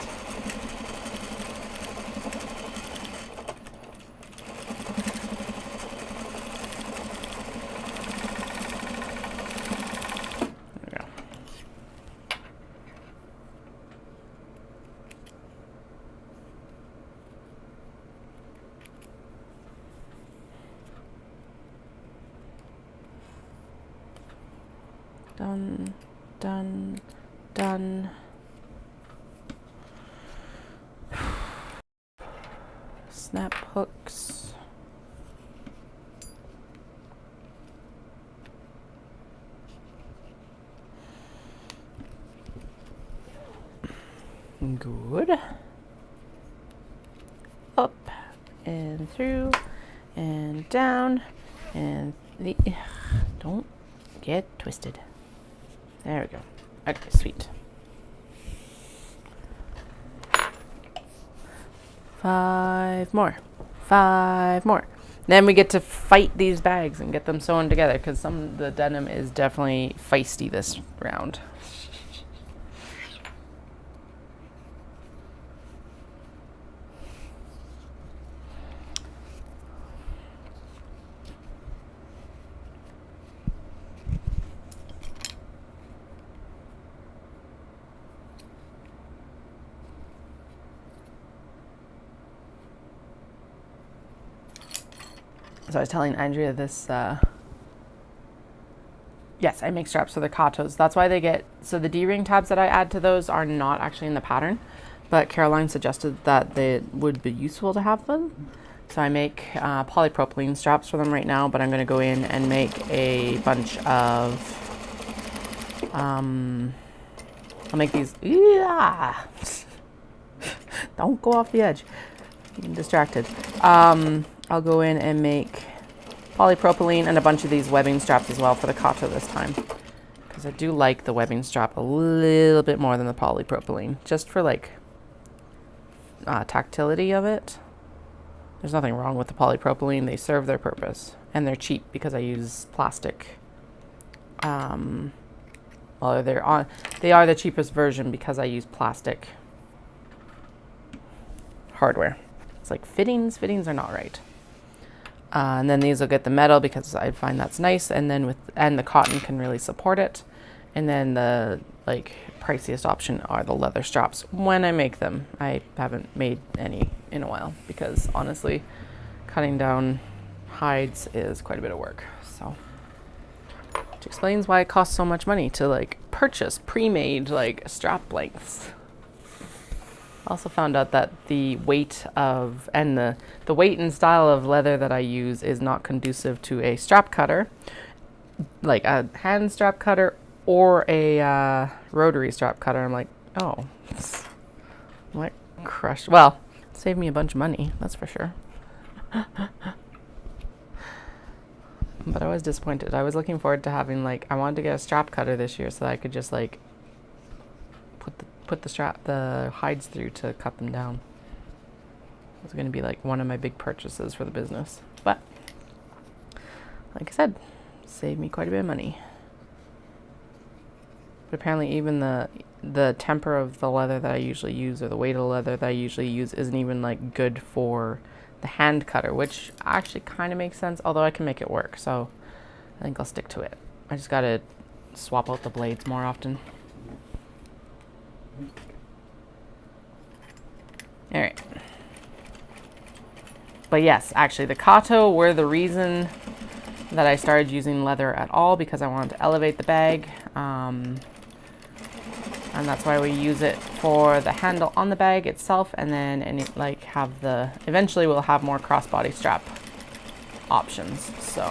Done, done, done. Snap hooks. Good. Up and through and down and Don't get twisted. There we go. Okay, sweet. 5 more. 5 more. Then we get to fight these bags and get them sewn together, because the denim is definitely feisty this round. So I was telling Andrea this, yes, I make straps for the katos. That's why they get, so the D-ring tabs that I add to those are not actually in the pattern, but Caroline suggested that they would be useful to have them. So I make polypropylene straps for them right now, but I'm going to go in and make a bunch of, I'll make these, yeah. Don't go off the edge. I'm distracted. I'll go in and make polypropylene and a bunch of these webbing straps as well for the kato this time, because I do like the webbing strap a little bit more than the polypropylene, just for like tactility of it. There's nothing wrong with the polypropylene. They serve their purpose, and they're cheap because I use plastic. Well, they are the cheapest version because I use plastic hardware. It's like fittings are not right. And then these will get the metal because I find that's nice, and then the cotton can really support it. And then the like priciest option are the leather straps when I make them. I haven't made any in a while because honestly, cutting down hides is quite a bit of work. So, which explains why it costs so much money to like purchase pre-made like strap lengths. Also found out that the weight of and the weight and style of leather that I use is not conducive to a strap cutter, like a hand strap cutter or a rotary strap cutter. I'm like, oh, I'm like crushed. Well, saved me a bunch of money, that's for sure. But I was disappointed. I was looking forward to having like, I wanted to get a strap cutter this year so that I could just like put the hides through to cut them down. It was going to be like one of my big purchases for the business, but like I said, saved me quite a bit of money. But apparently even the temper of the leather that I usually use, or the weight of the leather that I usually use, isn't even like good for the hand cutter, which actually kind of makes sense, although I can make it work, so I think I'll stick to it. I just gotta swap out the blades more often. All right. But yes, actually the kato were the reason that I started using leather at all, because I wanted to elevate the bag. And that's why we use it for the handle on the bag itself, and then eventually we'll have more crossbody strap options. So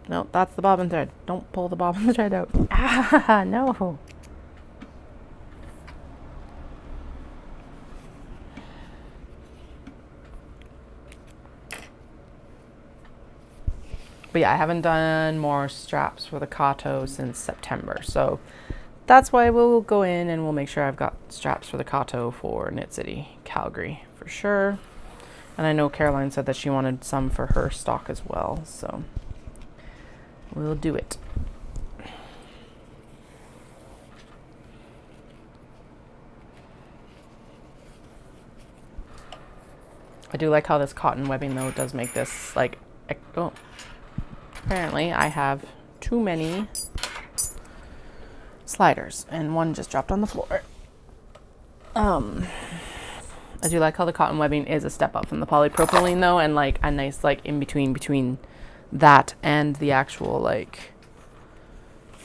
no, that's the bobbin thread. Don't pull the bobbin thread out. Ah, no. But yeah, I haven't done more straps for the kato since September. So that's why we'll go in and we'll make sure I've got straps for the kato for Knit City, Calgary for sure. And I know Caroline said that she wanted some for her stock as well. So we'll do it. I do like how this cotton webbing though does make this like, oh, apparently I have too many sliders and one just dropped on the floor. I do like how the cotton webbing is a step up from the polypropylene though, and like a nice like in between that and the actual like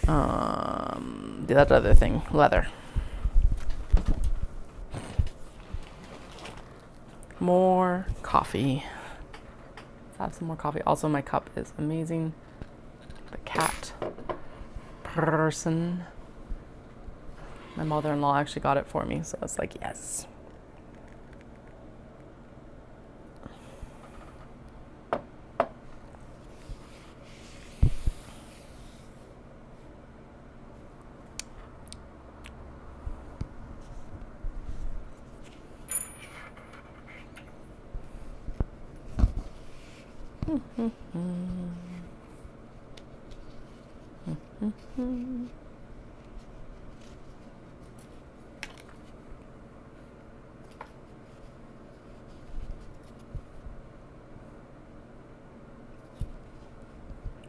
that other thing, leather. More coffee. have some more coffee. Also, my cup is amazing. The cat person. My mother-in-law actually got it for me, so it's like, yes.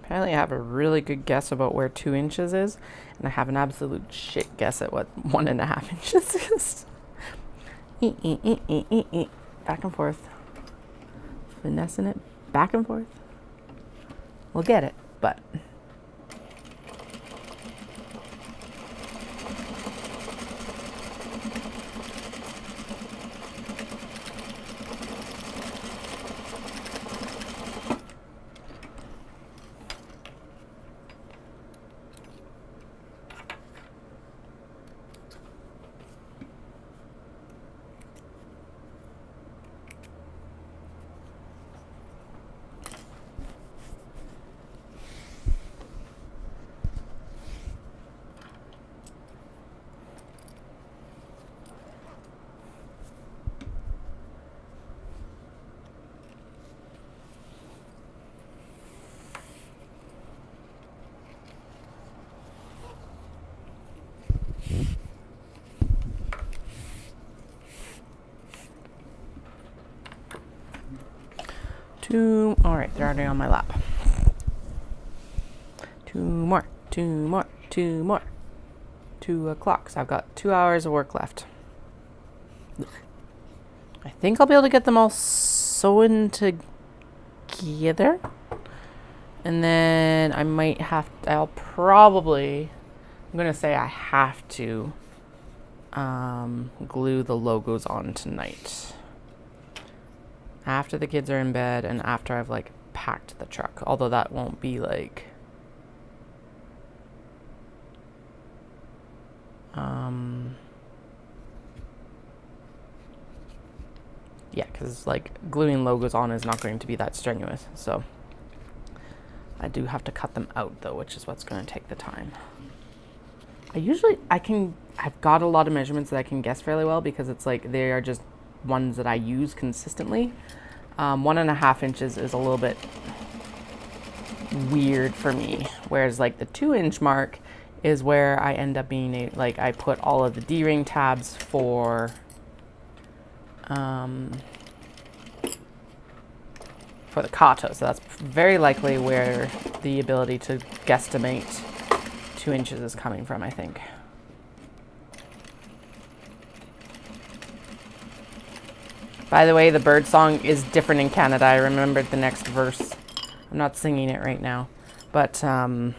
Apparently I have a really good guess about where 2 inches is, and I have an absolute shit guess at what 1.5 inches is. Back and forth. Finessing it back and forth. We'll get it, but... All right, they're already on my lap. 2 more, 2 more, 2 more. 2 o'clock, so I've got 2 hours of work left. I think I'll be able to get them all sewn together. And then I might have, I'm going to say I have to glue the logos on tonight. After the kids are in bed and after I've like packed the truck. Although that won't be like yeah, because like gluing logos on is not going to be that strenuous. So I do have to cut them out though, which is what's going to take the time. I've got a lot of measurements that I can guess fairly well because it's like they are just ones that I use consistently. 1.5 inches is a little bit weird for me, whereas like the 2-inch mark is where I end up being I put all of the D-ring tabs for the Kato, so that's very likely where the ability to guesstimate 2 inches is coming from, I think. By the way, the bird song is different in Canada. I remembered the next verse. I'm not singing it right now. But, yeah,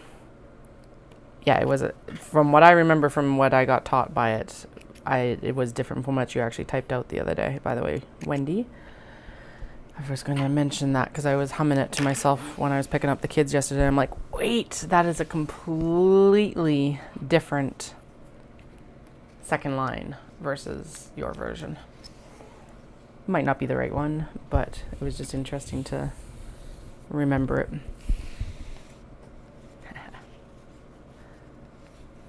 it was, from what I remember from what I got taught by it, it was different from what you actually typed out the other day. By the way, Wendy. I was going to mention that because I was humming it to myself when I was picking up the kids yesterday. I'm like, wait, that is a completely different second line versus your version. Might not be the right one, but it was just interesting to remember it.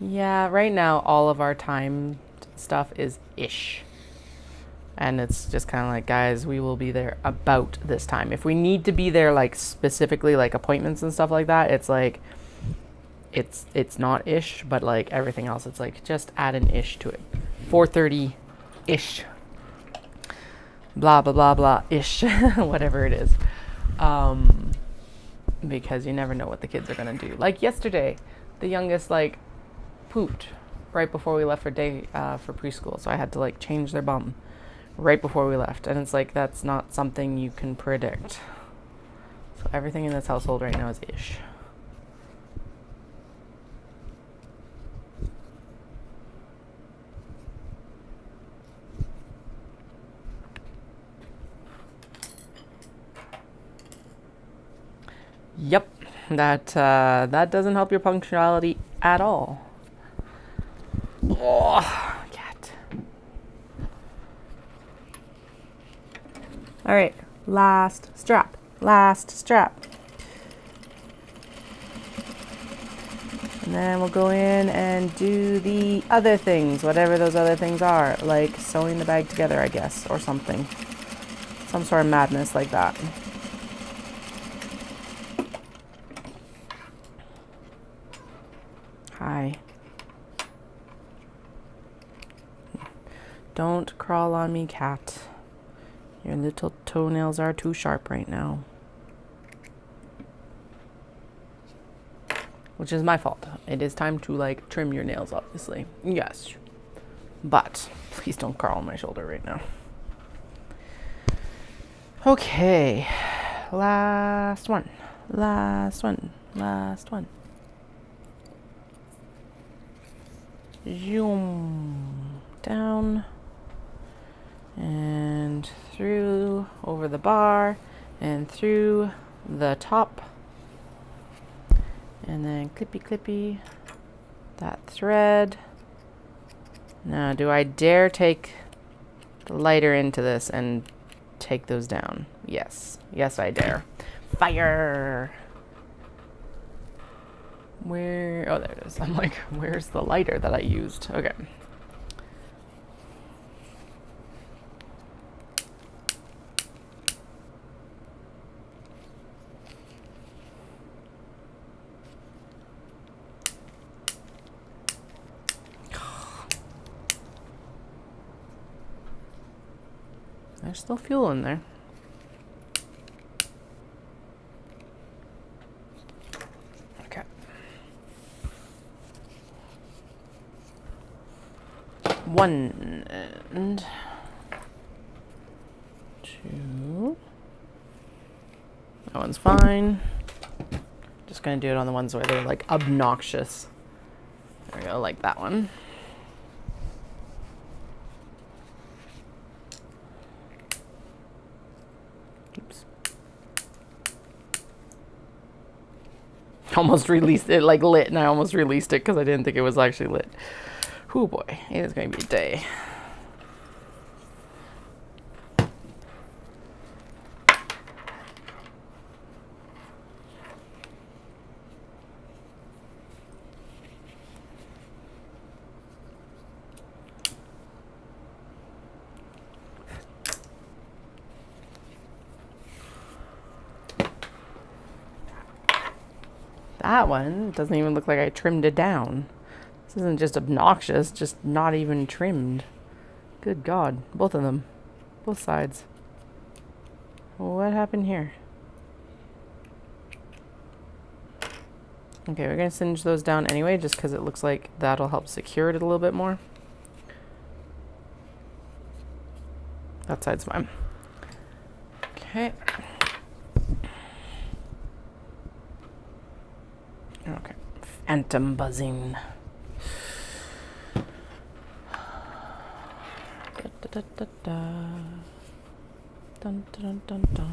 Yeah, right now all of our time stuff is ish. And it's just kind of like, guys, we will be there about this time. If we need to be there, like specifically like appointments and stuff like that, it's like, it's not ish, but like everything else, it's like just add an ish to it. 4:30-ish. Blah, blah, blah, blah, ish. Whatever it is. Because you never know what the kids are going to do. Like yesterday, the youngest like pooped right before we left for for preschool. So I had to like change their bum right before we left. And it's like, that's not something you can predict. So everything in this household right now is ish. Yep, that doesn't help your punctuality at all. Oh, cat. All right, last strap. Last strap. And then we'll go in and do the other things, whatever those other things are, like sewing the bag together, I guess, or something. Some sort of madness like that. Hi. Don't crawl on me, cat. Your little toenails are too sharp right now. Which is my fault. It is time to, like, trim your nails, obviously. Yes. But please don't crawl on my shoulder right now. Okay. Last one. Last one. Last one. Zoom. Down. And through, over the bar, and through the top. And then clippy clippy that thread. Now, do I dare take the lighter into this and take those down? Yes. Yes, I dare. Fire! Where? Oh, there it is. I'm like, where's the lighter that I used? Okay. There's still fuel in there. Okay. One and two. That one's fine. Just gonna do it on the ones where they're like obnoxious. There we go, like that one. Oops. Almost released it, like lit, and I almost released it because I didn't think it was actually lit. Oh boy, it is going to be a day. That one doesn't even look like I trimmed it down. This isn't just obnoxious, just not even trimmed. Good God, both of them. Both sides. What happened here? Okay, we're gonna singe those down anyway, just because it looks like that'll help secure it a little bit more. That side's fine. Okay. Okay. Phantom buzzing. Da, da, da, da. Dun, dun, dun, dun.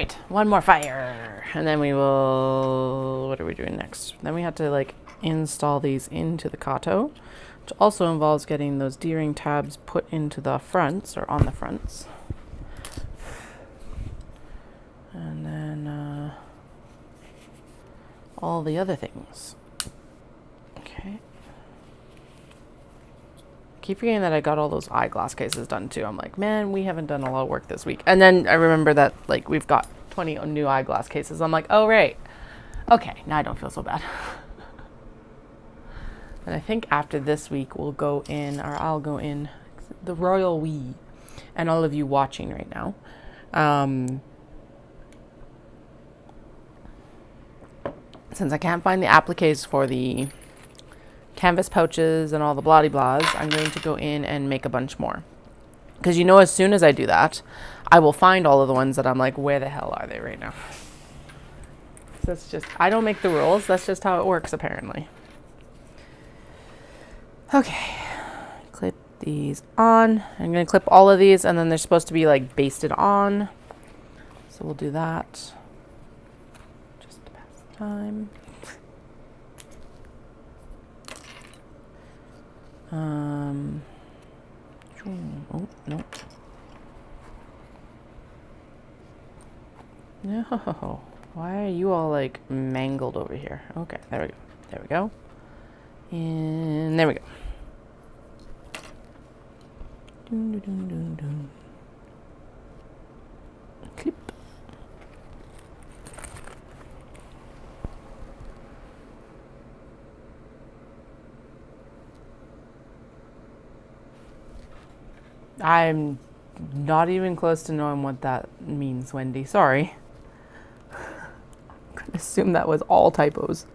right, one more fire. And then we will, what are we doing next? Then we have to like install these into the Kato, which also involves getting those D-ring tabs put into the fronts or on the fronts. And then all the other things. Okay. Keep forgetting that I got all those eyeglass cases done too. I'm like, man, we haven't done a lot of work this week. And then I remember that like we've got 20 new eyeglass cases. I'm like, oh right. Okay, now I don't feel so bad. And I think after this week we'll go in, or I'll go in the Royal We, and all of you watching right now. Since I can't find the appliques for the canvas pouches and all the bloody blahs, I'm going to go in and make a bunch more. Because you know, as soon as I do that, I will find all of the ones that I'm like, where the hell are they right now? So that's just, I don't make the rules. That's just how it works, apparently. Okay. Clip these on. I'm going to clip all of these, and then they're supposed to be like basted on. So we'll do that. Just to pass the time. Oh, no. No. Why are you all like mangled over here? Okay, there we go. There we go. And there we go. Dun, dun, dun, dun, dun. Clip. I'm not even close to knowing what that means, Wendy. Sorry. I'm gonna assume that was all typos.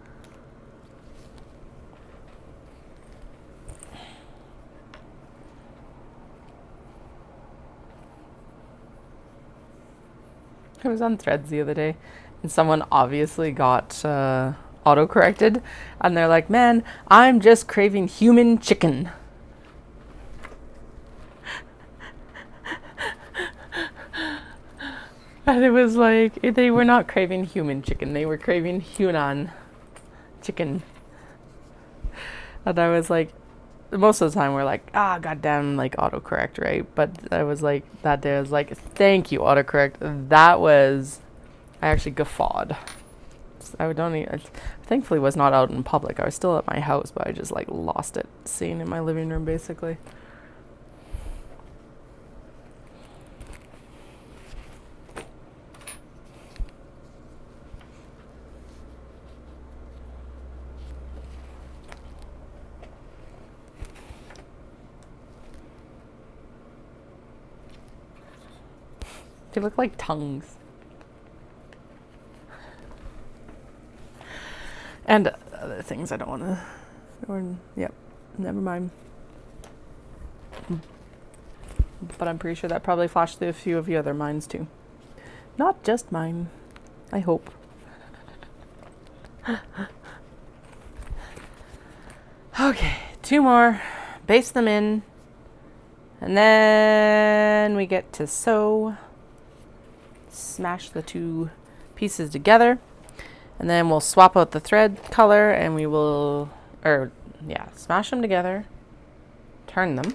I was on Threads the other day, and someone obviously got auto-corrected, and they're like, man, I'm just craving human chicken. And it was like, they were not craving human chicken. They were craving Hunan chicken. And I was like, most of the time we're like, goddamn, like autocorrect, right? But I was like, that day I was like, thank you, autocorrect. That was, I actually guffawed. I don't even, thankfully was not out in public. I was still at my house, but I just like lost it seeing in my living room, basically. They look like tongues. And other things I don't want to... Yep, never mind. But I'm pretty sure that probably flashed through a few of the other minds too. Not just mine. I hope. Okay, 2 more. Base them in. And then we get to sew. Smash the 2 pieces together, and then we'll swap out the thread color, and we will, smash them together, turn them,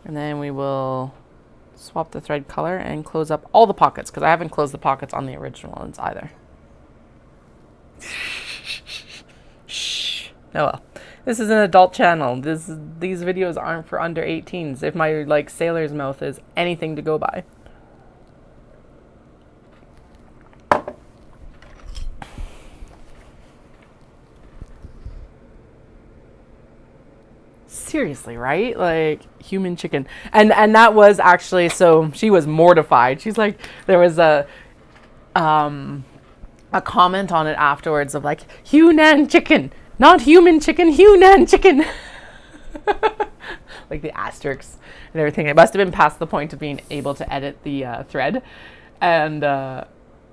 and then we will swap the thread color and close up all the pockets, because I haven't closed the pockets on the original ones either. Shh. Oh well. This is an adult channel. These videos aren't for under 18s, if my like sailor's mouth is anything to go by. Seriously, right? Like human chicken. And that was actually, so she was mortified. She's like, there was a comment on it afterwards of like, Hunan chicken, not human chicken, Hunan chicken. Like the asterisks and everything. It must have been past the point of being able to edit the thread. And but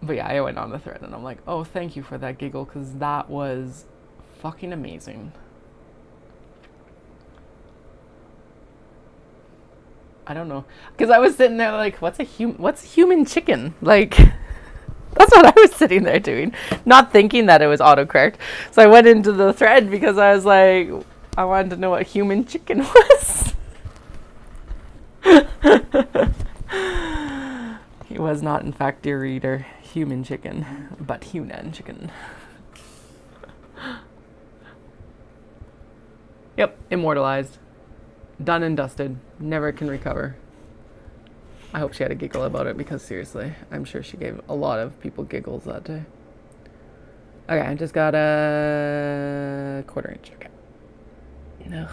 yeah, I went on the thread and I'm like, oh, thank you for that giggle, because that was fucking amazing. I don't know, because I was sitting there like, what's human chicken? Like, that's That's what I was sitting there doing, not thinking that it was autocorrect. So I went into the thread because I was like, I wanted to know what human chicken was. He was not, in fact, dear reader, human chicken, but Hunan chicken. Yep, immortalized. Done and dusted. Never can recover. I hope she had a giggle about it because seriously, I'm sure she gave a lot of people giggles that day. Okay, I just got a 1/4 inch. Okay. Ugh.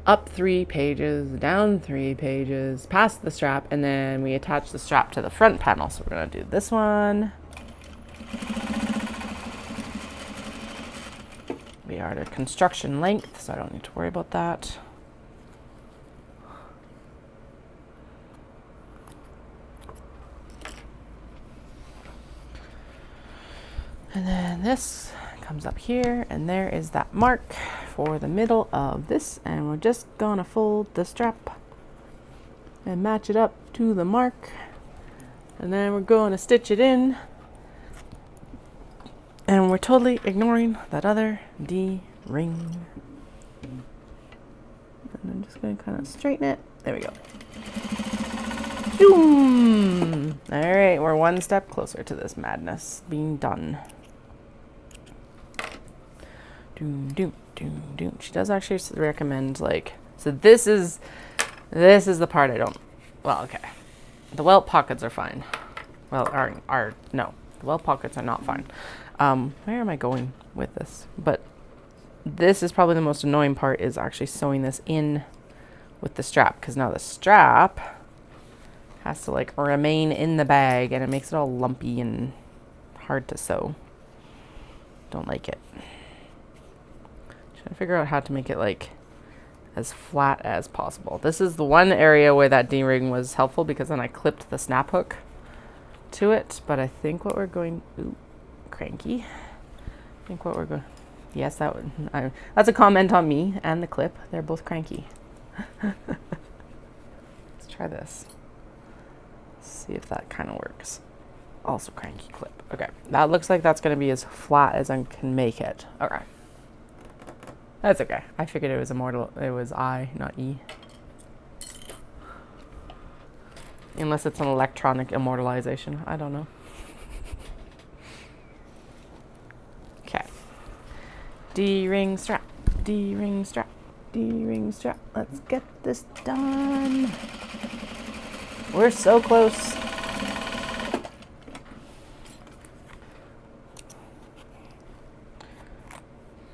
Up 3 pages, down 3 pages, past the strap, and then we attach the strap to the front panel. So we're gonna do this one. We are at construction length, so I don't need to worry about that. And then this comes up here, and there is that mark for the middle of this, and we're just gonna fold the strap and match it up to the mark, and then we're going to stitch it in, and we're totally ignoring that other D-ring. And I'm just gonna kind of straighten it. There we go. Boom! All right, we're one step closer to this madness being done. Doom, doom, doom, doom. She does actually recommend, like, so this is the part I don't, well, okay. The welt pockets are fine. Well, no, the welt pockets are not fine. Where am I going with this? But this is probably the most annoying part, is actually sewing this in with the strap, because now the strap has to like remain in the bag, and it makes it all lumpy and hard to sew. Don't like it. Trying to figure out how to make it like as flat as possible. This is the one area where that D-ring was helpful, because then I clipped the snap hook to it. But I think what we're going, ooh, cranky. I think what we're going, yes, that would, that's a comment on me and the clip. They're both cranky. Let's try this. See if that kind of works. Also cranky clip. Okay, that looks like that's going to be as flat as I can make it. Okay. That's okay. I figured it was it was I, not E. Unless it's an electronic immortalization. I don't know. Okay. D-ring strap. D-ring strap. D-ring strap. Let's get this done. We're so close.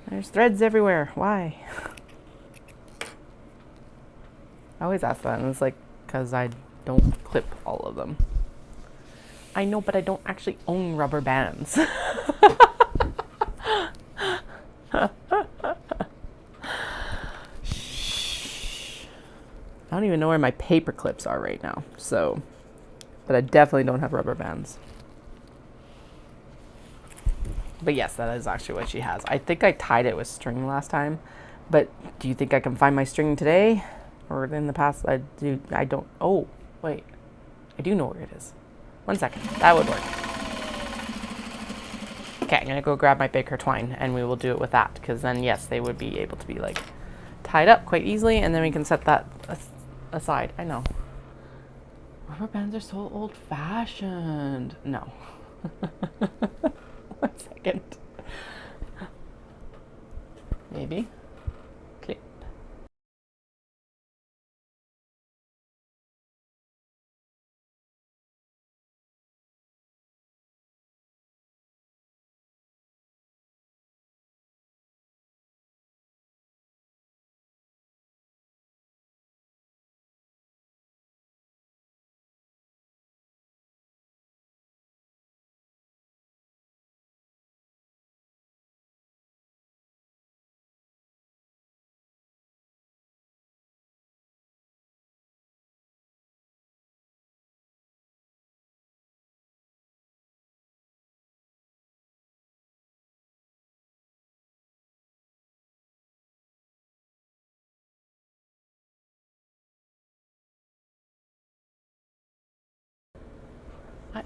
There's threads everywhere. Why? I always ask that, and it's like, because I don't clip all of them. I know, but I don't actually own rubber bands. Shh. I don't even know where my paper clips are right now, so, but I definitely don't have rubber bands. But yes, that is actually what she has. I think I tied it with string last time, but do you think I can find my string today? Or in the past, I don't, oh, wait. I do know where it is. 1 second, that would work. Okay, I'm gonna go grab my Baker twine, and we will do it with that, because then yes, they would be able to be like tied up quite easily, and then we can set that aside. I know. Rubber bands are so old-fashioned. No. 1 second. Maybe.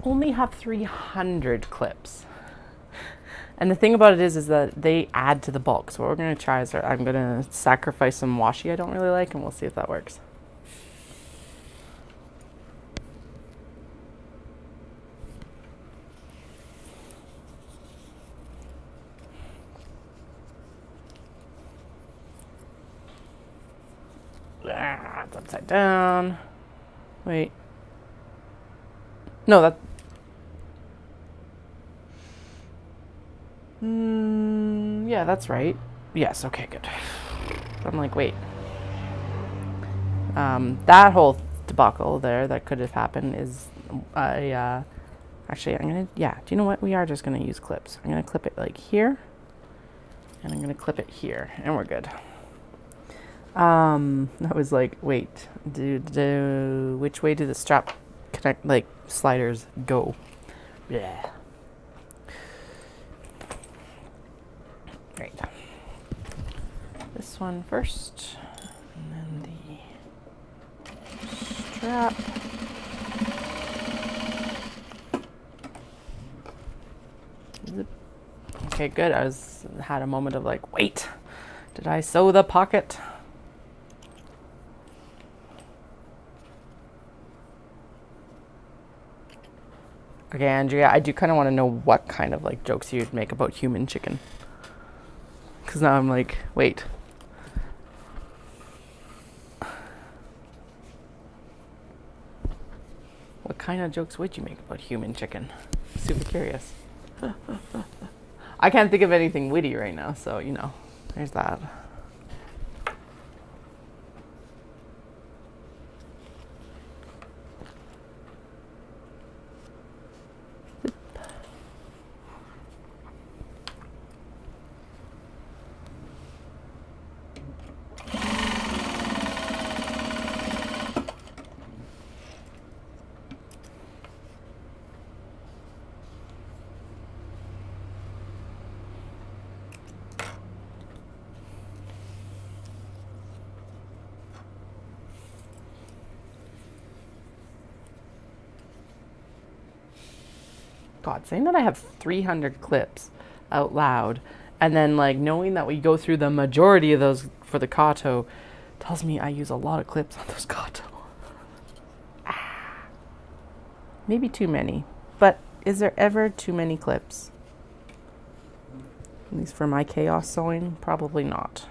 only have 300 clips. And the thing about it is that they add to the bulk. So what we're going to try is I'm going to sacrifice some washi I don't really like, and we'll see if that works. Ah, it's upside down. Wait. No, that... yeah, that's right. Yes, okay, good. I'm like, wait. That whole debacle there that could have happened is actually, I'm gonna, do you know what? We are just gonna use clips. I'm gonna clip it like here, and I'm gonna clip it here, and we're good. I was like, wait, which way do the strap connect, like, sliders go? Yeah. Right. This one first, and then the strap. Okay, good. I had a moment of like, wait, did I sew the pocket? Okay, Andrea, I do kind of want to know what kind of like jokes you'd make about human chicken. Because now I'm like, wait. What kind of jokes would you make about human chicken? Super curious. I can't think of anything witty right now, so, you know, there's that. God, saying that I have 300 clips out loud, and then like knowing that we go through the majority of those for the Kato tells me I use a lot of clips on those Kato. Maybe too many, but is there ever too many clips? At least for my chaos sewing, probably not.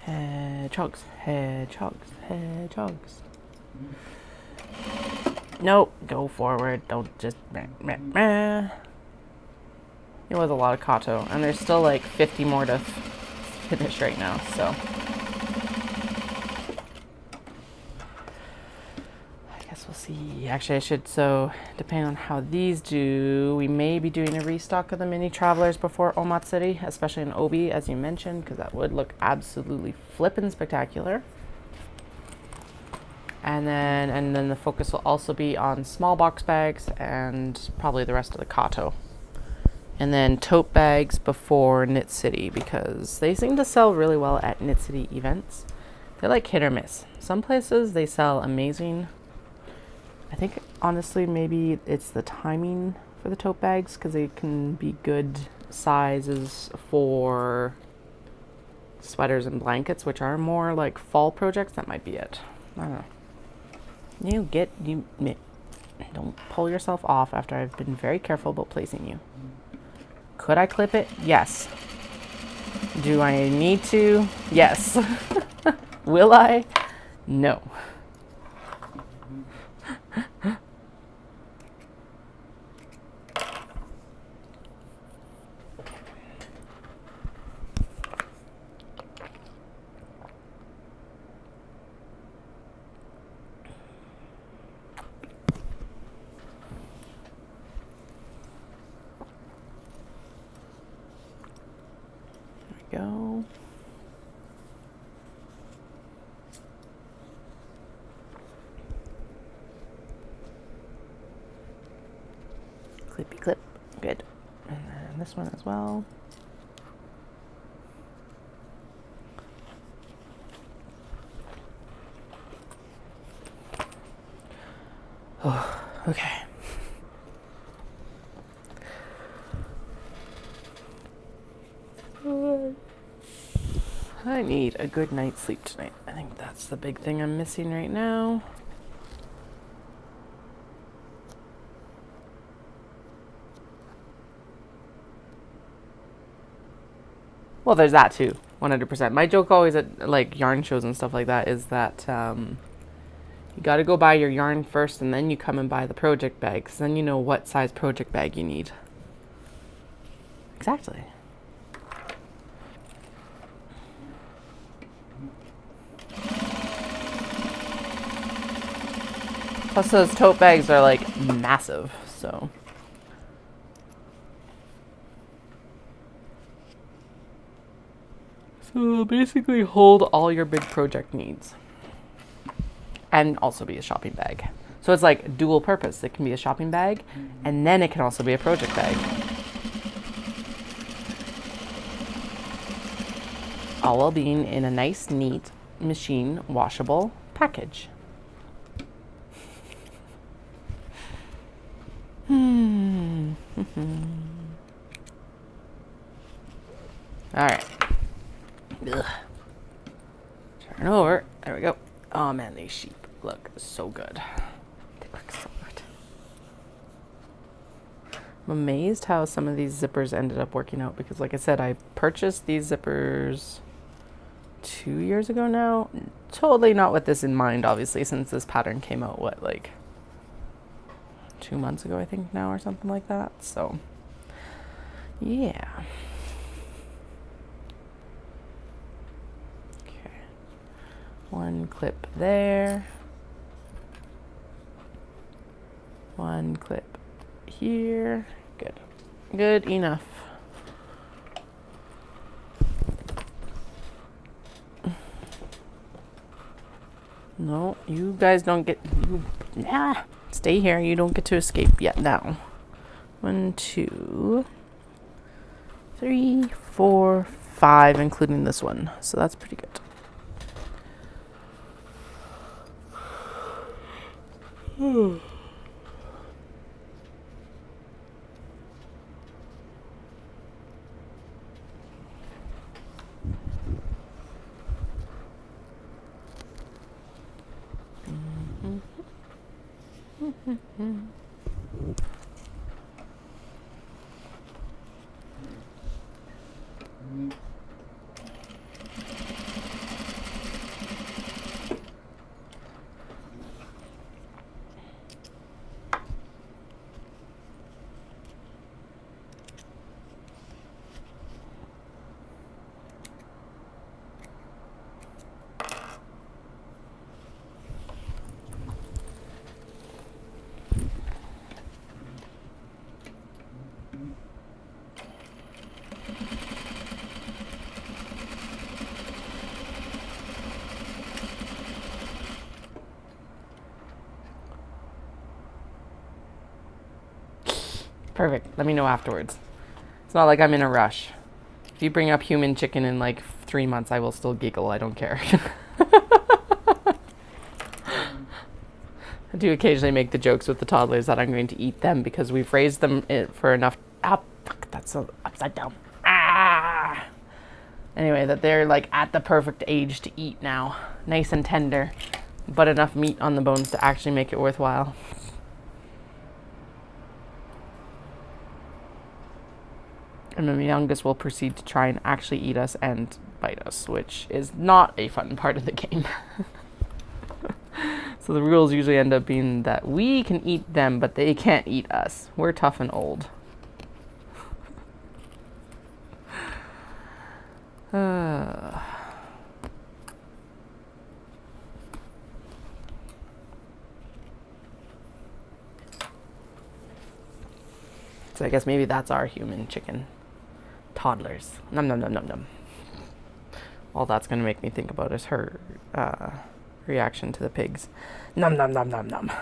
Hedgehogs, hedgehogs, hedgehogs. Nope, go forward. Don't just meh, meh, meh. It was a lot of Kato, and there's still like 50 more to finish right now, so. I guess we'll see. Actually, I should, so depending on how these do, we may be doing a restock of the Mini Travelers before Omatsuri, especially in Obi, as you mentioned, because that would look absolutely flippin' spectacular. And then the focus will also be on small box bags and probably the rest of the Kato. And then tote bags before Knit City, because they seem to sell really well at Knit City events. They're like hit or miss. Some places they sell amazing. I think honestly maybe it's the timing for the tote bags, because they can be good sizes for sweaters and blankets, which are more like fall projects. That might be it. I don't know. Don't pull yourself off after I've been very careful about placing you. Could I clip it? Yes. Do I need to? Yes. Will I? No. Go. Clippy clip. Good. And then this one as well. Okay. I need a good night's sleep tonight. I think that's the big thing I'm missing right now. Well, there's that too, 100%. My joke always at like yarn shows and stuff like that is that you got to go buy your yarn first and then you come and buy the project bag, because then you know what size project bag you need. Exactly. Plus those tote bags are like massive, so. So they'll basically hold all your big project needs. And also be a shopping bag. So it's like dual purpose. It can be a shopping bag and then it can also be a project bag. All while being in a nice, neat, machine washable package. All right. Ugh. Turn over. There we go. Oh man, these sheep look so good. They look so good. I'm amazed how some of these zippers ended up working out, because like I said, I purchased these zippers 2 years ago now. Totally not with this in mind, obviously, since this pattern came out, what, like 2 months ago, I think now, or something like that. So, yeah. Okay. One clip there. One clip here. Good. Good enough. No, you guys don't get, stay here. You don't get to escape yet now. 1, 2, 3, 4, 5, including this one. So that's pretty good. Perfect. Let me know afterwards. It's not like I'm in a rush. If you bring up human chicken in like 3 months, I will still giggle. I don't care. I do occasionally make the jokes with the toddlers that I'm going to eat them because we've raised them for enough. Ah, fuck, that's so upside down. Ah. Anyway, that they're like at the perfect age to eat now. Nice and tender, but enough meat on the bones to actually make it worthwhile. And then the youngest will proceed to try and actually eat us and bite us, which is not a fun part of the game. So the rules usually end up being that we can eat them, but they can't eat us. We're tough and old. So I guess maybe that's our human chicken. Toddlers. Num num num num num. All that's going to make me think about is her reaction to the pigs. Num num num num num.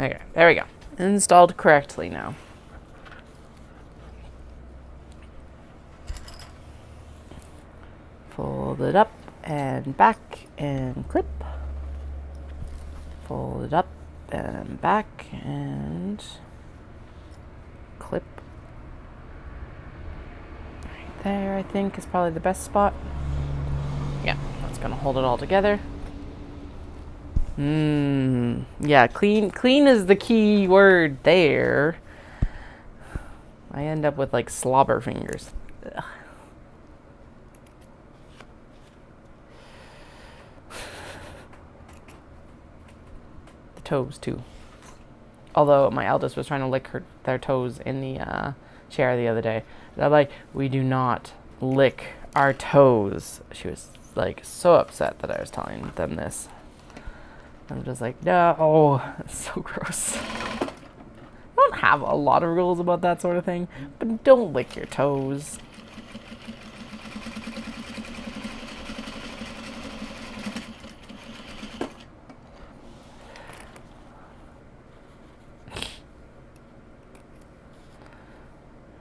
Okay, there we go. Installed correctly now. Fold it up and back and clip. Fold it up and back and clip. Right there, I think, is probably the best spot. Yeah, that's gonna hold it all together. Yeah, clean is the key word there. I end up with like slobber fingers. Ugh. The toes too. Although my eldest was trying to lick their toes in the chair the other day. And I'm like, we do not lick our toes. She was like so upset that I was telling them this. I'm just like, no, it's so gross. I don't have a lot of rules about that sort of thing, but don't lick your toes.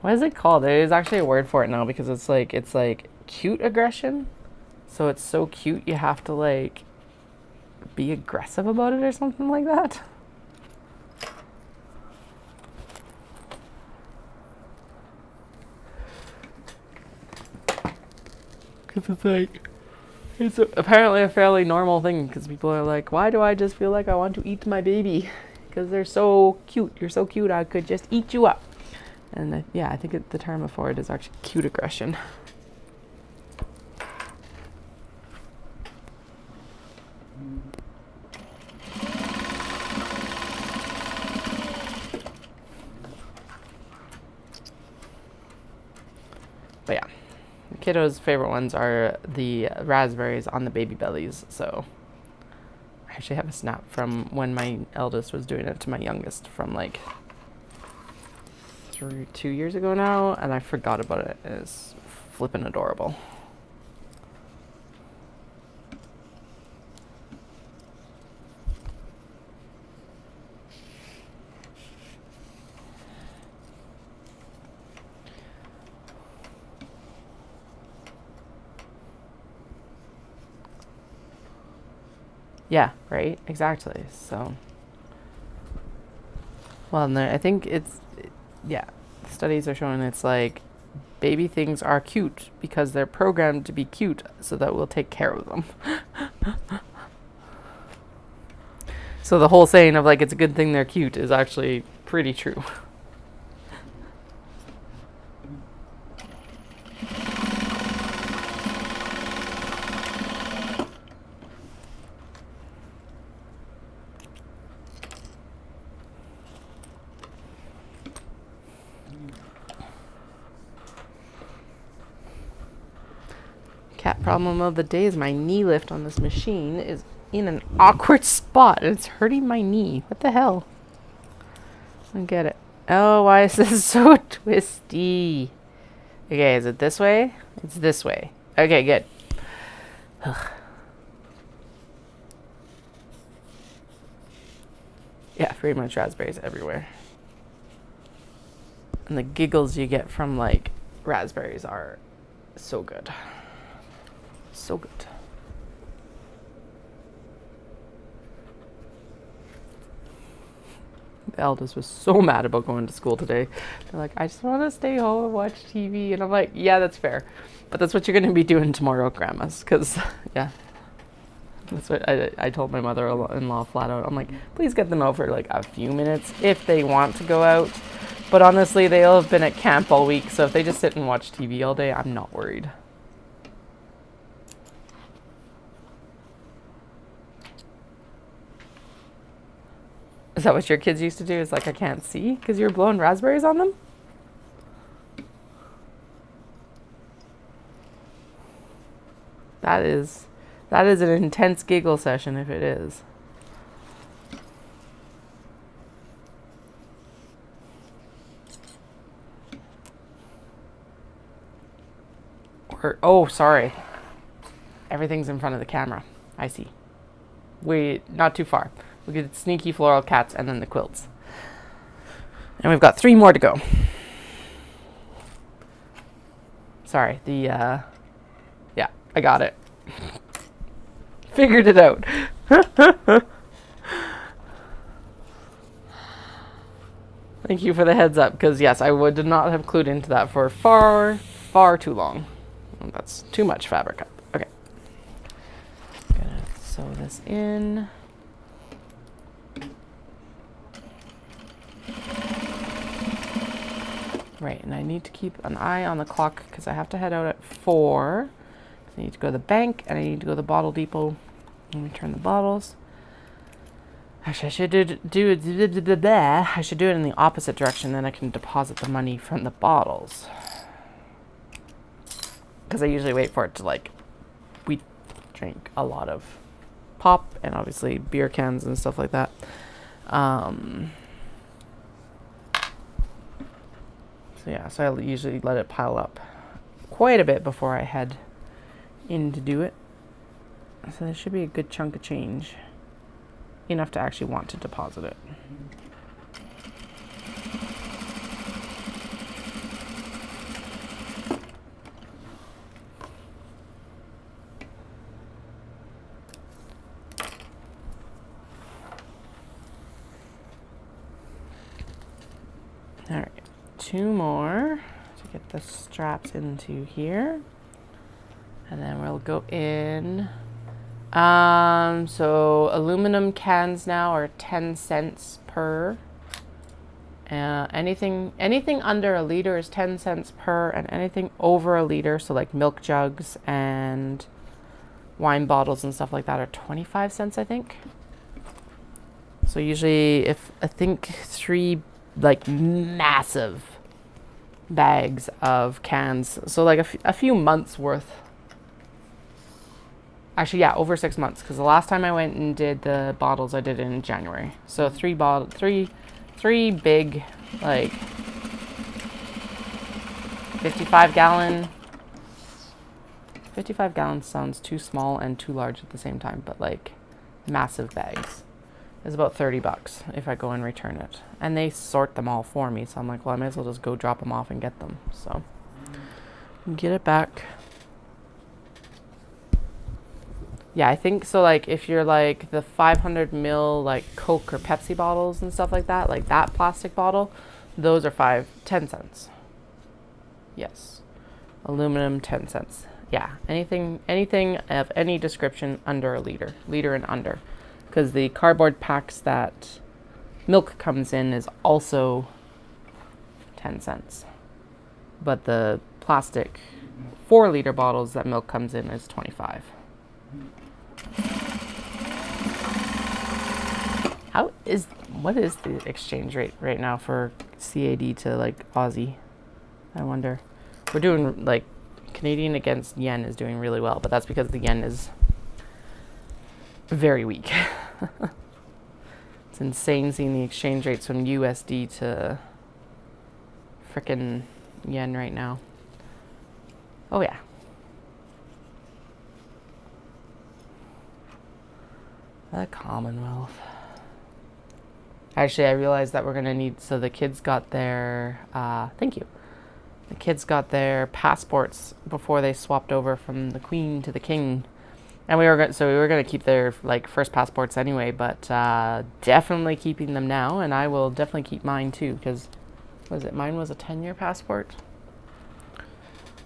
What is it called? There's actually a word for it now because it's like cute aggression. So it's so cute you have to like be aggressive about it or something like that. Because it's apparently a fairly normal thing because people are like, why do I just feel like I want to eat my baby? Because they're so cute. You're so cute, I could just eat you up. And yeah, I think the term for it is actually cute aggression. But yeah, the kiddos' favorite ones are the raspberries on the baby bellies. So I actually have a snap from when my eldest was doing it to my youngest from like 2 years ago now, and I forgot about it. It's flippin' adorable. Yeah, right? Exactly. So, well, and I think yeah, studies are showing it's like baby things are cute because they're programmed to be cute so that we'll take care of them. So the whole saying of like it's a good thing they're cute is actually pretty true. Cat problem of the day is my knee lift on this machine is in an awkward spot and it's hurting my knee. What the hell? I don't get it. Oh, why is this so twisty? Okay, is it this way? It's this way. Okay, good. Ugh. Yeah, pretty much raspberries everywhere. And the giggles you get from like raspberries are so good. So good. The eldest was so mad about going to school today. They're like, I just want to stay home and watch TV. And I'm like, yeah, that's fair. But that's what you're going to be doing tomorrow at Grandma's. Because, yeah. That's what I told my mother-in-law flat out. I'm like, please get them out for like a few minutes if they want to go out. But honestly, they'll have been at camp all week. So if they just sit and watch TV all day, I'm not worried. Is that what your kids used to do? Is like, I can't see because you're blowing raspberries on them? That is an intense giggle session if it is. Or, oh, sorry. Everything's in front of the camera. I see. Not too far. We did sneaky floral cats and then the quilts. And we've got 3 more to go. Sorry, yeah, I got it. Figured it out. Thank you for the heads up, because yes, I did not have clued into that for far, far too long. Oh, that's too much fabric up. Okay. Gonna sew this in. Right, and I need to keep an eye on the clock because I have to head out at 4. I need to go to the bank and I need to go to the bottle depot and return the bottles. Actually, I should do it in the opposite direction, then I can deposit the money from the bottles. Because I usually wait for it to, like, we drink a lot of pop and obviously beer cans and stuff like that. So yeah, so I usually let it pile up quite a bit before I head in to do it. So there should be a good chunk of change. Enough to actually want to deposit it. All right, 2 more to get the straps into here. And then we'll go in. So aluminum cans now are 10 cents per. Anything under a liter is 10 cents per, and anything over a liter, so like milk jugs and wine bottles and stuff like that, are 25 cents, I think. So usually, if I think 3 like massive bags of cans, so like a few months worth. Actually, yeah, over 6 months, because the last time I went and did the bottles, I did it in January. So 3 big, like 55 gallon. 55 gallons sounds too small and too large at the same time, but like massive bags is about $30 if I go and return it. And they sort them all for me, so I'm like, well, I might as well just go drop them off and get them. So get it back. Yeah, I think so. Like if you're like the 500 ml like Coke or Pepsi bottles and stuff like that plastic bottle, those are 10 cents. Yes. Aluminum, 10 cents. Yeah, anything of any description under a liter and under. Because the cardboard packs that milk comes in is also 10 cents. But the plastic 4-liter bottles that milk comes in is 25. What is the exchange rate right now for CAD to like Aussie? I wonder. We're doing like Canadian against yen is doing really well, but that's because the yen is very weak. It's insane seeing the exchange rates from USD to frickin' yen right now. Oh yeah. The Commonwealth. Actually, I realized that we're going to need, so the kids got their, thank you. The kids got their passports before they swapped over from the Queen to the King. And we were going to keep their, like, first passports anyway, but definitely keeping them now, and I will definitely keep mine too, because, mine was a 10-year passport.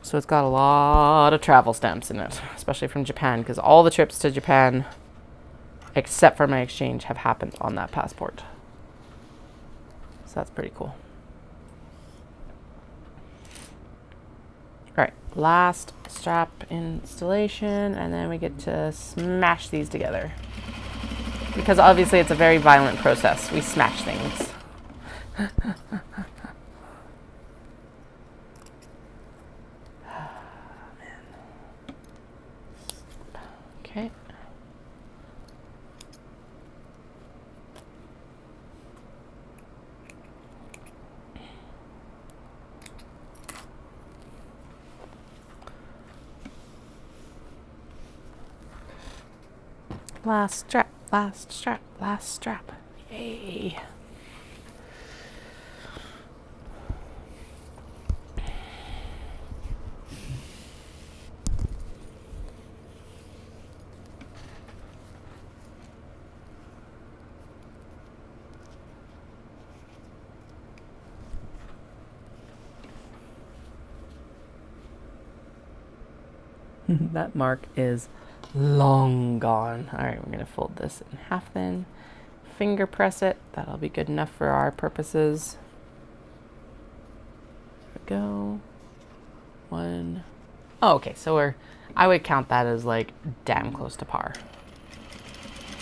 So it's got a lot of travel stamps in it, especially from Japan, because all the trips to Japan, except for my exchange, have happened on that passport. So that's pretty cool. All right, last strap installation, and then we get to smash these together. Because obviously it's a very violent process. We smash things. Okay. Last strap, last strap. Last strap. Yay. That mark is long gone. All right, we're going to fold this in half then. Finger press it. That'll be good enough for our purposes. There we go. One. Oh, okay, so I would count that as like damn close to par.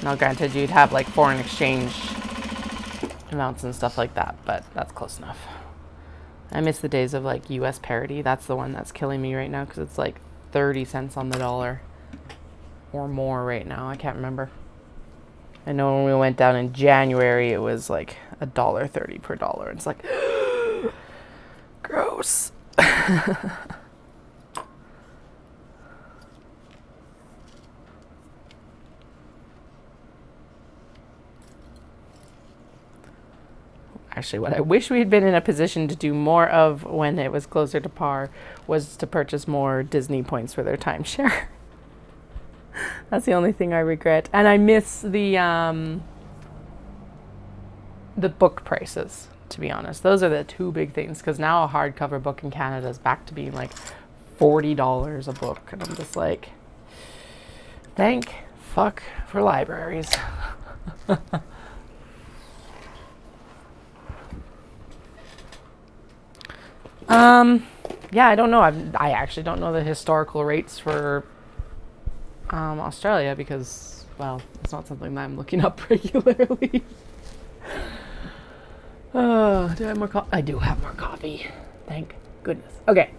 Now, granted, you'd have like foreign exchange amounts and stuff like that, but that's close enough. I miss the days of like US parity. That's the one that's killing me right now because it's like 30 cents on the dollar or more right now. I can't remember. I know when we went down in January, it was like $1.30 per dollar. It's like, gross. Actually, what I wish we had been in a position to do more of when it was closer to par was to purchase more Disney points for their timeshare. That's the only thing I regret. And I miss the book prices, to be honest. Those are the two big things, because now a hardcover book in Canada is back to being like $40 a book. And I'm just like, thank fuck for libraries. Yeah, I don't know. I actually don't know the historical rates for Australia because, well, it's not something that I'm looking up regularly. Do I have more coffee? I do have more coffee. Thank goodness. Okay.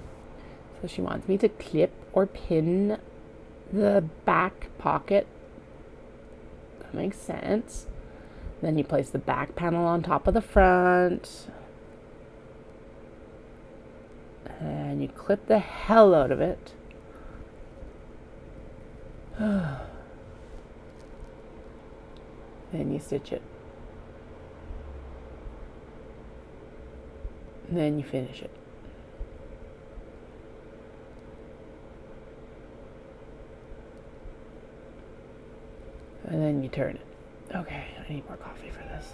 So she wants me to clip or pin the back pocket. That makes sense. Then you place the back panel on top of the front. And you clip the hell out of it. Then you stitch it. And then you finish it. And then you turn it. Okay, I need more coffee for this.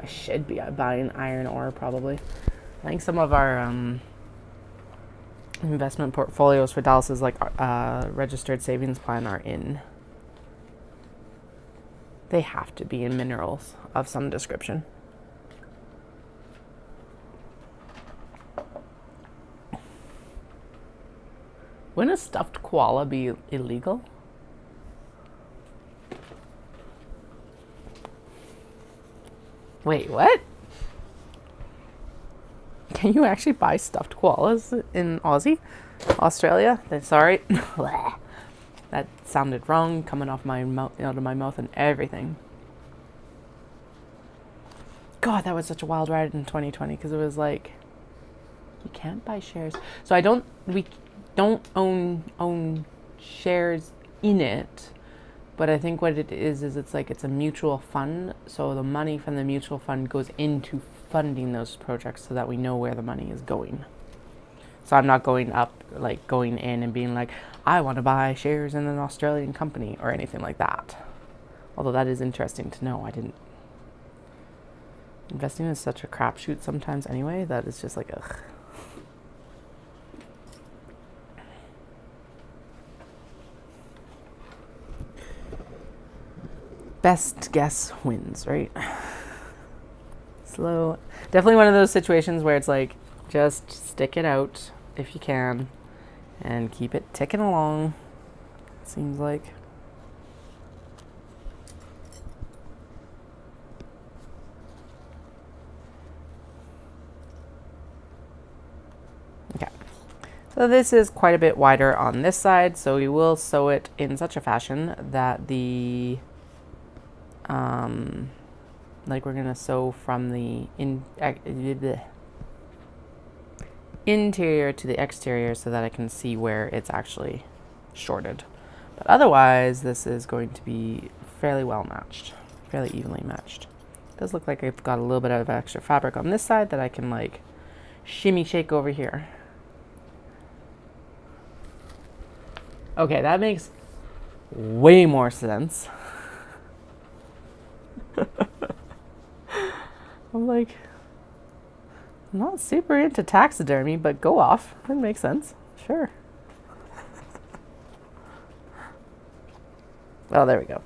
I should be buying iron ore probably. I think some of our investment portfolios for Dallas's like registered savings plan are in. They have to be in minerals of some description. Wouldn't a stuffed koala be illegal? Wait, what? Can you actually buy stuffed koalas in Australia? Sorry. That sounded wrong, coming off my mouth, out of my mouth and everything. God, that was such a wild ride in 2020 because it was like, you can't buy shares. So we don't own shares in it. But I think what it is it's a mutual fund. So the money from the mutual fund goes into funding those projects so that we know where the money is going. So I'm not going in and being like, I want to buy shares in an Australian company or anything like that. Although that is interesting to know. Investing is such a crapshoot sometimes anyway, that it's just like, ugh. Best guess wins, right? Slow. Definitely one of those situations where it's like, just stick it out if you can and keep it ticking along, it seems like. Okay. So this is quite a bit wider on this side, so we will sew it in such a fashion that the like we're gonna sew from the interior to the exterior so that I can see where it's actually shorted. But otherwise, this is going to be fairly well matched, fairly evenly matched. It does look like I've got a little bit of extra fabric on this side that I can like shimmy shake over here. Okay, that makes way more sense. I'm like, I'm not super into taxidermy, but go off. That makes sense. Sure. Well, there we go.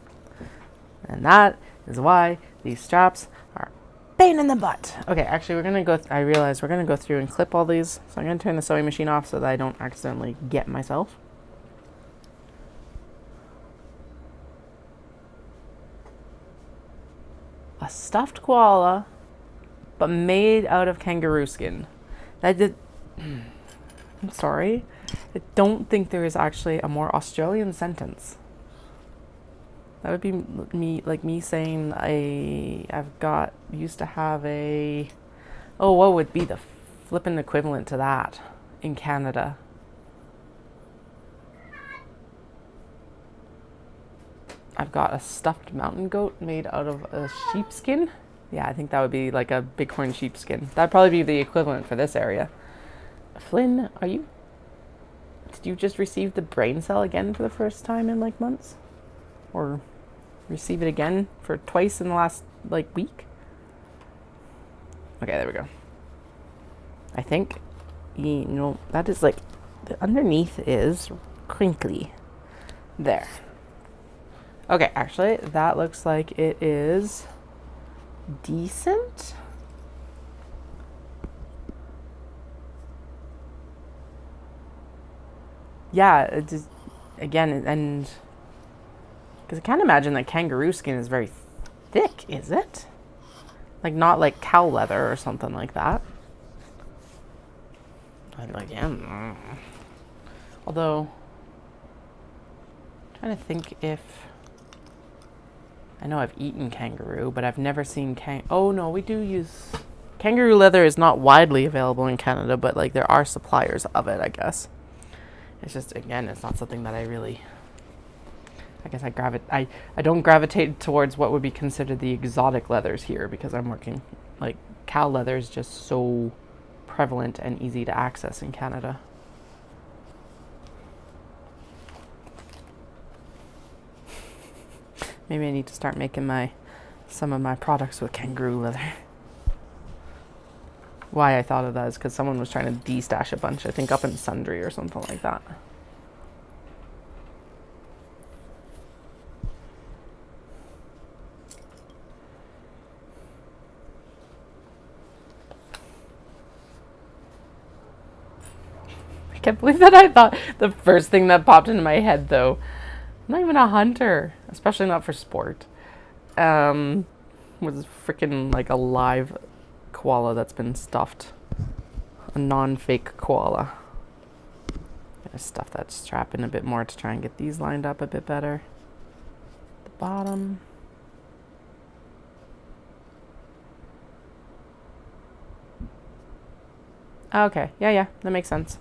And that is why these straps are a pain in the butt. Okay, actually, we're going to go, I realized we're going to go through and clip all these. So I'm going to turn the sewing machine off so that I don't accidentally get myself. A stuffed koala, but made out of kangaroo skin. That did. I'm sorry. I don't think there is actually a more Australian sentence. That would be me saying used to have a. Oh, what would be the flippin' equivalent to that in Canada? I've got a stuffed mountain goat made out of a sheepskin. Yeah, I think that would be like a bighorn sheepskin. That'd probably be the equivalent for this area. Flynn, did you just receive the brain cell again for the first time in like months? Or receive it again for twice in the last like week? Okay, there we go. I think, that is like, the underneath is crinkly. There. Okay, actually, that looks like it is decent. Yeah, it just, again, and because I can't imagine that kangaroo skin is very thick, is it? Like, not like cow leather or something like that. Although, I'm trying to think if, I know I've eaten kangaroo, but I've never seen oh no, we do use, kangaroo leather is not widely available in Canada, but like there are suppliers of it, I guess. It's just, again, it's not something that I really, I guess I don't gravitate towards what would be considered the exotic leathers here because I'm working, like, cow leather is just so prevalent and easy to access in Canada. Maybe I need to start making some of my products with kangaroo leather. Why I thought of that is because someone was trying to de-stash a bunch, I think up in Sundry or something like that. I can't believe that I thought the first thing that popped into my head, though, I'm not even a hunter, especially not for sport, was freaking like a live koala that's been stuffed. A non-fake koala. Gonna stuff that strap in a bit more to try and get these lined up a bit better. The bottom. Okay, yeah, that makes sense.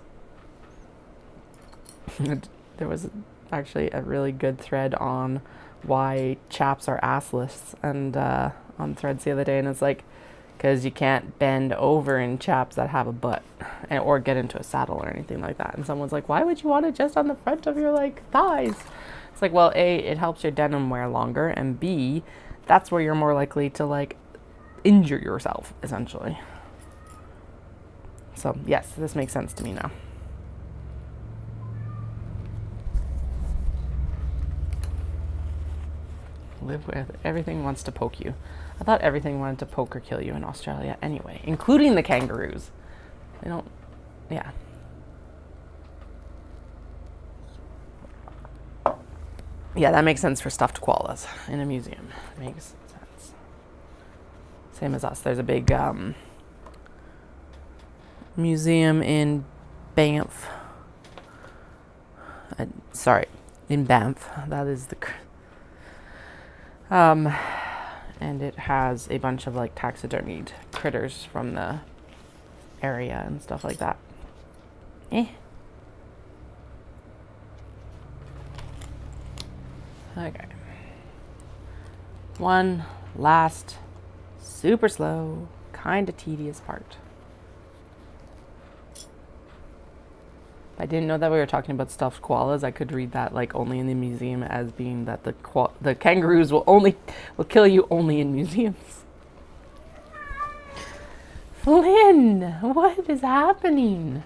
There was actually a really good thread on why chaps are assless and on Threads the other day, and it's like, because you can't bend over in chaps that have a butt or get into a saddle or anything like that. And someone's like, why would you want it just on the front of your like thighs? It's like, well, A, it helps your denim wear longer, and B, that's where you're more likely to like injure yourself essentially. So yes, this makes sense to me now. Live with everything wants to poke you. I thought everything wanted to poke or kill you in Australia anyway, including the kangaroos. They don't, yeah. Yeah, that makes sense for stuffed koalas in a museum. Makes sense. Same as us. There's a big museum in Banff. In Banff. That is the... and it has a bunch of like taxidermied critters from the area and stuff like that. Okay. One last super slow, kind of tedious part. I didn't know that we were talking about stuffed koalas. I could read that like only in the museum as being that the kangaroos will kill you only in museums. Flynn, what is happening?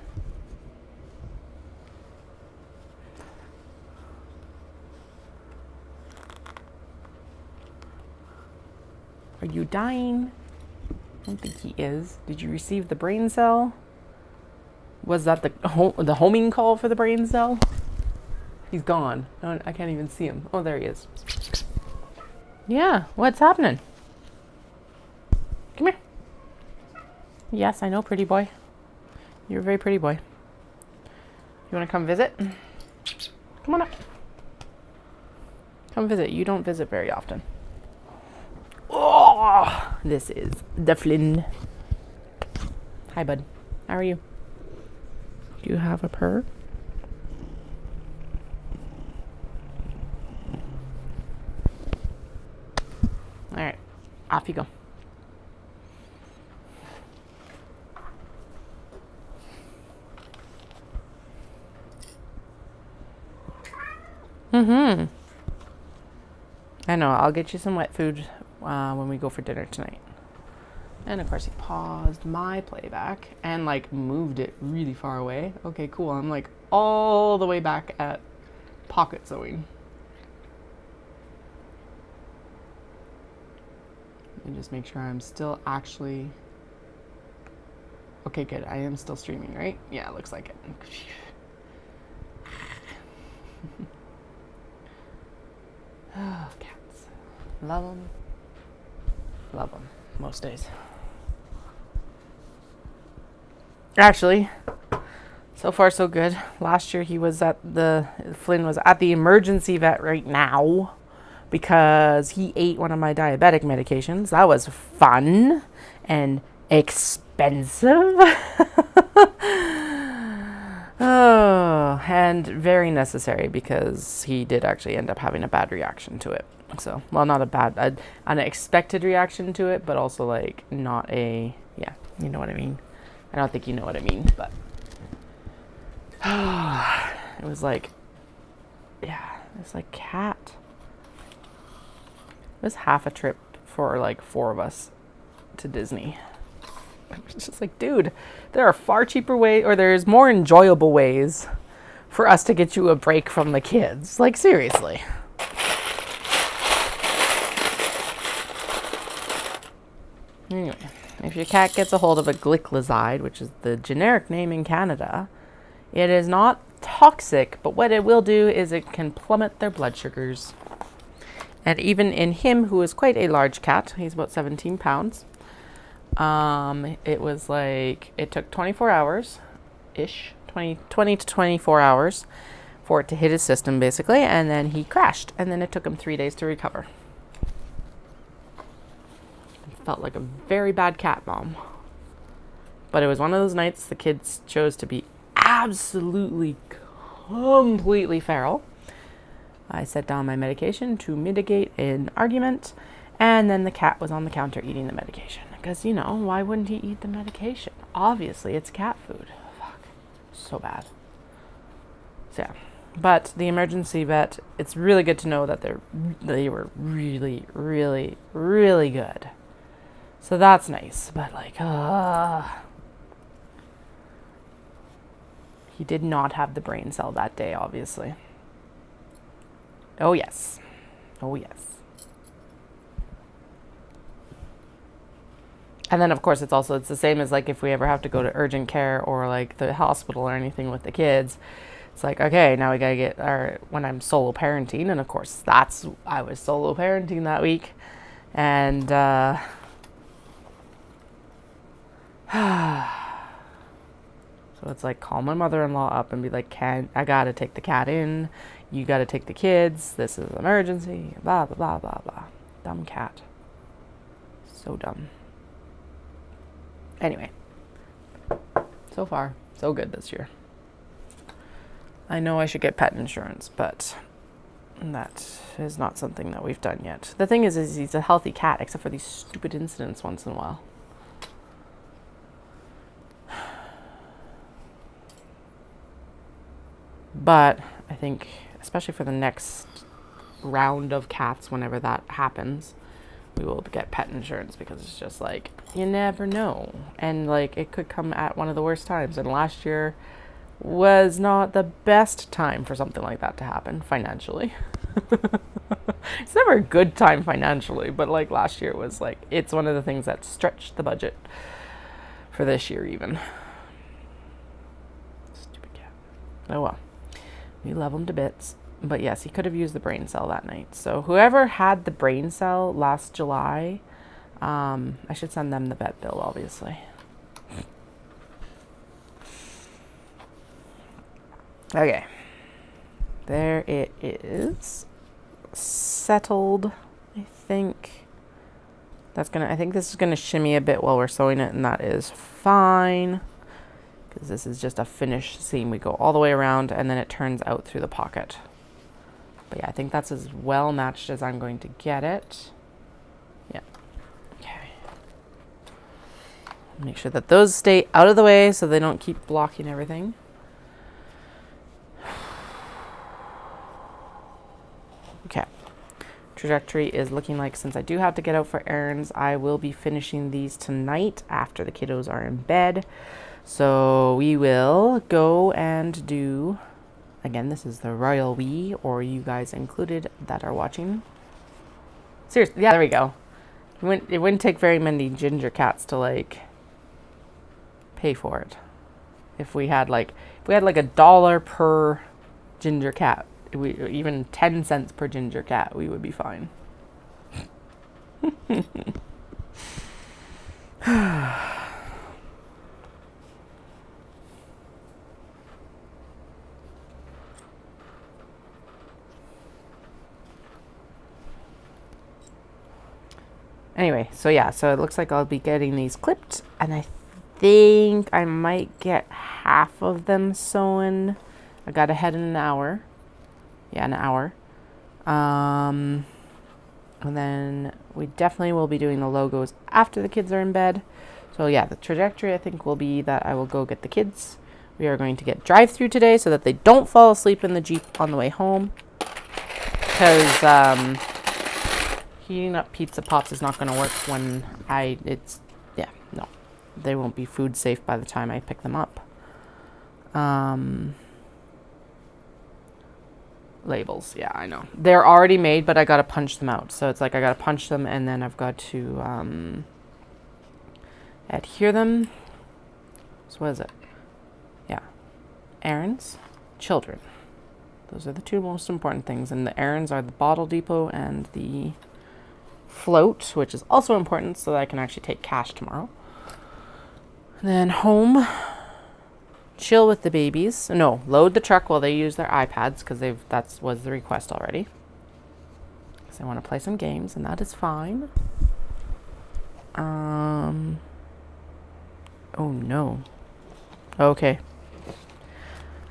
Are you dying? I don't think he is. Did you receive the brain cell? Was that the homing call for the brain cell? He's gone. Oh, I can't even see him. Oh, there he is. Yeah, what's happening? Come here. Yes, I know, pretty boy. You're a very pretty boy. You want to come visit? Come on up. Come visit. You don't visit very often. Oh, this is the Flynn. Hi, bud. How are you? Do you have a purr? All right, off you go. I know, I'll get you some wet food when we go for dinner tonight. And of course he paused my playback and like moved it really far away. Okay, cool. I'm like all the way back at pocket sewing. Let me just make sure I'm still actually... Okay, good. I am still streaming, right? Yeah, it looks like it. Oh, cats. Love them. Love them most days. Actually, so far so good. Last year Flynn was at the emergency vet right now because he ate one of my diabetic medications. That was fun and expensive. Oh, and very necessary because he did actually end up having a bad reaction to it. So, well, not a bad, an unexpected reaction to it, but also like not a, yeah, you know what I mean. I don't think you know what I mean, but it was like, yeah, it's like cat. It was half a trip for like 4 of us to Disney. It's just like, dude, there are far cheaper ways, or there's more enjoyable ways for us to get you a break from the kids. Like, seriously. Anyway, if your cat gets a hold of a glyclazide, which is the generic name in Canada, it is not toxic, but what it will do is it can plummet their blood sugars. And even in him, who is quite a large cat, he's about 17 pounds, it was like, it took 24 hours-ish, 20 to 24 hours for it to hit his system, basically, and then he crashed, and then it took him 3 days to recover. Felt like a very bad cat mom. But it was one of those nights the kids chose to be absolutely, completely feral. I set down my medication to mitigate an argument, and then the cat was on the counter eating the medication. Because, you know, why wouldn't he eat the medication? Obviously, it's cat food. Fuck. So bad. So, yeah. But the emergency vet, it's really good to know that they were really, really, really good. So that's nice. But, like, he did not have the brain cell that day, obviously. Oh, yes. Oh, yes. And then, of course, it's the same as, like, if we ever have to go to urgent care or, like, the hospital or anything with the kids. It's like, okay, now we gotta get when I'm solo parenting. And, of course, I was solo parenting that week. And, so it's like, call my mother-in-law up and be like, I gotta take the cat in. You gotta take the kids. This is an emergency. Blah, blah, blah, blah, blah. Dumb cat. So dumb. Anyway. So far, so good this year. I know I should get pet insurance, but And that is not something that we've done yet. The thing is he's a healthy cat, except for these stupid incidents once in a while. But I think, especially for the next round of cats, whenever that happens, we will get pet insurance, because it's just like, you never know. And like, it could come at one of the worst times. And last year was not the best time for something like that to happen financially. It's never a good time financially, but like last year was like, it's one of the things that stretched the budget for this year even. Stupid cat. Oh well. We love him to bits. But yes, he could have used the brain cell that night. So whoever had the brain cell last July, I should send them the vet bill, obviously. Okay. There it is. Settled, I think. I think this is gonna shimmy a bit while we're sewing it, and that is fine. Because this is just a finished seam. We go all the way around, and then it turns out through the pocket. But yeah, I think that's as well matched as I'm going to get it. Yeah. Okay. Make sure that those stay out of the way so they don't keep blocking everything. Okay. Trajectory is looking like, since I do have to get out for errands, I will be finishing these tonight after the kiddos are in bed. So we will go and do, again, this is the royal we, or you guys included that are watching. Seriously, yeah, there we go. It wouldn't take very many ginger cats to like pay for it. If we had like $1 per ginger cat, even 10 cents per ginger cat, we would be fine. Anyway, so yeah, so it looks like I'll be getting these clipped, and I think I might get half of them sewn. I got ahead in an hour. Yeah, an hour. And then we definitely will be doing the logos after the kids are in bed. So yeah, the trajectory I think will be that I will go get the kids. We are going to get drive-through today so that they don't fall asleep in the Jeep on the way home. Because heating up Pizza Pops is not going to work when no. They won't be food safe by the time I pick them up. Labels, yeah, I know. They're already made, but I got to punch them out. So it's like I got to punch them, and then I've got to adhere them. So what is it? Yeah. Errands, children. Those are the two most important things. And the errands are the bottle depot and the float, which is also important so that I can actually take cash tomorrow. And then home, chill with the babies. No, load the truck while they use their iPads, because that was the request already. Because they want to play some games, and that is fine. Oh no. Okay.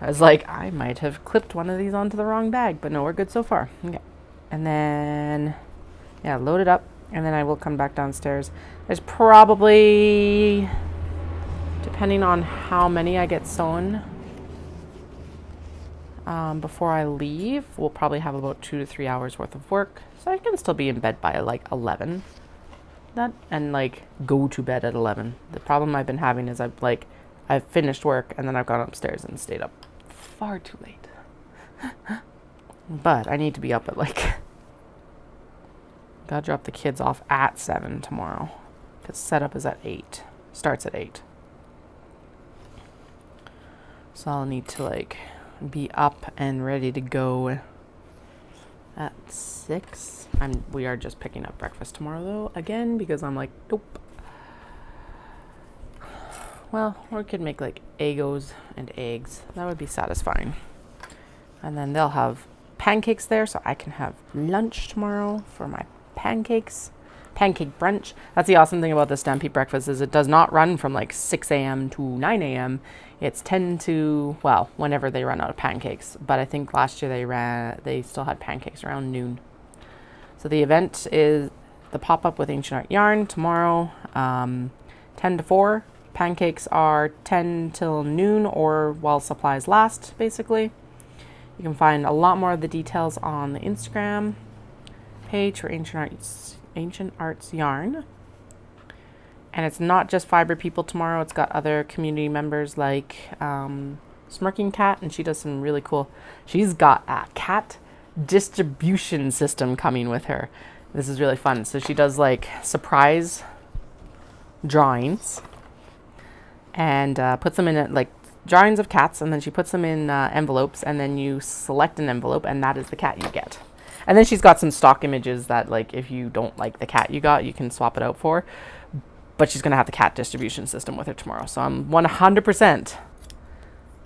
I was like, I might have clipped one of these onto the wrong bag, but no, we're good so far. Okay. And then, yeah, load it up, and then I will come back downstairs. There's probably, depending on how many I get sewn before I leave, we'll probably have about 2 to 3 hours worth of work. So I can still be in bed by like 11. And like go to bed at 11. The problem I've been having is I've finished work and then I've gone upstairs and stayed up far too late. But I need to be up at gotta drop the kids off at 7 tomorrow, because setup is at 8. Starts at 8. So I'll need to be up and ready to go at 6. We are just picking up breakfast tomorrow though, again, because I'm like, nope. Well, or we could make Eggos and eggs. That would be satisfying. And then they'll have pancakes there, so I can have lunch tomorrow for my pancakes. pancake brunch. That's the awesome thing about the Stampede breakfast is it does not run from like 6 a.m. to 9 a.m. It's 10 to, well, whenever they run out of pancakes. But I think last year they still had pancakes around noon. So the event is the pop-up with Ancient Art Yarn tomorrow, 10 to 4. Pancakes are 10 till noon or while supplies last, basically. You can find a lot more of the details on the Instagram page for Ancient Arts Yarn. And it's not just fiber people tomorrow. It's got other community members like Smirking Cat, and she does some really cool. She's got a cat distribution system coming with her. This is really fun. So she does like surprise drawings and puts them in like drawings of cats, and then she puts them in envelopes, and then you select an envelope, and that is the cat you get. And then she's got some stock images that, like, if you don't like the cat you got, you can swap it out for. But she's going to have the cat distribution system with her tomorrow. So I'm 100%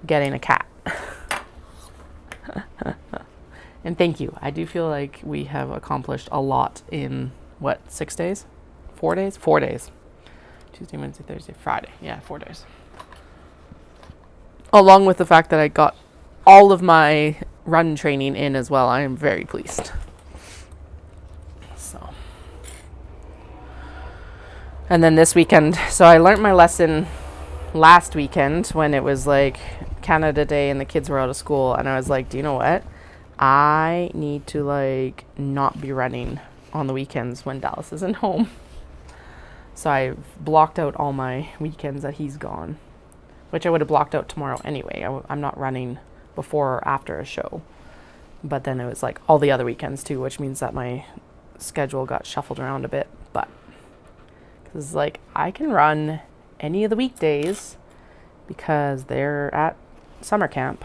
getting a cat. And thank you. I do feel like we have accomplished a lot in, what, 6 days? 4 days? 4 days. Tuesday, Wednesday, Thursday, Friday. Yeah, 4 days. Along with the fact that I got all of my run training in as well. I am very pleased. So. And then this weekend, so I learned my lesson last weekend when it was like Canada Day and the kids were out of school, and I was like, do you know what? I need to like not be running on the weekends when Dallas isn't home. So I blocked out all my weekends that he's gone, which I would have blocked out tomorrow anyway. I'm not running before or after a show. But then it was like all the other weekends too, which means that my schedule got shuffled around a bit. But because like I can run any of the weekdays because they're at summer camp,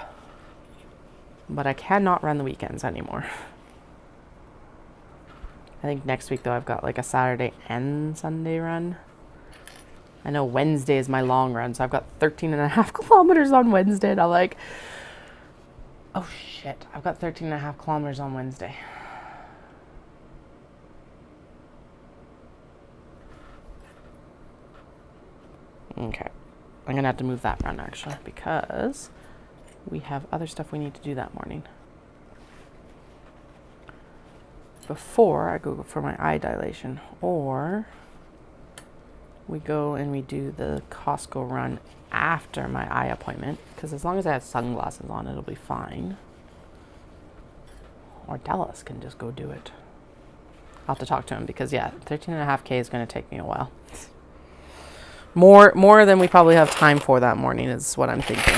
but I cannot run the weekends anymore. I think next week though I've got like a Saturday and Sunday run. I know Wednesday is my long run, so I've got 13.5 kilometers on Wednesday, and I'm like, oh shit, I've got 13.5 kilometers on Wednesday. Okay, I'm gonna have to move that run actually because we have other stuff we need to do that morning. Before I go for my eye dilation, or we go and we do the Costco run after my eye appointment, because as long as I have sunglasses on, it'll be fine. Or Dallas can just go do it. I'll have to talk to him because, yeah, 13.5K is going to take me a while. More than we probably have time for that morning is what I'm thinking.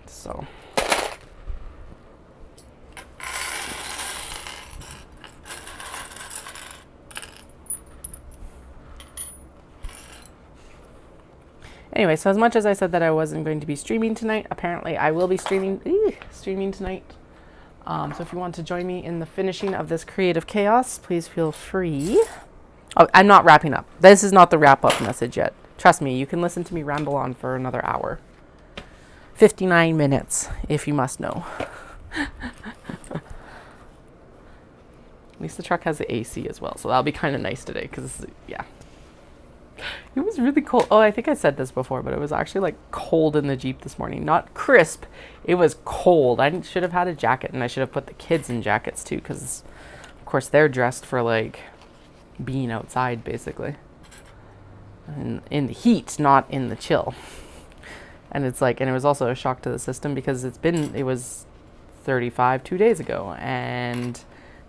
So. Anyway, so as much as I said that I wasn't going to be streaming tonight, apparently I will be streaming tonight. So if you want to join me in the finishing of this creative chaos, please feel free. Oh, I'm not wrapping up. This is not the wrap-up message yet. Trust me, you can listen to me ramble on for another hour. 59 minutes, if you must know. At least the truck has the AC as well, so that'll be kind of nice today, because, yeah. It was really cold. Oh, I think I said this before, but it was actually like cold in the Jeep this morning. Not crisp. It was cold. I should have had a jacket, and I should have put the kids in jackets too, because of course they're dressed for like being outside basically. In the heat, not in the chill. And it's like, and it was also a shock to the system because it was 35 2 days ago and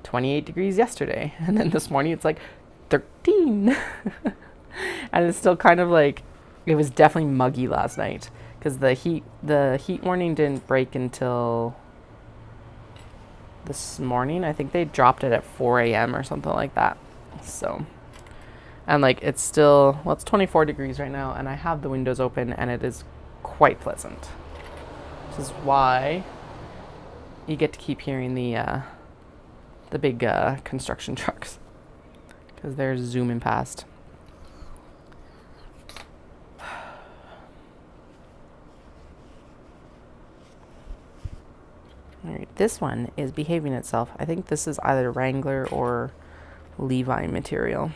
28 degrees yesterday. And then this morning it's like 13. And it's still kind of like, it was definitely muggy last night because the heat warning didn't break until this morning. I think they dropped it at 4 a.m. or something like that. So, and like it's still, well, it's 24 degrees right now, and I have the windows open, and it is quite pleasant. Which is why you get to keep hearing the big construction trucks because they're zooming past. All right, this one is behaving itself. I think this is either Wrangler or Levi material.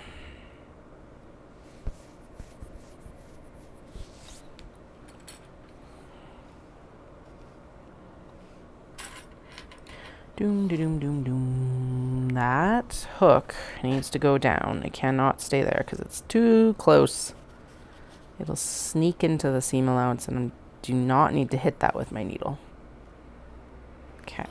Doom, doom, doom, doom. That hook needs to go down. It cannot stay there because it's too close. It'll sneak into the seam allowance, and I do not need to hit that with my needle. Okay.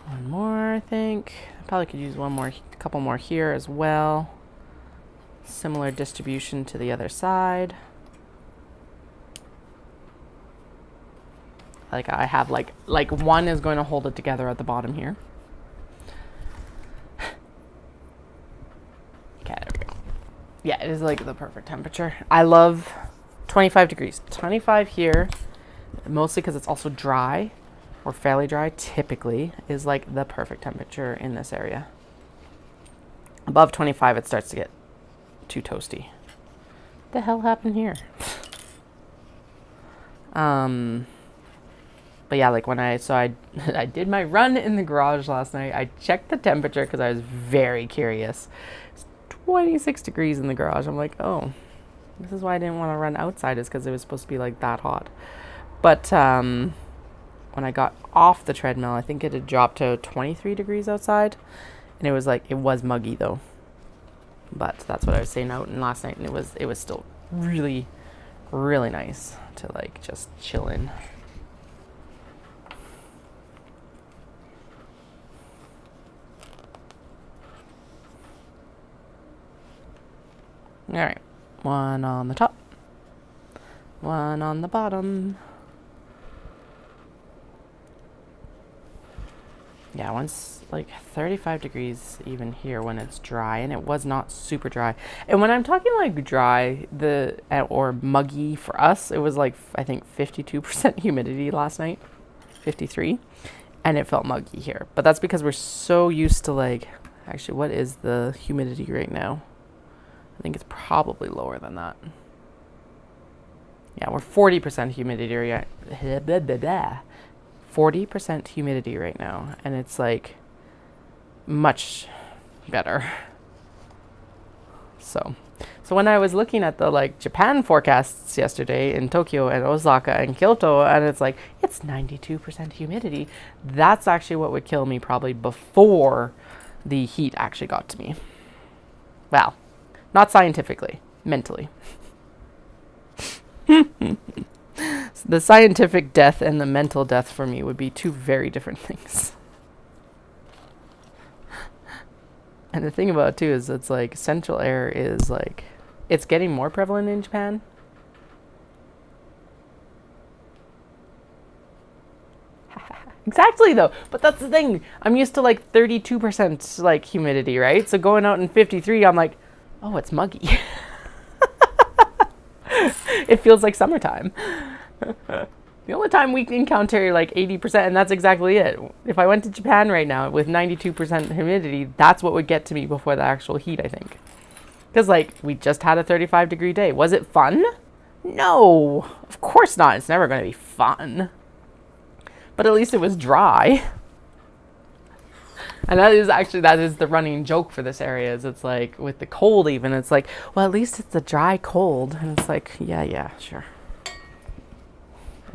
One more, I think. I probably could use one more, a couple more here as well. Similar distribution to the other side. Like I have like one is going to hold it together at the bottom here. Okay, there we go. Yeah, it is like the perfect temperature. I love 25 degrees. 25 here, mostly because it's also dry, or fairly dry typically, is like the perfect temperature in this area. Above 25 it starts to get too toasty. What the hell happened here? But yeah, like when I did my run in the garage last night. I checked the temperature because I was very curious. It's 26 degrees in the garage. I'm like, oh, this is why I didn't want to run outside, is because it was supposed to be like that hot. But when I got off the treadmill, I think it had dropped to 23 degrees outside, and it was muggy though. But that's what I was saying out and last night, and it was still really, really nice to like just chill in. All right, one on the top, one on the bottom. Yeah, once like 35 degrees even here when it's dry, and it was not super dry. And when I'm talking like dry, or muggy for us, it was like I think 52% humidity last night, 53, and it felt muggy here. But that's because we're so used to like, actually, what is the humidity right now? I think it's probably lower than that. Yeah, we're 40% humidity right. 40% humidity right now, and it's like much better. So when I was looking at the like Japan forecasts yesterday in Tokyo and Osaka and Kyoto, and it's like it's 92% humidity, that's actually what would kill me probably before the heat actually got to me. Well, not scientifically, mentally. The scientific death and the mental death for me would be two very different things. And the thing about it too is it's like central air is like, it's getting more prevalent in Japan. Exactly though, but that's the thing. I'm used to like 32% like humidity, right? So going out in 53, I'm like, oh, it's muggy. It feels like summertime. The only time we encounter like 80%, and that's exactly it. If I went to Japan right now with 92% humidity, that's what would get to me before the actual heat, I think. Because like we just had a 35-degree day. Was it fun? No, of course not. It's never going to be fun. But at least it was dry. And that is the running joke for this area, is it's like with the cold even, it's like, well, at least it's a dry cold. And it's like, yeah, sure.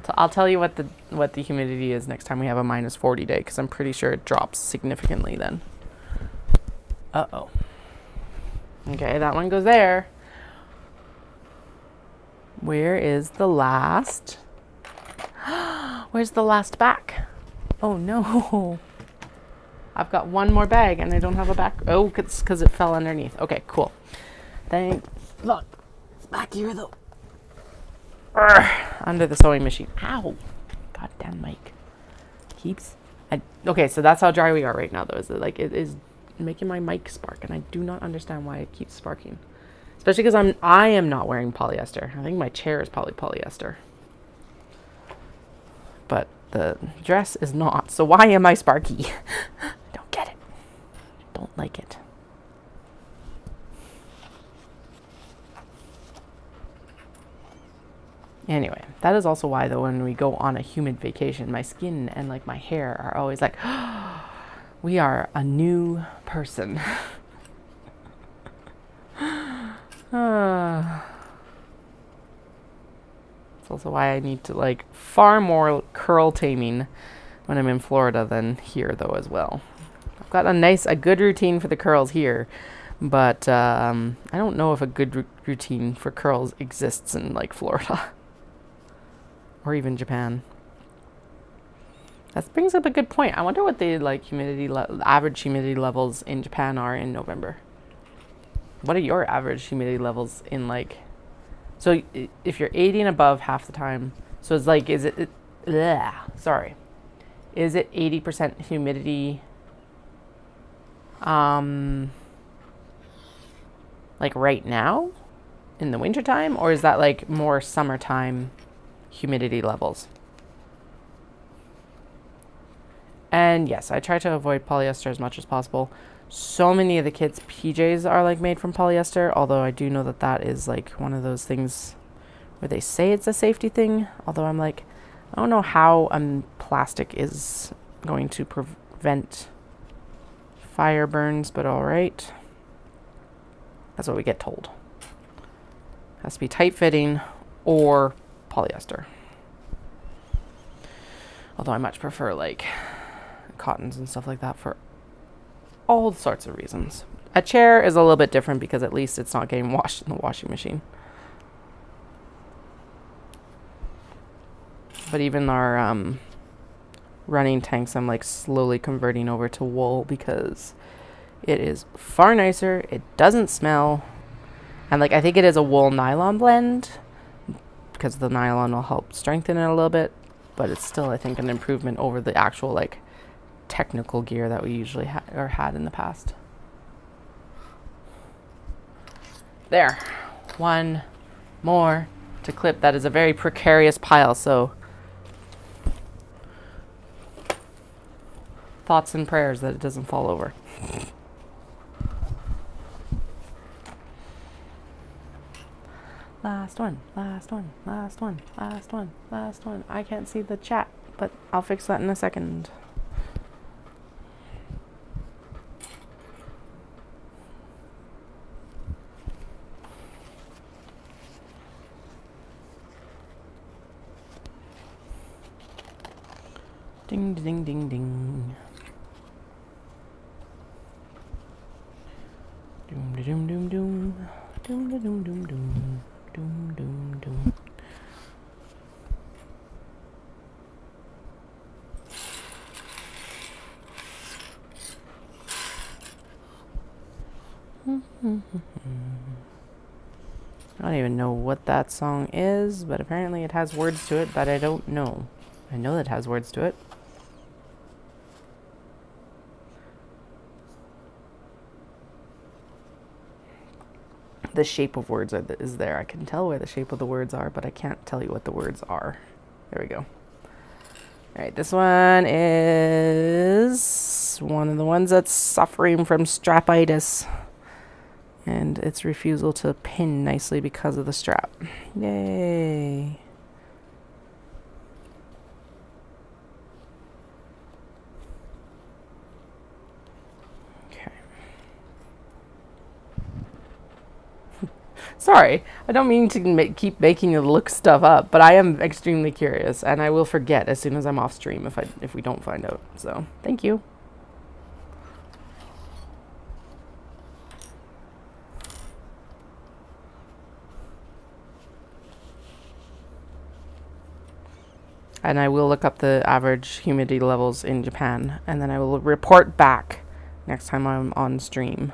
I'll tell you what the humidity is next time we have a minus 40 day, because I'm pretty sure it drops significantly then. Uh-oh. Okay, that one goes there. Where is the last? Where's the last back? Oh no. I've got one more bag and I don't have a back. Oh, it's because it fell underneath. Okay, cool. Look, it's back here though. Under the sewing machine. Ow. Goddamn mic. Okay, so that's how dry we are right now though. Is it like it is making my mic spark, and I do not understand why it keeps sparking. Especially because I am not wearing polyester. I think my chair is probably polyester. But the dress is not. So why am I sparky? Don't get it. Don't like it. Anyway, that is also why, though, when we go on a humid vacation, my skin and like my hair are always like, we are a new person. It's also why I need to like far more curl taming when I'm in Florida than here, though, as well. I've got a good routine for the curls here, but I don't know if a good routine for curls exists in like Florida or even Japan. That brings up a good point. I wonder what the like average humidity levels in Japan are in November. What are your average humidity levels in like? So if you're 80 and above half the time, so it's like, is it 80% humidity? Like right now in the wintertime, or is that like more summertime humidity levels? And yes, I try to avoid polyester as much as possible. So many of the kids' PJs are like made from polyester, although I do know that that is like one of those things where they say it's a safety thing. Although I'm like, I don't know how plastic is going to prevent fire burns, but all right. That's what we get told. Has to be tight fitting or polyester. Although I much prefer like cottons and stuff like that for all sorts of reasons. A chair is a little bit different because at least it's not getting washed in the washing machine. But even our running tanks, I'm like slowly converting over to wool because it is far nicer. It doesn't smell. And like I think it is a wool nylon blend because the nylon will help strengthen it a little bit. But it's still, I think, an improvement over the actual like technical gear that we usually had in the past. There. One more to clip. That is a very precarious pile, so thoughts and prayers that it doesn't fall over. Last one, last one, last one, last one, last one. I can't see the chat, but I'll fix that in a second. Ding, ding, ding, ding. Doom, doom, doom, doom. Doom, doom, doom, doom, doom. Doom, doom, doom. I don't even know what that song is, but apparently it has words to it that I don't know. I know that it has words to it. The shape of words is there. I can tell where the shape of the words are, but I can't tell you what the words are. There we go. All right, this one is one of the ones that's suffering from strapitis and its refusal to pin nicely because of the strap. Yay. Sorry, I don't mean to keep making you look stuff up, but I am extremely curious, and I will forget as soon as I'm off stream if we don't find out. So, thank you. And I will look up the average humidity levels in Japan, and then I will report back next time I'm on stream.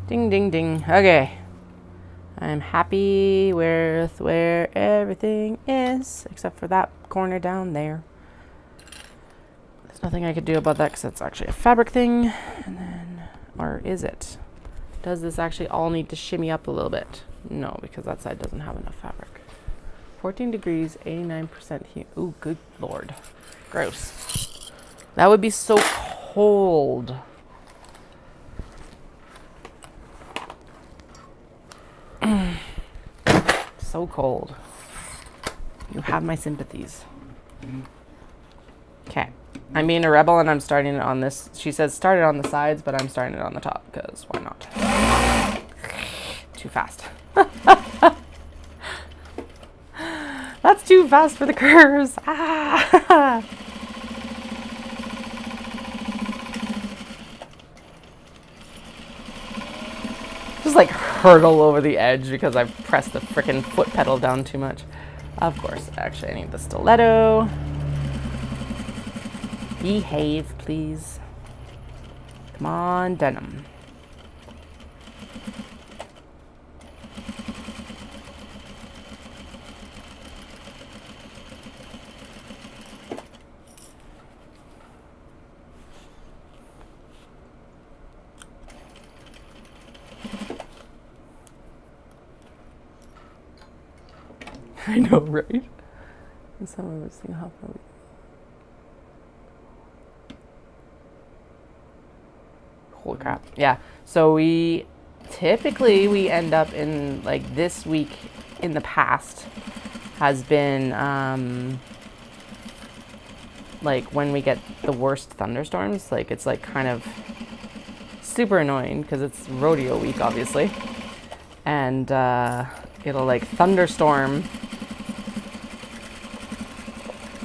Ding, ding, ding. Okay. I'm happy with where everything is, except for that corner down there. There's nothing I could do about that because that's actually a fabric thing. And then, or is it? Does this actually all need to shimmy up a little bit? No, because that side doesn't have enough fabric. 14 degrees, 89% heat. Ooh, good Lord. Gross. That would be so cold. so cold. You have my sympathies. Okay. I'm being a rebel and I'm starting it on this. She says start it on the sides, but I'm starting it on the top because why not? Too fast. That's too fast for the curves. Ah! Just like hurtle over the edge because I've pressed the frickin' foot pedal down too much. Of course, actually I need the stiletto. Behave, please. Come on, denim. I know, right? Some of us think how probably. Holy crap. Yeah. So we typically end up in like this week in the past has been like when we get the worst thunderstorms. Like it's like kind of super annoying because it's rodeo week obviously. And it'll like thunderstorm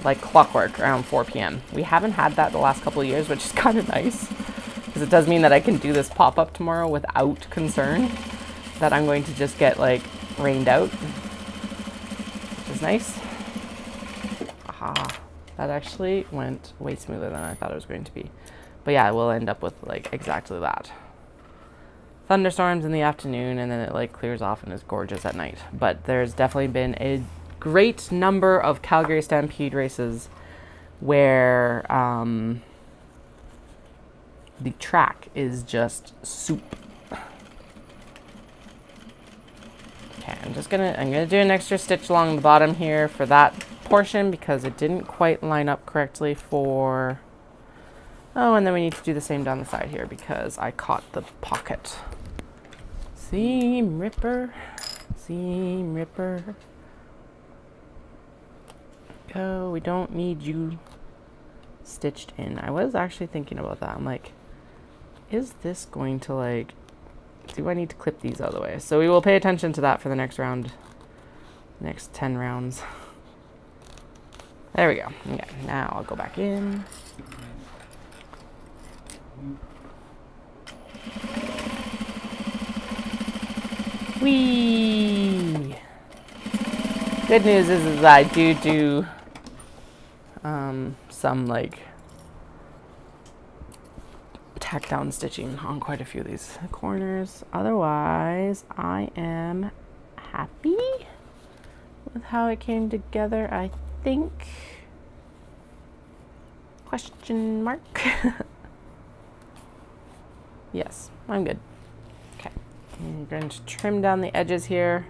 like clockwork around 4 p.m. We haven't had that the last couple of years, which is kind of nice because it does mean that I can do this pop-up tomorrow without concern that I'm going to just get like rained out, which is nice. Aha, that actually went way smoother than I thought it was going to be. But yeah, we'll end up with like exactly that. Thunderstorms in the afternoon and then it like clears off and is gorgeous at night. But there's definitely been a great number of Calgary Stampede races where the track is just soup. Okay, I'm gonna do an extra stitch along the bottom here for that portion because it didn't quite line up correctly for, oh, and then we need to do the same down the side here because I caught the pocket. Seam ripper, seam ripper. Go, we don't need you stitched in. I was actually thinking about that. I'm like, is this going to like, do I need to clip these out of the way? So we will pay attention to that for the next round, next 10 rounds. There we go. Okay, now I'll go back in. Whee! Good news is that I do some like tack down stitching on quite a few of these corners. Otherwise, I am happy with how it came together, I think. Question mark. Yes, I'm good. Okay, I'm going to trim down the edges here.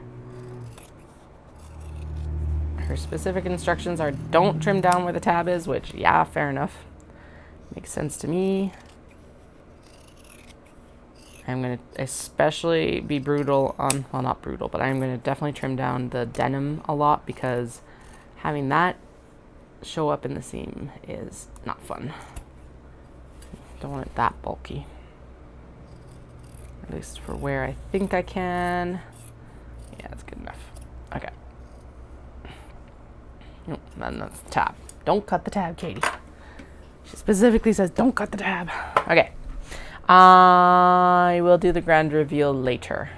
Her specific instructions are don't trim down where the tab is, which, yeah, fair enough. Makes sense to me. I'm going to especially be brutal on, well, not brutal, but I'm going to definitely trim down the denim a lot because having that show up in the seam is not fun. Don't want it that bulky. At least for where I think I can. Yeah, that's good enough. Okay. Then that's the tab. Don't cut the tab, Katie. She specifically says don't cut the tab. Okay. I will do the grand reveal later.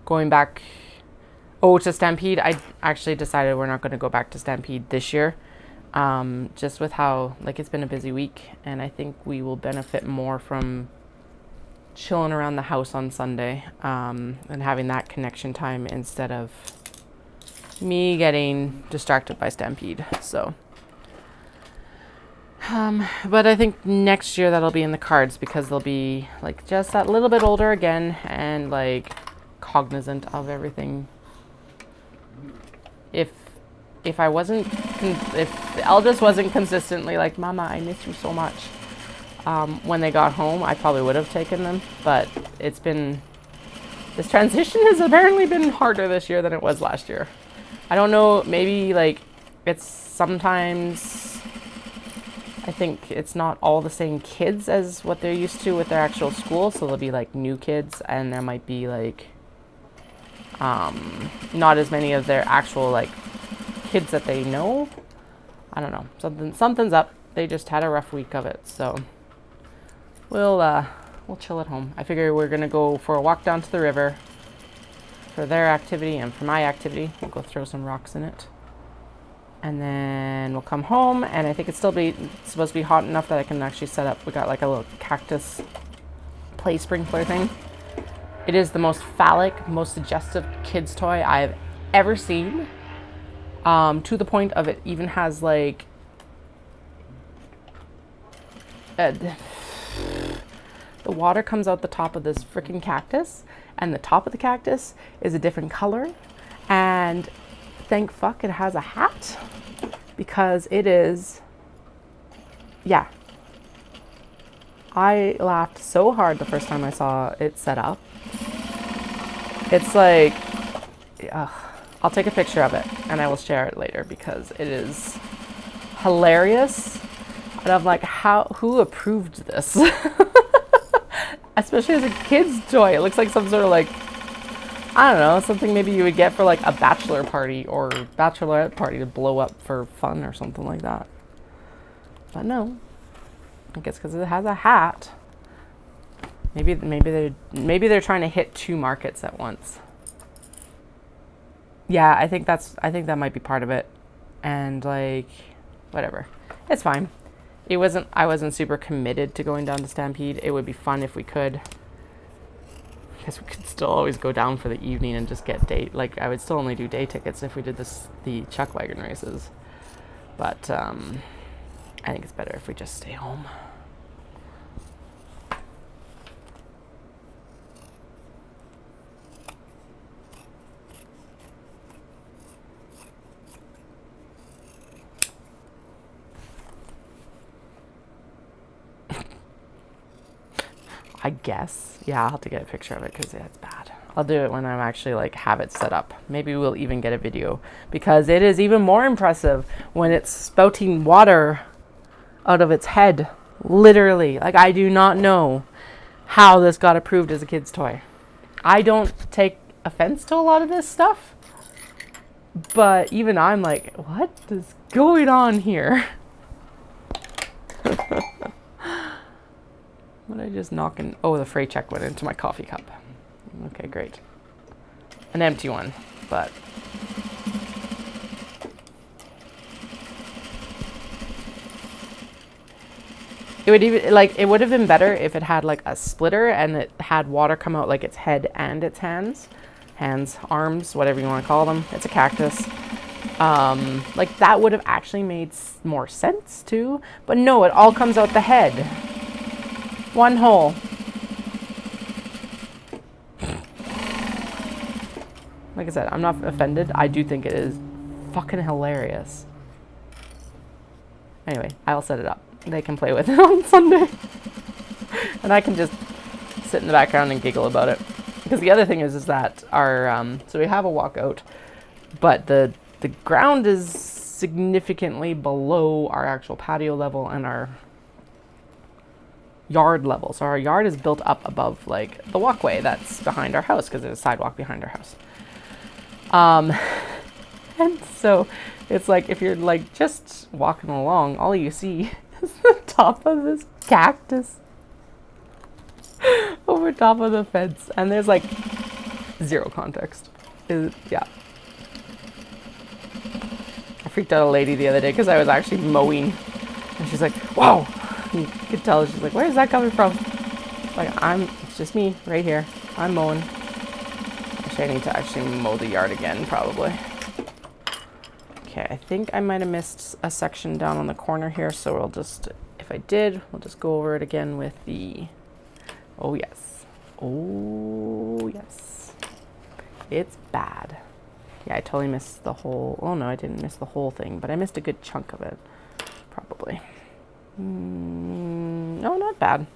Going back, to Stampede. I actually decided we're not going to go back to Stampede this year. Just with how, like, it's been a busy week, and I think we will benefit more from chilling around the house on Sunday, and having that connection time instead of me getting distracted by Stampede. So, but I think next year that'll be in the cards because they'll be like just that little bit older again and like cognizant of everything. If the eldest wasn't consistently like, Mama, I miss you so much, When they got home, I probably would have taken them, but it's been, this transition has apparently been harder this year than it was last year. I don't know, maybe like it's sometimes, I think it's not all the same kids as what they're used to with their actual school, so there'll be like new kids, and there might be like not as many of their actual like kids that they know. I don't know, something's up. They just had a rough week of it, so we'll chill at home. I figure we're gonna go for a walk down to the river for their activity and for my activity. We'll go throw some rocks in it, and then we'll come home, and I think it's supposed to be hot enough that I can actually set up. We got like a little cactus play sprinkler thing. It is the most phallic, most suggestive kids toy I've ever seen, to the point of it even has like the water comes out the top of this freaking cactus, and the top of the cactus is a different color, and thank fuck it has a hat, because it is, yeah. I laughed so hard the first time I saw it set up. It's like, I'll take a picture of it and I will share it later because it is hilarious. And I'm like, who approved this? Especially as a kid's toy. It looks like some sort of like, I don't know, something maybe you would get for like a bachelor party or bachelorette party to blow up for fun or something like that. But no, I guess because it has a hat. Maybe they're trying to hit two markets at once. Yeah, I think that might be part of it. And like, whatever, it's fine. I wasn't super committed to going down to Stampede. It would be fun if we could. I guess we could still always go down for the evening and just get day. Like I would still only do day tickets if we did the chuck wagon races. But I think it's better if we just stay home. I guess. Yeah, I'll have to get a picture of it because it's bad. I'll do it when I actually like have it set up. Maybe we'll even get a video because it is even more impressive when it's spouting water out of its head. Literally. Like, I do not know how this got approved as a kid's toy. I don't take offense to a lot of this stuff, but even I'm like, what is going on here? What I just knocking? Oh, the freight check went into my coffee cup. Okay, great. An empty one, but it would even it would have been better if it had like a splitter and it had water come out like its head and its hands, arms, whatever you want to call them. It's a cactus. Like that would have actually made more sense too. But no, it all comes out the head. One hole. Like I said, I'm not offended. I do think it is fucking hilarious. Anyway, I'll set it up. They can play with it on Sunday. And I can just sit in the background and giggle about it. Because the other thing is that our, so we have a walkout, but the ground is significantly below our actual patio level and our yard level. So our yard is built up above like the walkway that's behind our house because there's a sidewalk behind our house. And so it's like if you're like just walking along, all you see is the top of this cactus over top of the fence, and there's like zero context. Yeah. I freaked out a lady the other day because I was actually mowing, and she's like, "Wow!" You could tell she's like, "Where's that coming from?" Like it's just me right here. I'm mowing. Actually, I need to actually mow the yard again, probably. Okay, I think I might have missed a section down on the corner here, so we'll just, if I did, we'll just go over it again with the, oh yes. Oh yes. It's bad. Yeah, I totally missed the whole, oh no, I didn't miss the whole thing, but I missed a good chunk of it, probably. No, not bad.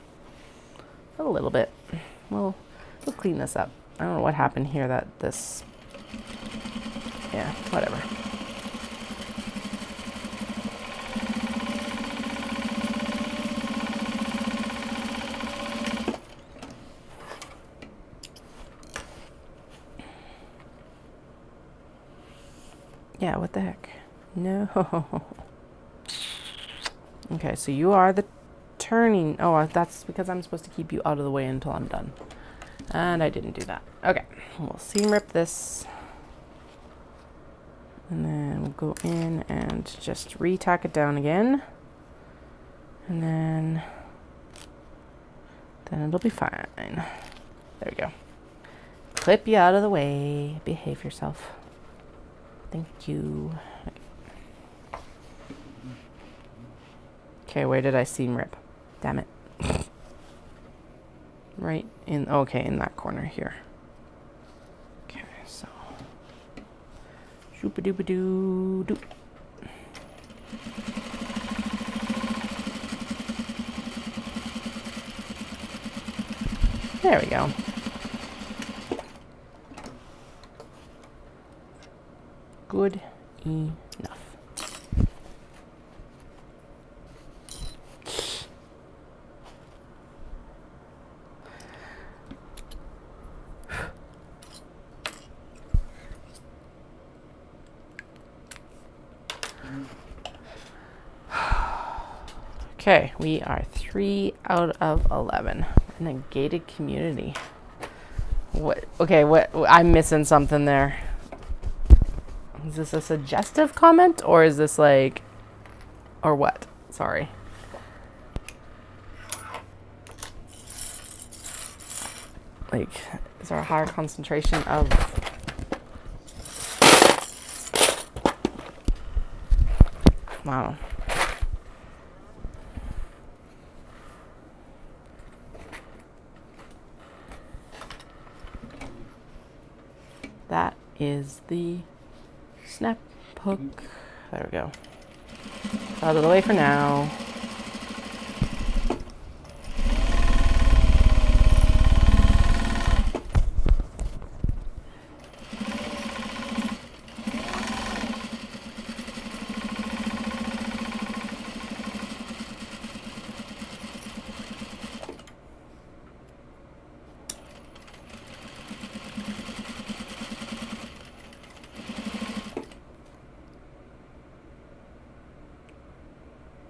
A little bit. We'll clean this up. I don't know what happened here that this... Yeah, whatever. Yeah, what the heck? No. Okay, so you are the turning... Oh, that's because I'm supposed to keep you out of the way until I'm done. And I didn't do that. Okay, we'll seam rip this. And then we'll go in and just re-tack it down again. And then it'll be fine. There we go. Clip you out of the way. Behave yourself. Thank you. Okay, where did I seam rip? Damn it. Right in, okay, in that corner here. Okay, so. Shoopa-doopa-doo-doo. There we go. Good enough. Okay, we are 3 out of 11 in a gated community. What? Okay, what? I'm missing something there. Is this a suggestive comment or is this like, or what? Sorry. Like, is there a higher concentration of... Wow. That is the snap hook. There we go. Out of the way for now.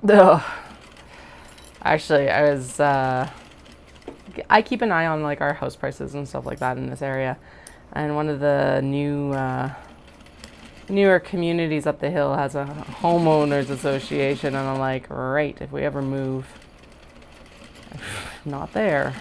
Ugh. Actually, I keep an eye on like our house prices and stuff like that in this area, and one of the newer communities up the hill has a homeowners association, and I'm like, right, if we ever move, not there.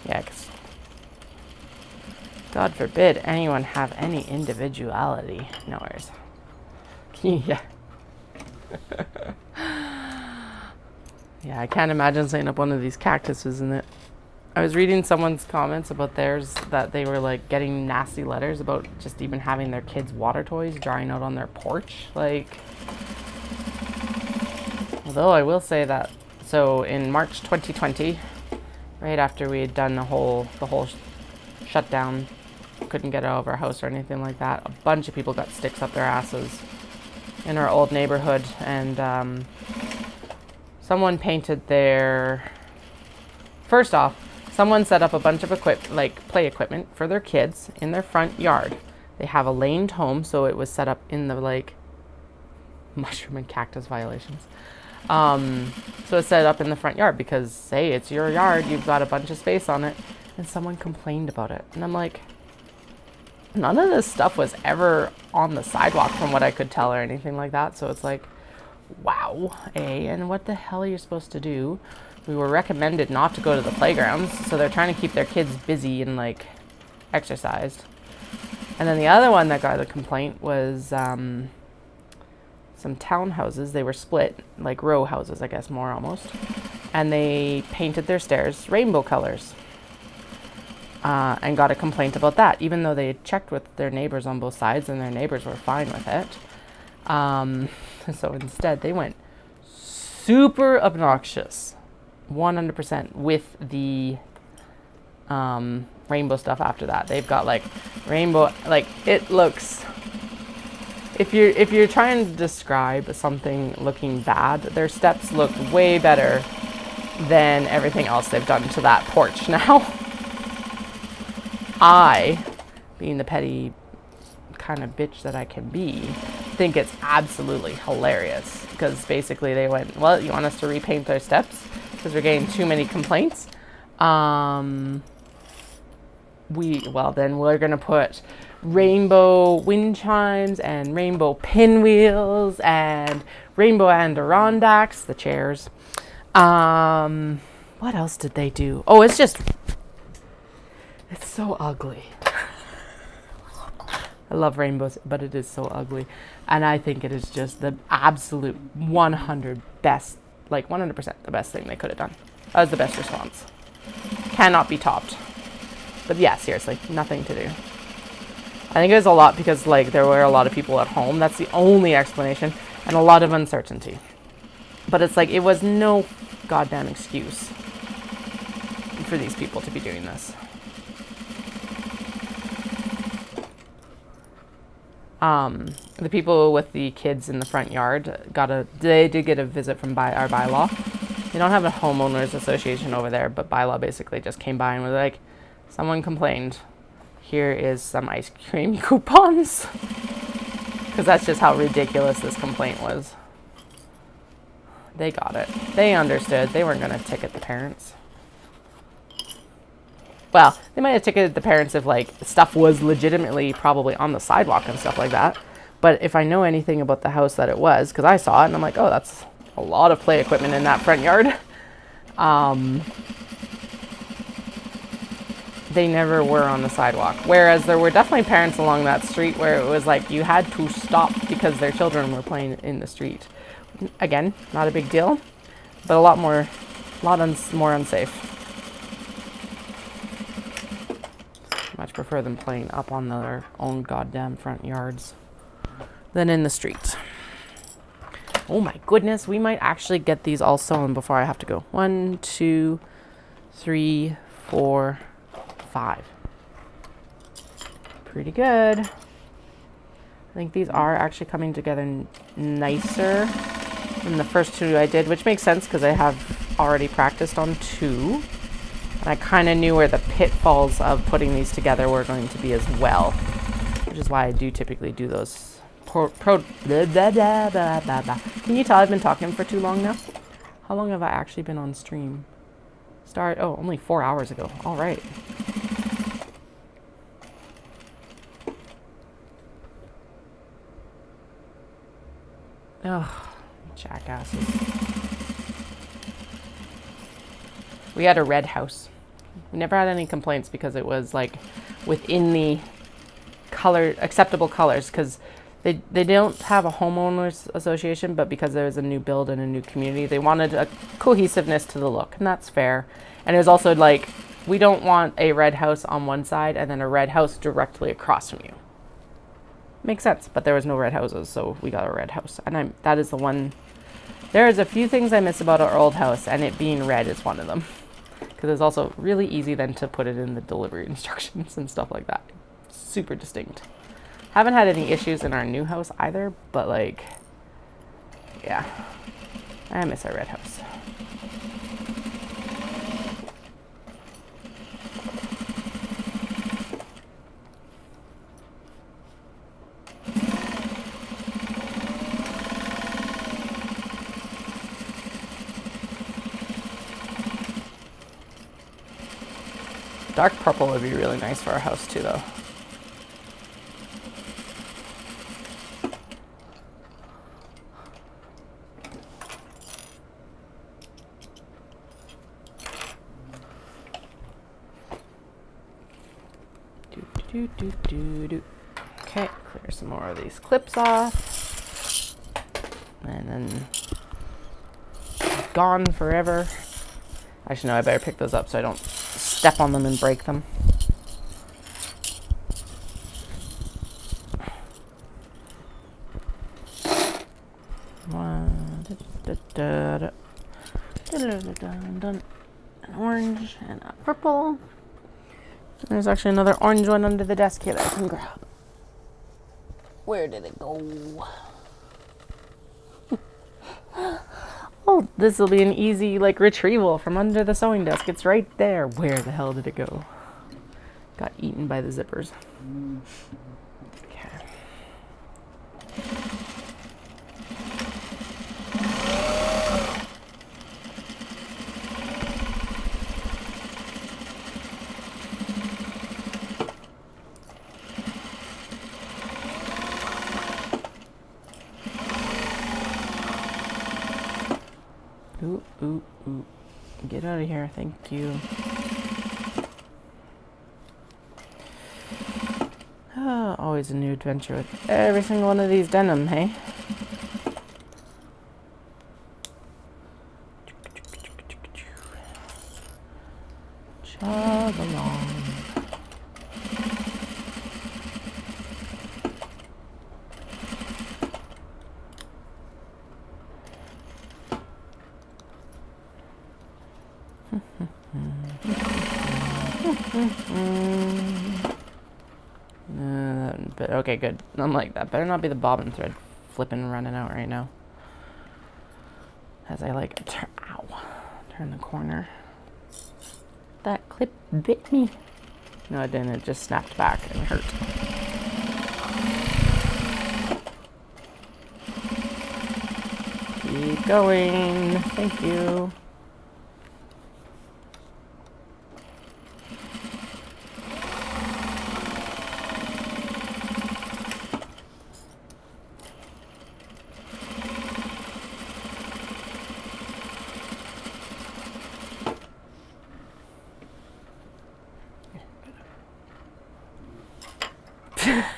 Yeah, 'cause God forbid anyone have any individuality. No worries. Yeah. Yeah, I can't imagine setting up one of these cactuses in it. I was reading someone's comments about theirs that they were like getting nasty letters about just even having their kids' water toys drying out on their porch. Like, although I will say that, so in March 2020, right after we had done the whole shutdown, couldn't get out of our house or anything like that, a bunch of people got sticks up their asses in our old neighborhood, and someone painted their... First off, someone set up a bunch of play equipment for their kids in their front yard. They have a laned home, so it was set up in the like mushroom and cactus violations. So it's set up in the front yard because, say, it's your yard, you've got a bunch of space on it, and someone complained about it. And I'm like, none of this stuff was ever on the sidewalk from what I could tell or anything like that. So it's like, Wow. And what the hell are you supposed to do? We were recommended not to go to the playgrounds, so they're trying to keep their kids busy and like exercised. And then the other one that got a complaint was some townhouses. They were split, like row houses, I guess, more almost. And they painted their stairs rainbow colors. And got a complaint about that, even though they had checked with their neighbors on both sides and their neighbors were fine with it. So instead, they went super obnoxious, 100% with the rainbow stuff after that. They've got like rainbow, like it looks, if you're trying to describe something looking bad, their steps look way better than everything else they've done to that porch now. I, being the petty kind of bitch that I can be, think it's absolutely hilarious because basically they went, well, you want us to repaint their steps because we're getting too many complaints. Then we're gonna put rainbow wind chimes and rainbow pinwheels and rainbow Adirondacks, the chairs. What else did they do? Oh, it's so ugly. I love rainbows, but it is so ugly. And I think it is just the absolute 100% the best thing they could have done. That was the best response. Cannot be topped. But yeah, seriously, nothing to do. I think it was a lot because like there were a lot of people at home. That's the only explanation. And a lot of uncertainty. But it's like, it was no goddamn excuse for these people to be doing this. The people with the kids in the front yard they did get a visit from our bylaw. They don't have a homeowners association over there, but bylaw basically just came by and was like, someone complained. Here is some ice cream coupons. Because that's just how ridiculous this complaint was. They got it. They understood. They weren't going to ticket the parents. Well, they might have ticketed the parents if like stuff was legitimately probably on the sidewalk and stuff like that. But if I know anything about the house that it was, because I saw it and I'm like, oh, that's a lot of play equipment in that front yard. They never were on the sidewalk. Whereas there were definitely parents along that street where it was like you had to stop because their children were playing in the street. Again, not a big deal, but a lot more unsafe. Much prefer them playing up on their own goddamn front yards than in the streets. Oh my goodness, we might actually get these all sewn before I have to go. 1, 2, 3, 4, 5. Pretty good. I think these are actually coming together nicer than the first two I did, which makes sense because I have already practiced on 2. And I kind of knew where the pitfalls of putting these together were going to be as well, which is why I do typically do those. Can you tell I've been talking for too long now? How long have I actually been on stream? Only 4 hours ago. All right. Ugh, jackasses. We had a red house. We never had any complaints because it was like within the acceptable colors, because they don't have a homeowners association, but because there was a new build and a new community, they wanted a cohesiveness to the look, and that's fair. And it was also like, we don't want a red house on one side and then a red house directly across from you. Makes sense, but there was no red houses, so we got a red house. And that is the one. There is a few things I miss about our old house, and it being red is one of them. Because it's also really easy then to put it in the delivery instructions and stuff like that. Super distinct. Haven't had any issues in our new house either, but like, yeah, I miss our red house. Dark purple would be really nice for our house too, though. Okay, clear some more of these clips off. And then gone forever. Actually, no, I better pick those up so I don't step on them and break them. An orange and a purple. There's actually another orange one under the desk here that I can grab. Where did it go? Oh, this will be an easy retrieval from under the sewing desk. It's right there. Where the hell did it go? Got eaten by the zippers. Okay. Ooh. Get out of here, thank you. Oh, always a new adventure with every single one of these denim, hey? Chug along. But okay, good. I'm like, that better not be the bobbin thread flipping running out right now. As I turn the corner. That clip bit me. No, it didn't. It just snapped back and it hurt. Keep going. Thank you.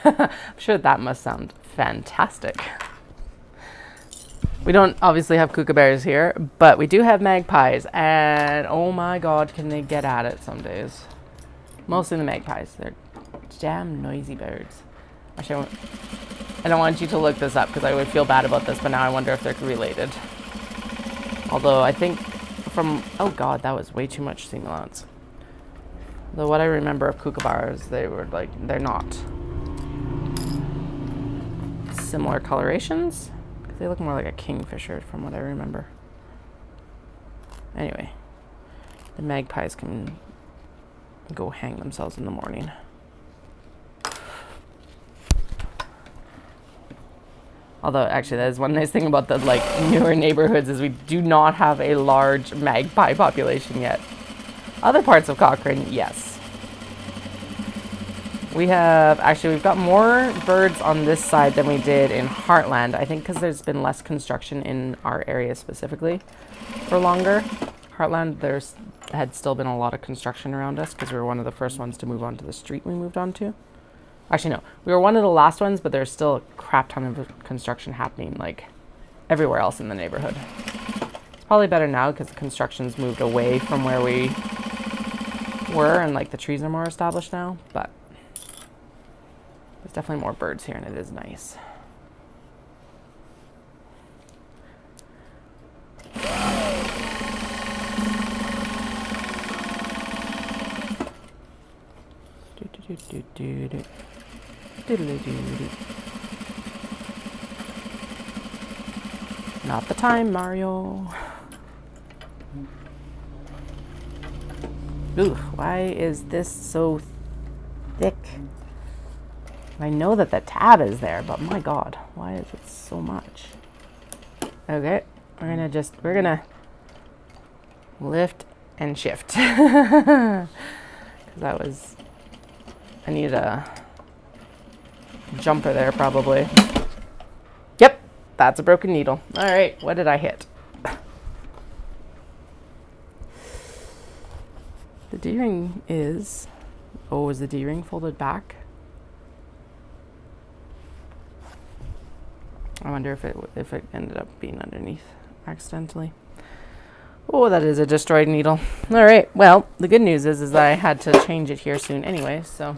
I'm sure that must sound fantastic. We don't obviously have kookaburras here, but we do have magpies, and oh my god, can they get at it some days. Mostly the magpies. They're damn noisy birds. Actually, I don't want you to look this up because I would feel bad about this, but now I wonder if they're related. Although I think oh god, that was way too much seam allowance. Though what I remember of kookaburras, they're not similar colorations. They look more like a kingfisher from what I remember. Anyway, the magpies can go hang themselves in the morning. Although, actually, that is one nice thing about the newer neighborhoods is we do not have a large magpie population yet. Other parts of Cochrane, yes. We've got more birds on this side than we did in Heartland. I think because there's been less construction in our area specifically for longer. Heartland, had still been a lot of construction around us because we were one of the first ones to move onto the street we moved onto. Actually, no. We were one of the last ones, but there's still a crap ton of construction happening everywhere else in the neighborhood. It's probably better now because the construction's moved away from where we were and the trees are more established now, but there's definitely more birds here, and it is nice. Not the time, Mario. Ooh, why is this so thick? I know that the tab is there, but my god, why is it so much? Okay, we're gonna lift and shift. 'Cause I need a jumper there probably. Yep, that's a broken needle. All right, what did I hit? The D-ring is the D-ring folded back? I wonder if it ended up being underneath accidentally. Oh, that is a destroyed needle. All right. Well, the good news is that I had to change it here soon anyway, so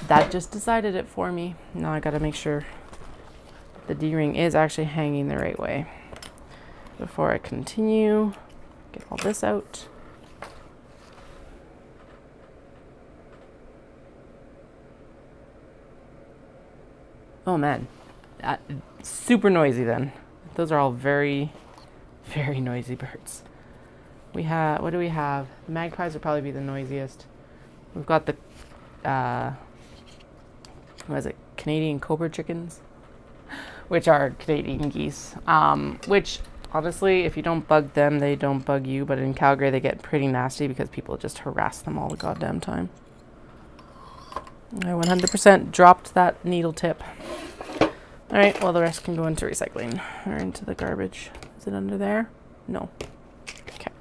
that just decided it for me. Now I got to make sure the D-ring is actually hanging the right way. Before I continue, get all this out. Oh man, super noisy then. Those are all very, very noisy birds. We have, what do we have? The magpies would probably be the noisiest. We've got the, what is it? Canadian cobra chickens, which are Canadian geese. Which honestly, if you don't bug them, they don't bug you. But in Calgary, they get pretty nasty because people just harass them all the goddamn time. I 100% dropped that needle tip. All right, well, the rest can go into recycling or into the garbage. Is it under there? No. Okay.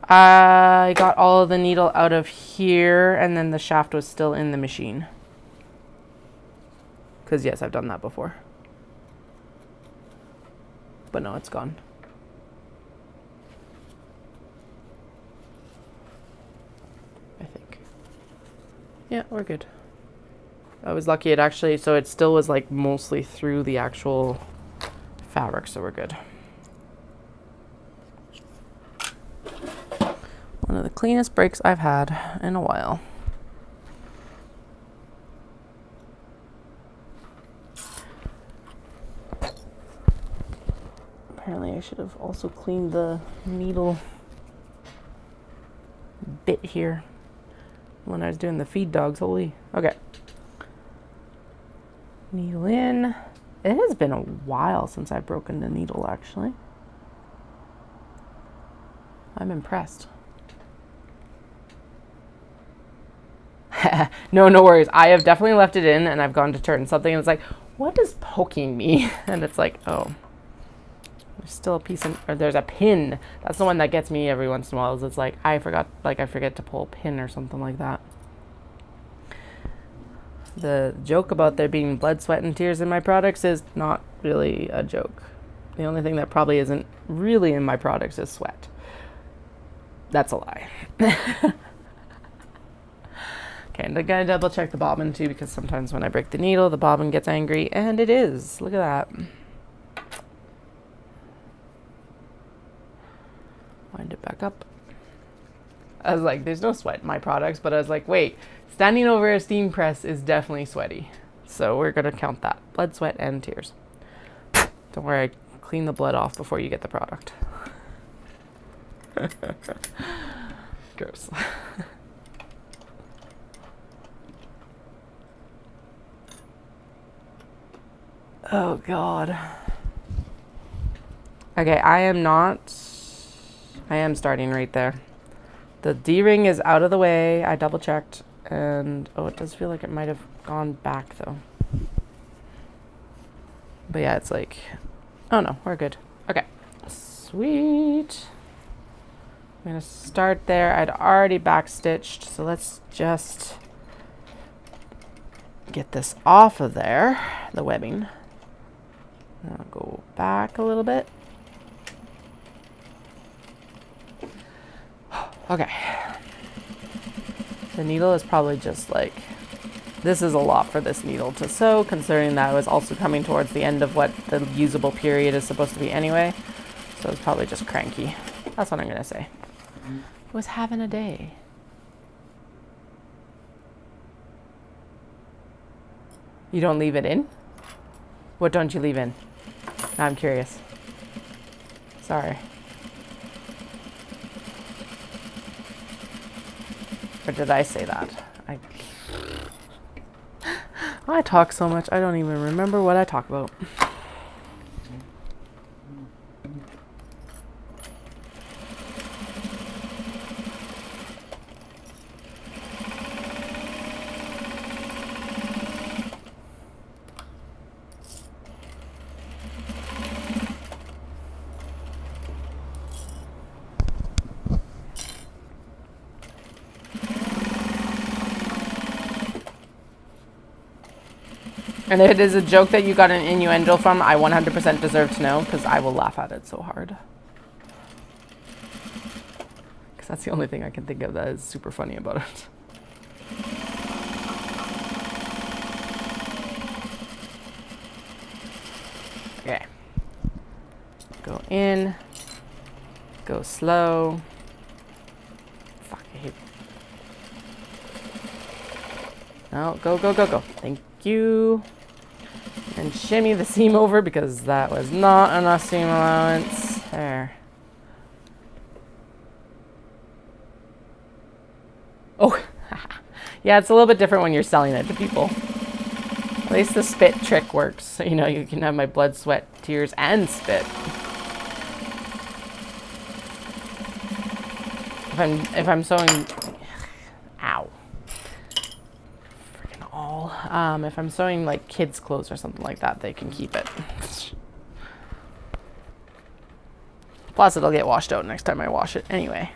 I got all of the needle out of here, and then the shaft was still in the machine. Because, yes, I've done that before. But no, it's gone. I think. Yeah, we're good. I was lucky it actually, so it still was like mostly through the actual fabric, so we're good. One of the cleanest breaks I've had in a while. Apparently I should have also cleaned the needle bit here when I was doing the feed dogs. Holy, okay. Needle in. It has been a while since I've broken the needle, actually. I'm impressed. No worries. I have definitely left it in and I've gone to turn something and it's like, what is poking me? And it's like, oh, there's still a piece or there's a pin. That's the one that gets me every once in a while. Is it's like, I forget to pull a pin or something like that. The joke about there being blood, sweat, and tears in my products is not really a joke. The only thing that probably isn't really in my products is sweat. That's a lie. Okay, and I gotta double check the bobbin too, because sometimes when I break the needle, the bobbin gets angry, and it is. Look at that. Wind it back up. I was like, there's no sweat in my products, but I was like, wait, standing over a steam press is definitely sweaty. So we're gonna count that. Blood, sweat, and tears. Don't worry, I clean the blood off before you get the product. Gross. Oh God. Okay, I am starting right there. The D-ring is out of the way. I double checked and oh, it does feel like it might have gone back though. But yeah, it's like, oh no, we're good. Okay, sweet. I'm gonna start there. I'd already backstitched, so let's just get this off of there, the webbing. I'll go back a little bit. Okay. The needle is probably just like, this is a lot for this needle to sew, considering that I was also coming towards the end of what the usable period is supposed to be anyway. So it's probably just cranky. That's what I'm gonna say. It was having a day. You don't leave it in? What don't you leave in? Now I'm curious. Sorry. Or did I say that? I talk so much, I don't even remember what I talk about. And if it is a joke that you got an innuendo from, I 100% deserve to know, because I will laugh at it so hard. Because that's the only thing I can think of that is super funny about it. Okay. Go in. Go slow. Fuck, I hate. No, go, go, go, go. Thank you. And shimmy the seam over because that was not enough seam allowance. There. Oh, yeah, it's a little bit different when you're selling it to people. At least the spit trick works. So, you know, you can have my blood, sweat, tears, and spit. If I'm sewing, ow. Freaking all. If I'm sewing like kids' clothes or something like that, they can keep it. Plus, it'll get washed out next time I wash it. Anyway,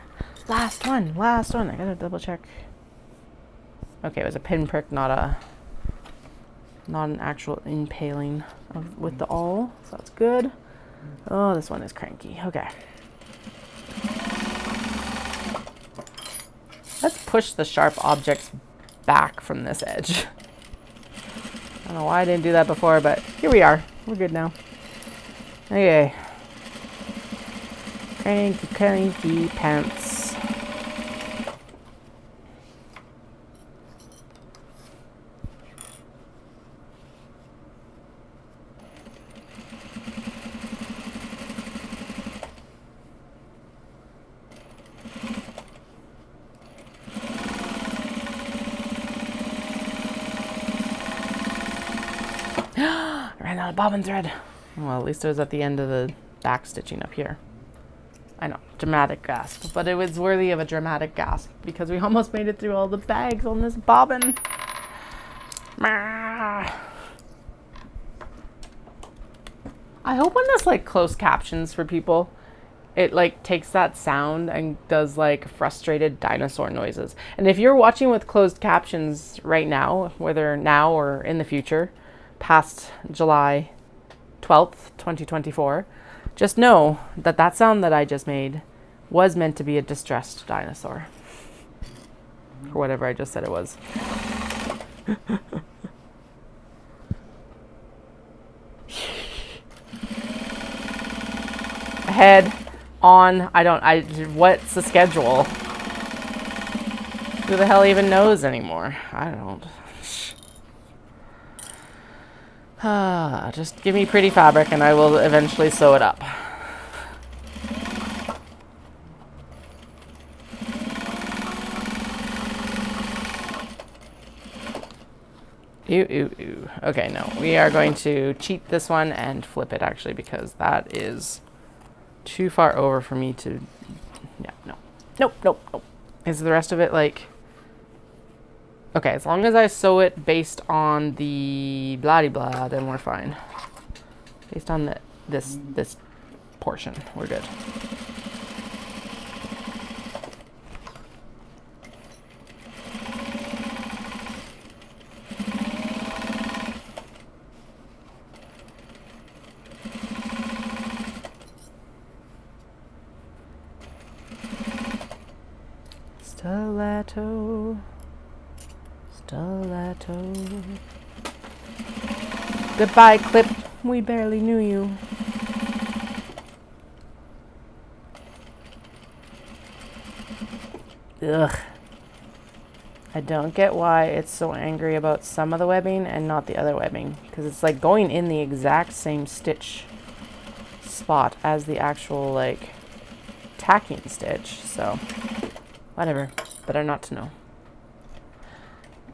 last one. I gotta double check. Okay, it was a pinprick, not an actual impaling with the awl, so that's good. Oh, this one is cranky. Okay. Let's push the sharp objects back from this edge. I don't know why I didn't do that before, but here we are. We're good now. Okay. Cranky, cranky pants. I ran out of bobbin thread. Well, at least it was at the end of the back stitching up here. I know, dramatic gasp, but it was worthy of a dramatic gasp because we almost made it through all the bags on this bobbin. I hope when this like closed captions for people, it like takes that sound and does like frustrated dinosaur noises. And if you're watching with closed captions right now, whether now or in the future, past July 12th, 2024, just know that that sound that I just made was meant to be a distressed dinosaur. Or whatever I just said it was. Ahead, on, what's the schedule? Who the hell even knows anymore? I don't. Just give me pretty fabric and I will eventually sew it up. Ooh. Okay, no. We are going to cheat this one and flip it actually because that is too far over for me to... Yeah, no. Nope. Is the rest of it like... Okay, as long as I sew it based on the blah-de-blah, then we're fine. Based on this portion, we're good. Stiletto. Goodbye, clip. We barely knew you. Ugh. I don't get why it's so angry about some of the webbing and not the other webbing. Because it's like going in the exact same stitch spot as the actual like tacking stitch. So, whatever. Better not to know.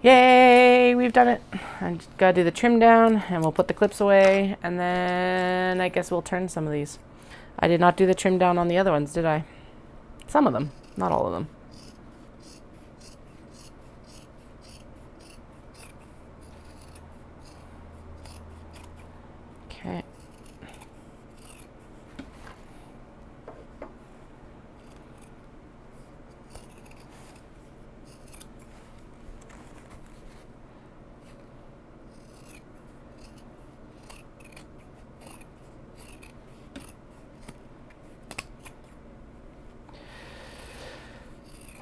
Yay, we've done it. I just gotta do the trim down and we'll put the clips away and then I guess we'll turn some of these. I did not do the trim down on the other ones, did I? Some of them, not all of them. Okay.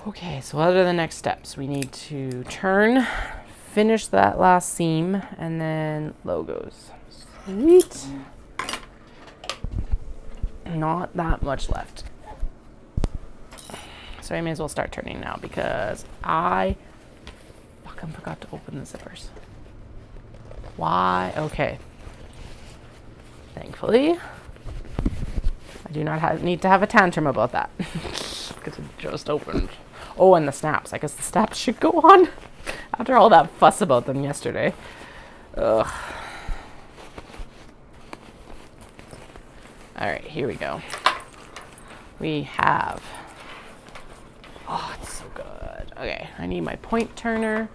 Okay, so what are the next steps? We need to turn, finish that last seam, and then logos. Sweet. Not that much left. So I may as well start turning now because I fucking forgot to open the zippers. Why? Okay. Thankfully, I do not need to have a tantrum about that. Because it just opened. Oh, and the snaps. I guess the snaps should go on after all that fuss about them yesterday. Ugh. All right, here we go. We have... Oh, it's so good. Okay, I need my point turner.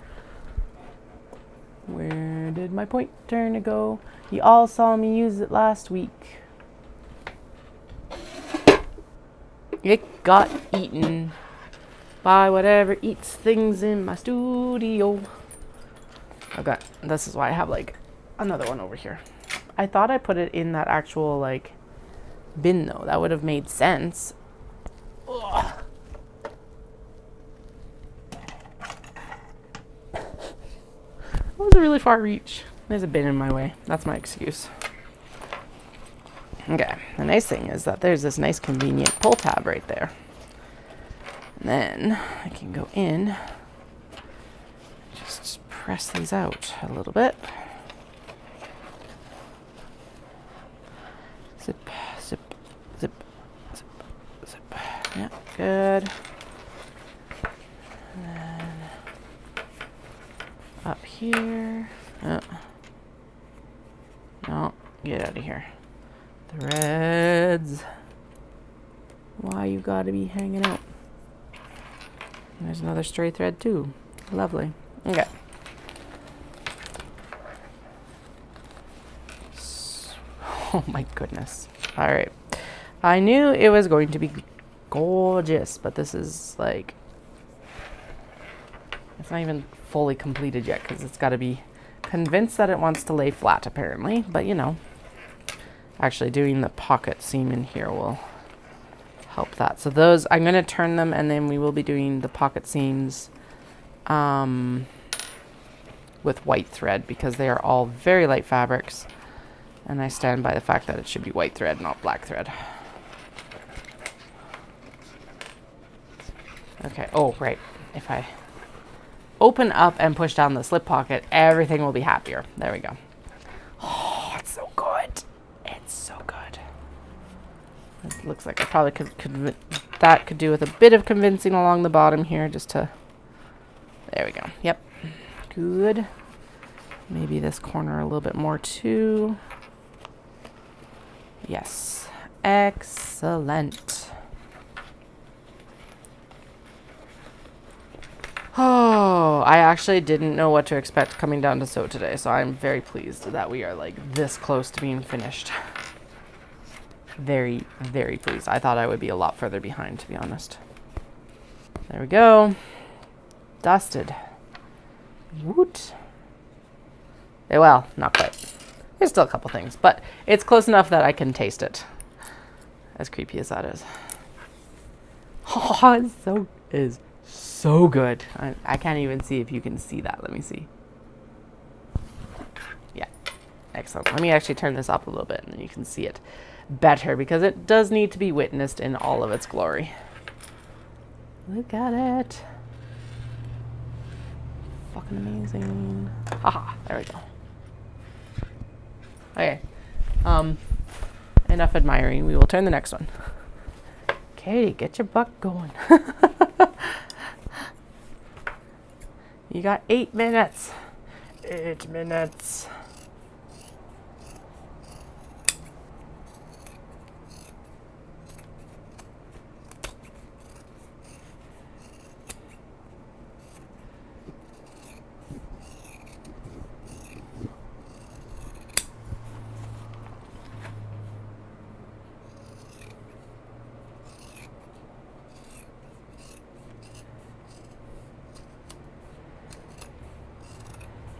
Where did my point turner go? You all saw me use it last week. It got eaten by whatever eats things in my studio. Okay, this is why I have like another one over here. I thought I put it in that actual like bin though. That would have made sense. Ugh. That was a really far reach. There's a bin in my way. That's my excuse. Okay, the nice thing is that there's this nice convenient pull tab right there. And then I can go in, just press these out a little bit. Zip, zip, zip, zip, zip. Yeah, good. And then up here. Oh. No, get out of here. Threads. Why you gotta be hanging out? There's another stray thread too. Lovely. Okay. Oh my goodness. All right. I knew it was going to be gorgeous, but this is like, it's not even fully completed yet because it's got to be convinced that it wants to lay flat apparently, but you know, actually doing the pocket seam in here will help that. So those, I'm going to turn them and then we will be doing the pocket seams with white thread because they are all very light fabrics. And I stand by the fact that it should be white thread, not black thread. Okay, oh, right. If I open up and push down the slip pocket, everything will be happier. There we go. Oh, it's so good. It's so good. It looks like I probably could do with a bit of convincing along the bottom here just to, there we go. Yep, good. Maybe this corner a little bit more too. Yes, excellent. Oh, I actually didn't know what to expect coming down to sew today, so I'm very pleased that we are like this close to being finished. Very, very pleased. I thought I would be a lot further behind, to be honest. There we go. Dusted. Woot. Well, not quite. There's still a couple things, but it's close enough that I can taste it. As creepy as that is. Oh, it is so good. I can't even see if you can see that. Let me see. Yeah, excellent. Let me actually turn this up a little bit and you can see it better because it does need to be witnessed in all of its glory. Look at it. Fucking amazing. Haha, there we go. Okay, enough admiring. We will turn the next one. Katie, get your butt going. You got 8 minutes. 8 minutes.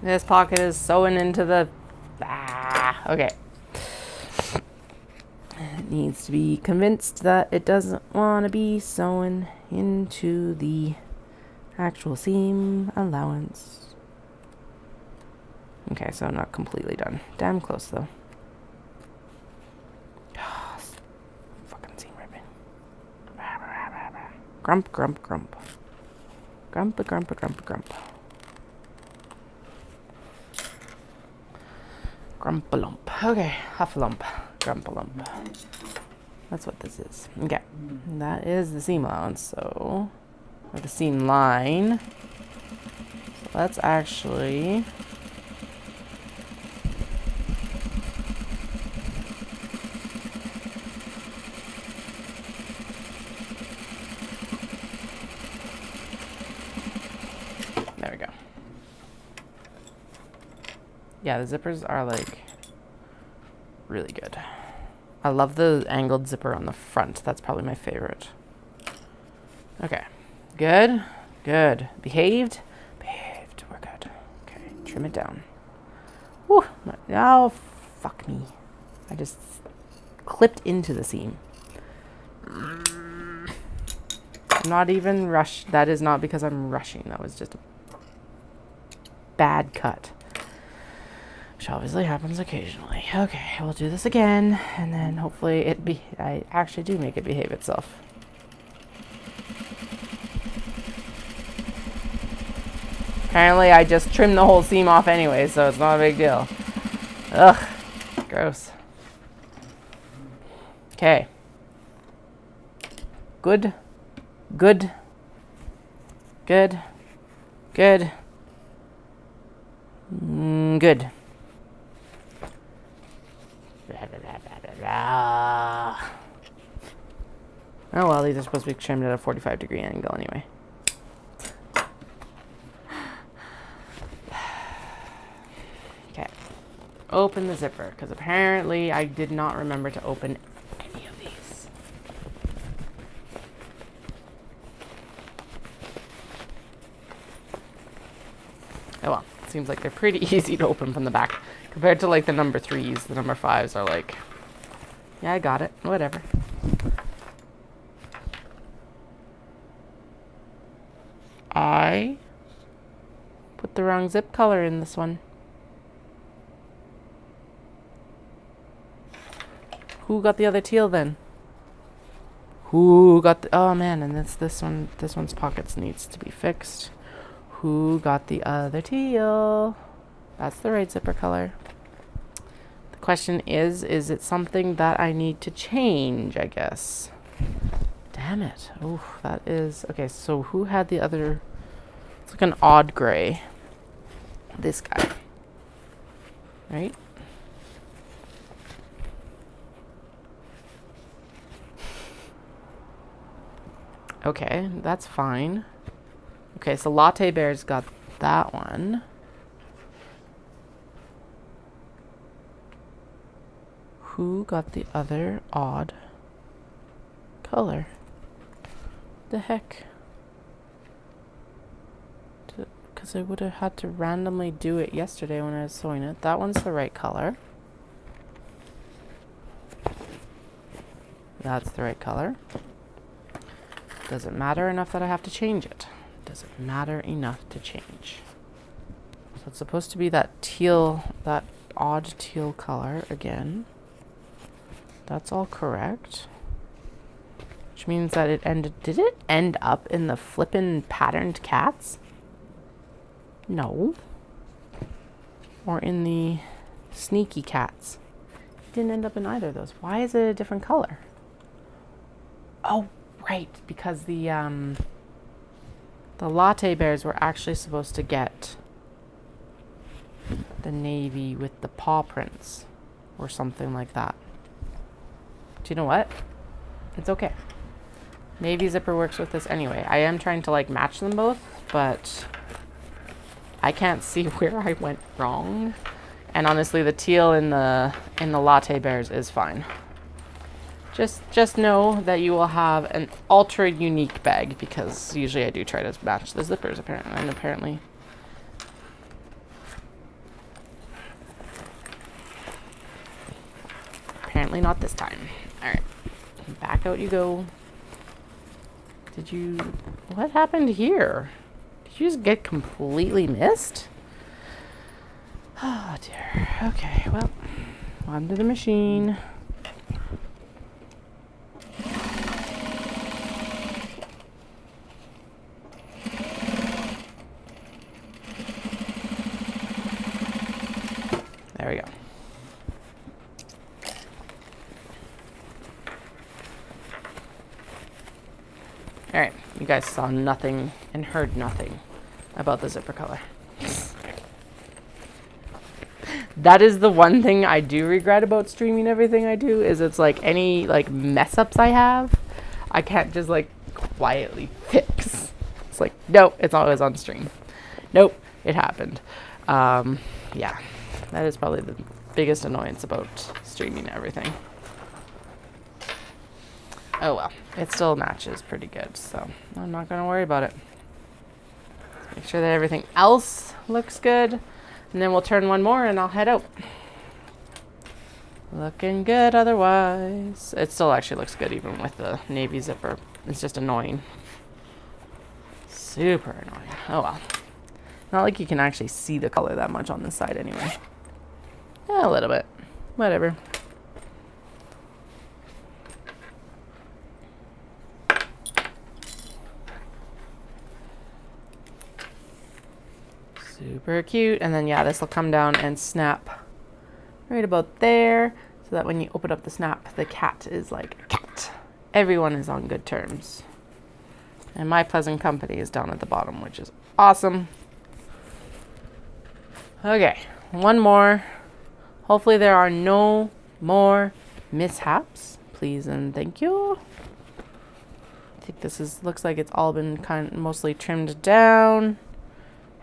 This pocket is sewing into the... okay. needs to be convinced that it doesn't want to be sewing into the actual seam allowance. Okay, so I'm not completely done. Damn close though. Fucking seam ripping. Grump, grump, grump. Grumpa, grumpa, grumpa, grump. Grumpa-lump. Okay, huffalump. Grumpa-lump. That's what this is. Okay, that is the seam allowance, so... or the seam line. So let's actually... there we go. Yeah, the zippers are like really good. I love the angled zipper on the front. That's probably my favorite. Okay. Good. Good. Behaved. Behaved. We're good. Okay. Trim it down. Whew. Oh, fuck me. I just clipped into the seam. I'm not even rushed. That is not because I'm rushing. That was just a bad cut. Which obviously happens occasionally. Okay, we'll do this again, and then hopefully I actually do make it behave itself. Apparently I just trimmed the whole seam off anyway, so it's not a big deal. Ugh, gross. Okay. Good. Good. Good. Good. Good. Oh well, these are supposed to be trimmed at a 45-degree angle anyway. Okay. Open the zipper, because apparently I did not remember to open any of these. Oh well, seems like they're pretty easy to open from the back. Compared to like the number 3s, the number 5s are like, yeah, I got it, whatever. I put the wrong zip color in this one. Who got the other teal then? Who got the, oh man, and this one's pockets needs to be fixed. Who got the other teal? That's the right zipper color. The question is it something that I need to change, I guess? Damn it. Oh, that is... okay, so who had the other... it's like an odd gray. This guy. Right? Okay, that's fine. Okay, so Latte Bear's got that one. Who got the other odd color? The heck? Because I would have had to randomly do it yesterday when I was sewing it. That one's the right color. That's the right color. Doesn't matter enough that I have to change it. Doesn't matter enough to change. So it's supposed to be that teal, that odd teal color again. That's all correct. Which means that it ended... did it end up in the flippin' patterned cats? No. Or in the sneaky cats. It didn't end up in either of those. Why is it a different color? Oh, right. Because the Latte Bears were actually supposed to get the navy with the paw prints. Or something like that. Do you know what? It's okay. Navy zipper works with this anyway. I am trying to like match them both, but I can't see where I went wrong. And honestly, the teal in the Latte Bears is fine. Just know that you will have an ultra unique bag, because usually I do try to match the zippers apparently. apparently not this time. All right, back out you go. What happened here? Did you just get completely missed? Oh dear. Okay, well, onto the machine. There we go. All right, you guys saw nothing and heard nothing about the zipper color. That is the one thing I do regret about streaming everything I do, is it's like any like mess ups I have, I can't just like quietly fix. It's like, nope, it's always on stream. Nope, it happened. Yeah, that is probably the biggest annoyance about streaming everything. Oh well, it still matches pretty good, so I'm not going to worry about it. Make sure that everything else looks good, and then we'll turn one more and I'll head out. Looking good otherwise. It still actually looks good even with the navy zipper. It's just annoying. Super annoying. Oh well. Not like you can actually see the color that much on this side anyway. Yeah, a little bit. Whatever. Super cute. And then yeah, this will come down and snap right about there, so that when you open up the snap, the cat is like a cat. Everyone is on good terms. And my pleasant company is down at the bottom, which is awesome. Okay, one more. Hopefully there are no more mishaps. Please and thank you. I think this looks like it's all been mostly trimmed down.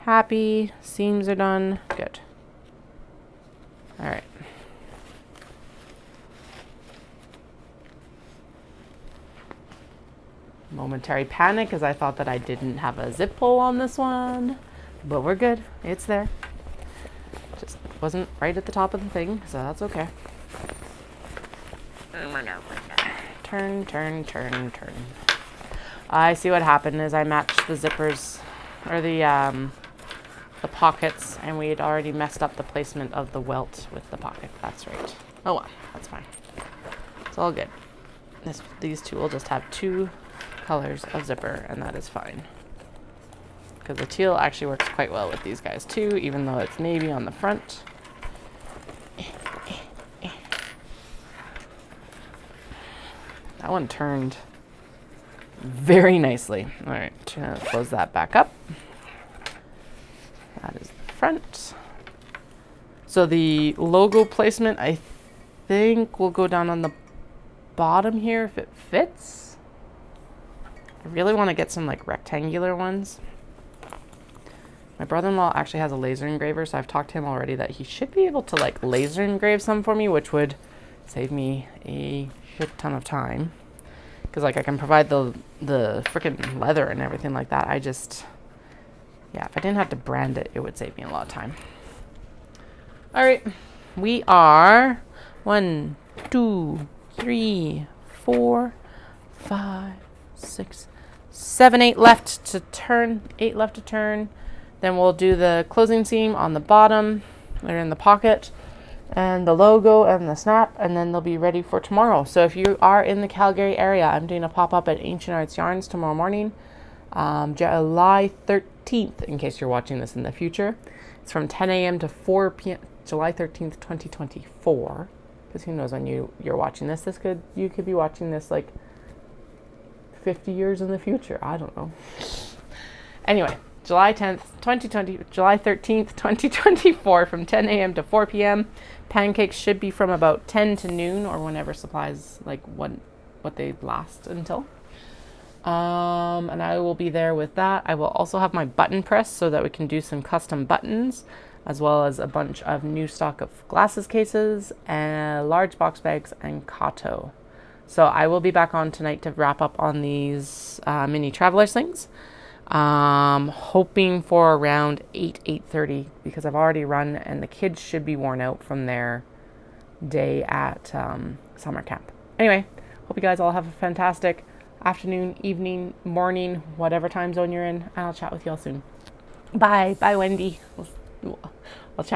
Happy. Seams are done. Good. All right. Momentary panic as I thought that I didn't have a zip pull on this one, but we're good. It's there. Just wasn't right at the top of the thing, so that's okay. Turn, turn, turn, turn. I see what happened is I matched the zippers, or the pockets, and we had already messed up the placement of the welt with the pocket. That's right. Oh well, that's fine. It's all good. These two will just have two colors of zipper, and that is fine. Because the teal actually works quite well with these guys too, even though it's navy on the front. That one turned very nicely. All right, close that back up. That is the front. So the logo placement, I think, will go down on the bottom here if it fits. I really want to get some like rectangular ones. My brother-in-law actually has a laser engraver, so I've talked to him already that he should be able to like laser engrave some for me, which would save me a shit ton of time. Because like I can provide the freaking leather and everything like that. Yeah, if I didn't have to brand it, it would save me a lot of time. All right, we are 1, 2, 3, 4, 5, 6, 7, 8 left to turn. 8 left to turn. Then we'll do the closing seam on the bottom, or in the pocket, and the logo and the snap, and then they'll be ready for tomorrow. So if you are in the Calgary area, I'm doing a pop-up at Ancient Arts Yarns tomorrow morning, July 13th, in case you're watching this in the future. It's from 10 a.m. to 4 p.m. July 13th, 2024. Because who knows when you're watching this. You could be watching this like 50 years in the future. I don't know. Anyway, July 13th, 2024 from 10 a.m. to 4 p.m. Pancakes should be from about 10 to noon, or whenever supplies, like what they last until. And I will be there with that. I will also have my button press so that we can do some custom buttons, as well as a bunch of new stock of glasses cases and large box bags and kato. So I will be back on tonight to wrap up on these mini traveler slings. Hoping for around 8:30, because I've already run and the kids should be worn out from their day at summer camp. Anyway, hope you guys all have a fantastic afternoon, evening, morning, whatever time zone you're in. I'll chat with you all soon. Bye. Bye, Wendy. We'll chat.